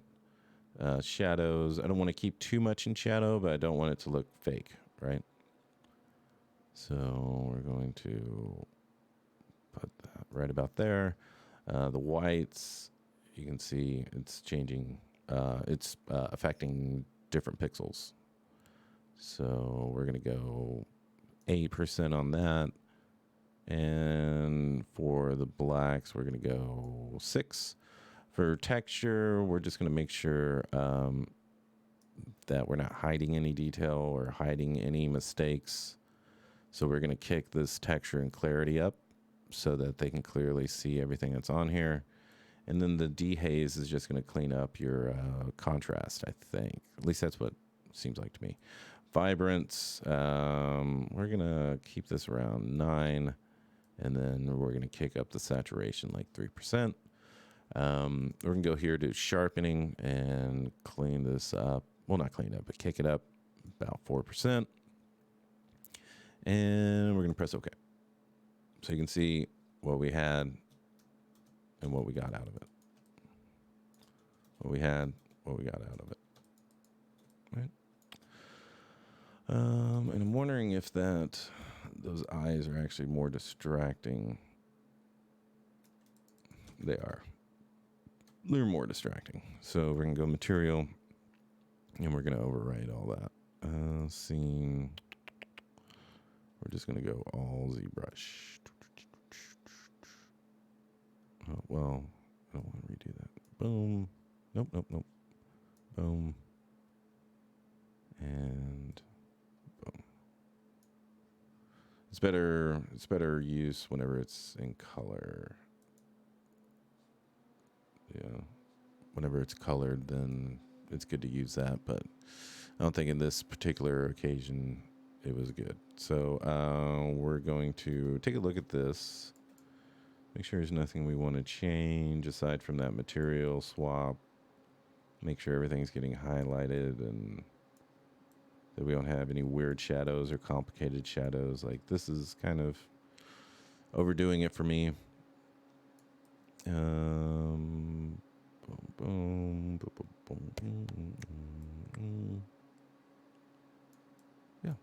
Shadows, I don't want to keep too much in shadow, but I don't want it to look fake, right? So we're going to put that right about there. The whites, you can see it's changing. It's affecting different pixels. So we're going to go 8% on that. And for the blacks, we're going to go 6. For texture, we're just going to make sure that we're not hiding any detail or hiding any mistakes. So we're going to kick this texture and clarity up so that they can clearly see everything that's on here. And then the dehaze is just going to clean up your contrast, I think. At least that's what it seems like to me. Vibrance, we're going to keep this around 9. And then we're going to kick up the saturation like 3%. We're going to go here to sharpening and clean this up. Well, not clean it up, but kick it up about 4%. And we're going to press OK. So you can see what we had and what we got out of it. What we had, what we got out of it. Right? And I'm wondering if those eyes are actually more distracting. They are. They're more distracting. So we're going to go material, and we're going to overwrite all that. Scene. We're just going to go all ZBrush. Oh, well, I don't want to redo that. Boom. Nope. Boom. And boom. It's better use whenever it's in color. Yeah. Whenever it's colored, then it's good to use that, but I don't think in this particular occasion it was good. So we're going to take a look at this. Make sure there's nothing we want to change aside from that material swap. Make sure everything's getting highlighted and that we don't have any weird shadows or complicated shadows. Like, this is kind of overdoing it for me. Boom, boom, boom, boom, boom. Yeah,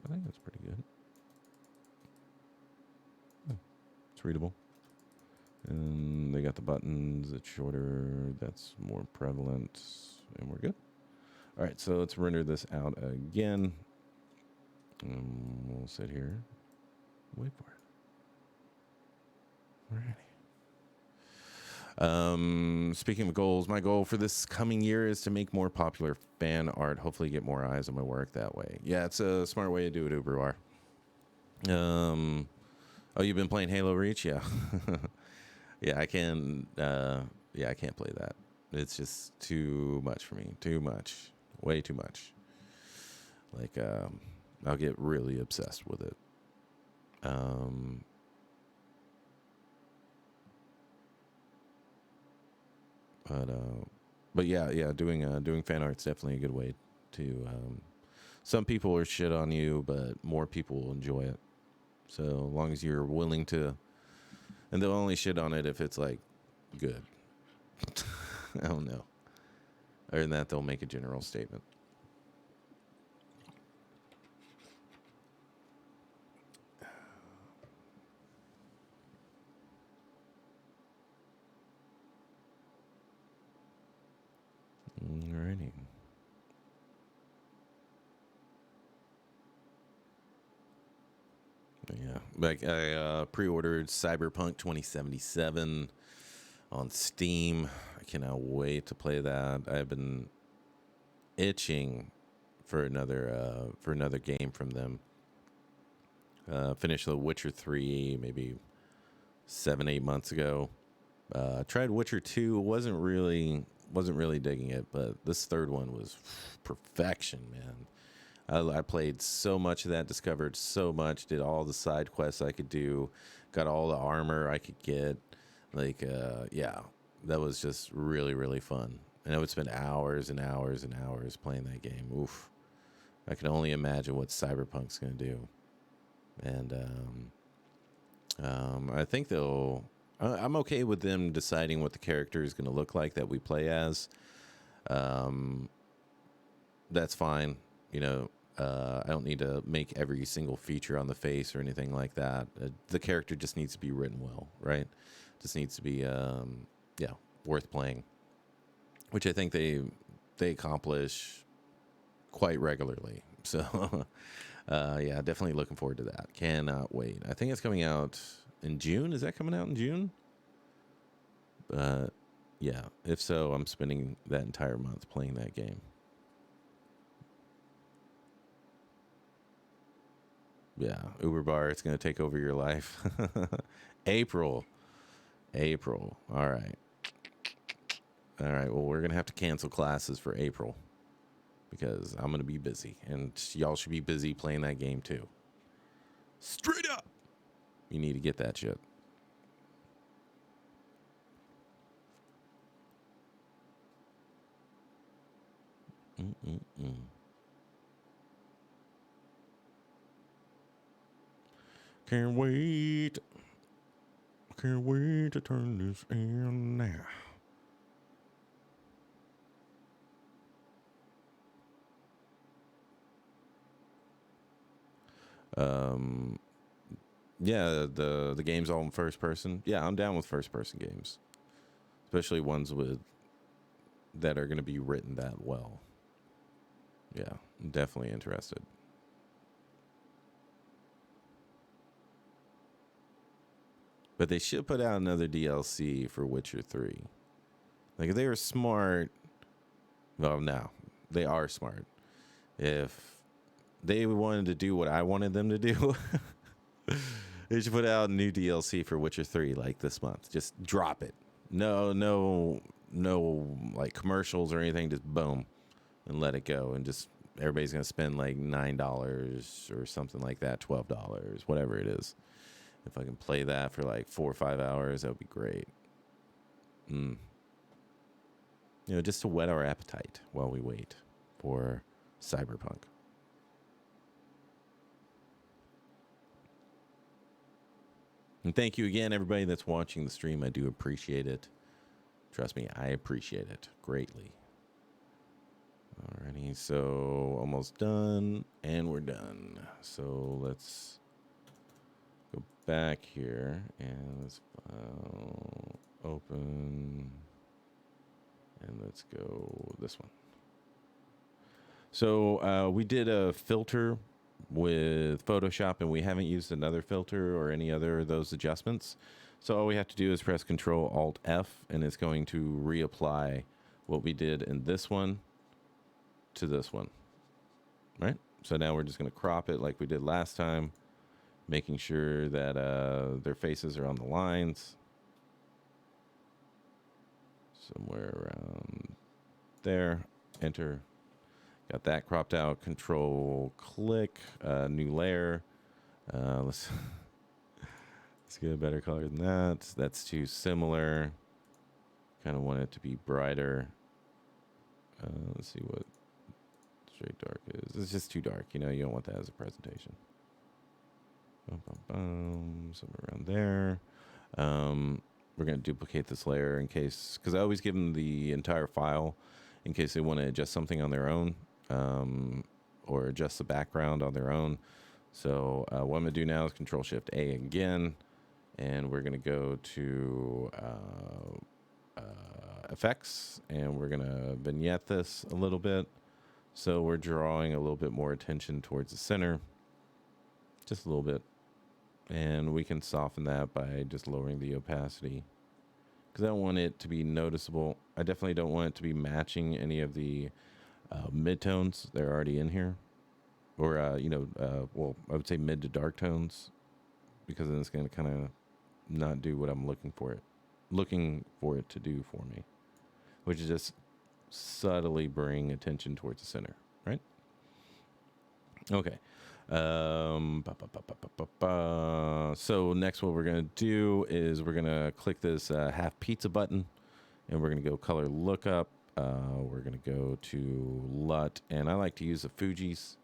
I think that's pretty good. Yeah, it's readable. And they got the buttons. It's shorter. That's more prevalent. And we're good. All right, so let's render this out again. We'll sit here. Wait for it. Alrighty. Speaking of goals, my goal for this coming year is to make more popular fan art. Hopefully, get more eyes on my work that way. Yeah, it's a smart way to do it, Uberwar. Oh, you've been playing Halo Reach? Yeah. Yeah, I can. Yeah, I can't play that. It's just too much for me. Too much. Way too much. Like, I'll get really obsessed with it. But yeah, doing fan art's definitely a good way to. Some people are shit on you, but more people will enjoy it. So as long as you're willing to, and they'll only shit on it if it's like good. I don't know. Other than that, they'll make a general statement. Alrighty. Yeah, like I pre-ordered Cyberpunk 2077 on Steam. I cannot wait to play that. I've been itching for another game from them. Finished The Witcher 3 maybe 7-8 months ago. Tried Witcher 2, wasn't really digging it, but this third one was perfection, man. I played so much of that, discovered so much, did all the side quests I could do, got all the armor I could get. Like, yeah, that was just really, really fun. And I would spend hours and hours and hours playing that game. Oof. I can only imagine what Cyberpunk's going to do. And I think they'll... I'm okay with them deciding what the character is going to look like that we play as. That's fine. You know, I don't need to make every single feature on the face or anything like that. The character just needs to be written well, right? Just needs to be, worth playing, which I think they accomplish quite regularly. So, yeah, definitely looking forward to that. Cannot wait. I think it's coming out in June. Is that coming out in June? Yeah. If so, I'm spending that entire month playing that game. Yeah, Uber Bar, it's going to take over your life. April. All right. Well, we're going to have to cancel classes for April because I'm going to be busy. And y'all should be busy playing that game too. Straight up. You need to get that shit. Can't wait to turn this in now. Yeah, the game's all in first person. Yeah, I'm down with first person games, especially ones that are going to be written that well. Yeah, I'm definitely interested. But they should put out another DLC for Witcher 3. Like, if they were smart, well, no, they are smart. If they wanted to do what I wanted them to do, they should put out a new DLC for Witcher 3 like this month. Just drop it. No, like commercials or anything. Just boom, and let it go. And just everybody's gonna spend like $9 or something like that, $12, whatever it is. If I can play that for like 4 or 5 hours, that would be great. You know, just to whet our appetite while we wait for Cyberpunk. And thank you again, everybody that's watching the stream. I do appreciate it. Trust me, I appreciate it greatly. Alrighty, so almost done, and we're done. So let's go back here, and let's file, open, and let's go this one. So we did a filter with Photoshop, and we haven't used another filter or any other of those adjustments. So all we have to do is press Control Alt F, and it's going to reapply what we did in this one to this one, right? So now we're just going to crop it like we did last time, making sure that their faces are on the lines. Somewhere around there. Enter. Got that cropped out. Control click. New layer. Let's get a better color than that. That's too similar. Kind of want it to be brighter. Let's see what straight dark is. It's just too dark. You know, you don't want that as a presentation. Somewhere around there. We're going to duplicate this layer in case, because I always give them the entire file in case they want to adjust something on their own, or adjust the background on their own. So what I'm going to do now is Control Shift A again, and we're going to go to effects, and we're going to vignette this a little bit. So we're drawing a little bit more attention towards the center, just a little bit. And we can soften that by just lowering the opacity, because I don't want it to be noticeable. I definitely don't want it to be matching any of the midtones. They're already in here. Or, well, I would say mid to dark tones, because then it's going to kind of not do what I'm looking for it to do for me, which is just subtly bring attention towards the center, right? Okay. So next what we're going to do is we're going to click this half pizza button, and we're going to go color lookup. We're going to go to LUT, and I like to use the Fuji's,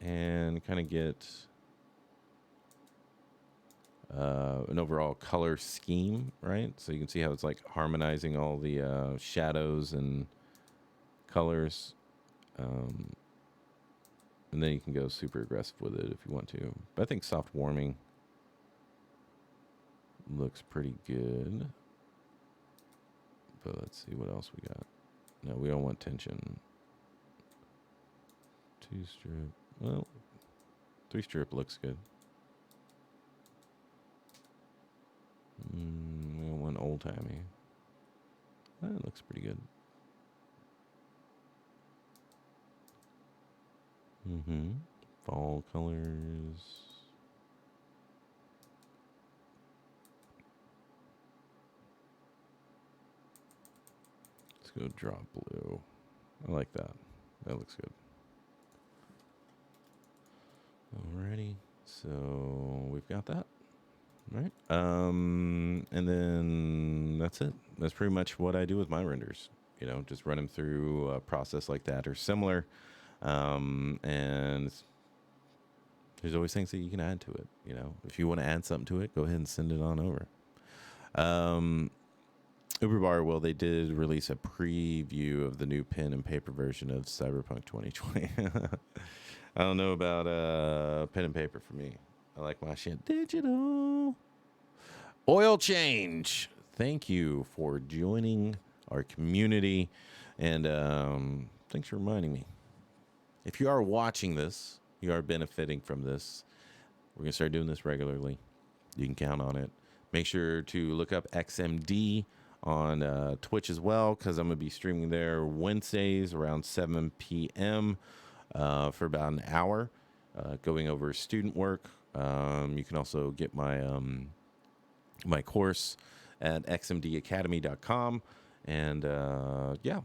and kind of get an overall color scheme, right? So you can see how it's like harmonizing all the shadows and colors. And then you can go super aggressive with it if you want to. But I think soft warming looks pretty good. But let's see what else we got. No, we don't want tension. 2-strip. Well, 3-strip looks good. We don't want old-timey. That looks pretty good. Fall colors. Let's go drop blue. I like that. That looks good. Alrighty. So we've got that. Right. And then that's it. That's pretty much what I do with my renders. You know, just run them through a process like that or similar. And there's always things that you can add to it. You know, if you want to add something to it, go ahead and send it on over. Uberbar, well, they did release a preview of the new pen and paper version of Cyberpunk 2020. I don't know about pen and paper for me. I like my shit digital. Oil change. Thank you for joining our community, and thanks for reminding me. If you are watching this, you are benefiting from this. We're going to start doing this regularly. You can count on it. Make sure to look up XMD on Twitch as well, because I'm going to be streaming there Wednesdays around 7 p.m. For about an hour, going over student work. You can also get my my course at xmdacademy.com. And yeah.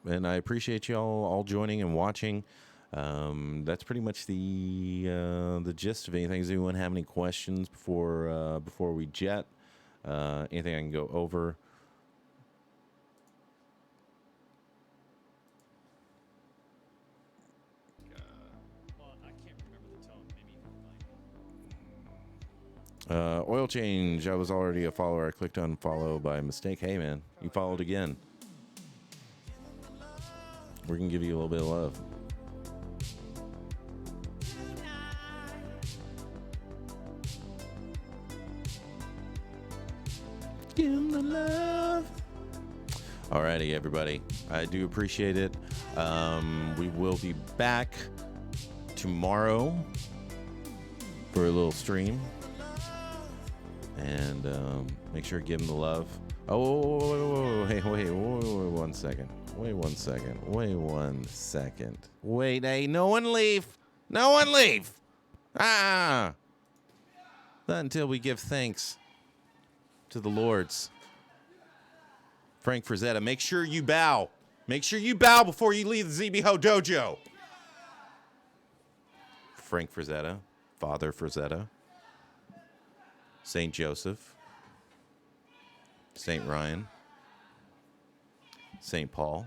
And I appreciate you all joining and watching. That's pretty much the gist of anything. Does anyone have any questions before we jet? Anything I can go over? Well, I can't remember the tone. Maybe you can remind me. Oil change. I was already a follower. I clicked on follow by mistake. Hey, man, you followed again. We're going to give you a little bit of love. Give him the love. Alrighty, everybody. I do appreciate it. We will be back tomorrow for a little stream. And make sure to give them the love. Oh, hey, wait 1 second. Wait 1 second. Wait 1 second. Wait, hey, no one leave. No one leave. Not until we give thanks to the Lords. Frank Frazetta, make sure you bow. Make sure you bow before you leave the ZBHO dojo. Frank Frazetta, Father Frazetta, St. Joseph, St. Ryan, St. Paul,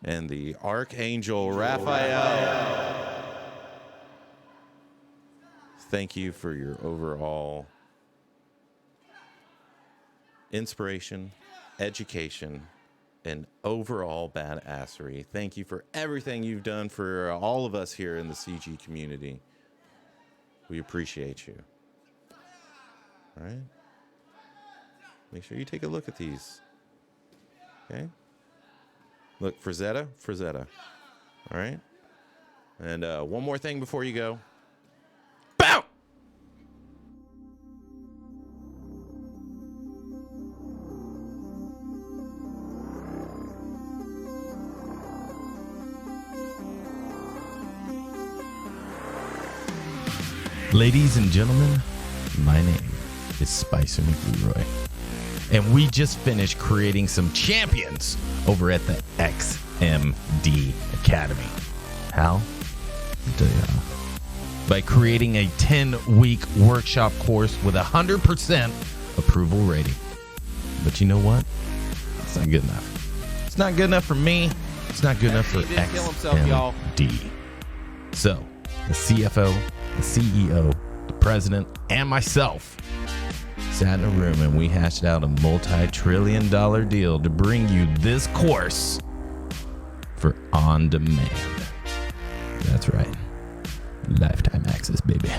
and the Archangel Raphael. Thank you for your overall inspiration, education, and overall badassery. Thank you for everything you've done for all of us here in the CG community. We appreciate you. All right? Make sure you take a look at these. Okay? Look, Frazetta. All right? And one more thing before you go. Bow! Ladies and gentlemen, my name is Spicer McLeroy, and we just finished creating some champions over at the XMD Academy. How? I'll tell you how. By creating a 10-week workshop course with 100% approval rating. But you know what? It's not good enough. It's not good enough for me. It's not good enough for XMD. So, the CFO, the CEO, the president, and myself sat in a room and we hashed out a multi-trillion-dollar deal to bring you this course for on demand. That's right. Lifetime access, baby.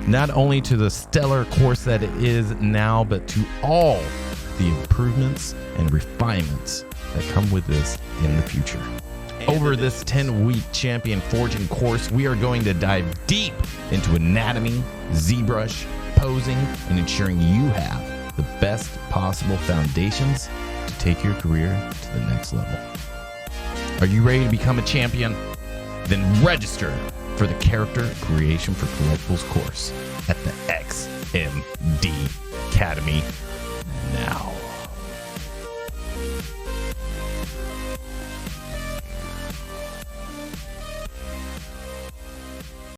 Not only to the stellar course that it is now, but to all the improvements and refinements that come with this in the future. Over this 10-week champion forging course, we are going to dive deep into anatomy, ZBrush, posing, and ensuring you have the best possible foundations to take your career to the next level. Are you ready to become a champion? Then register for the Character Creation for Collectibles course at the XMD Academy now.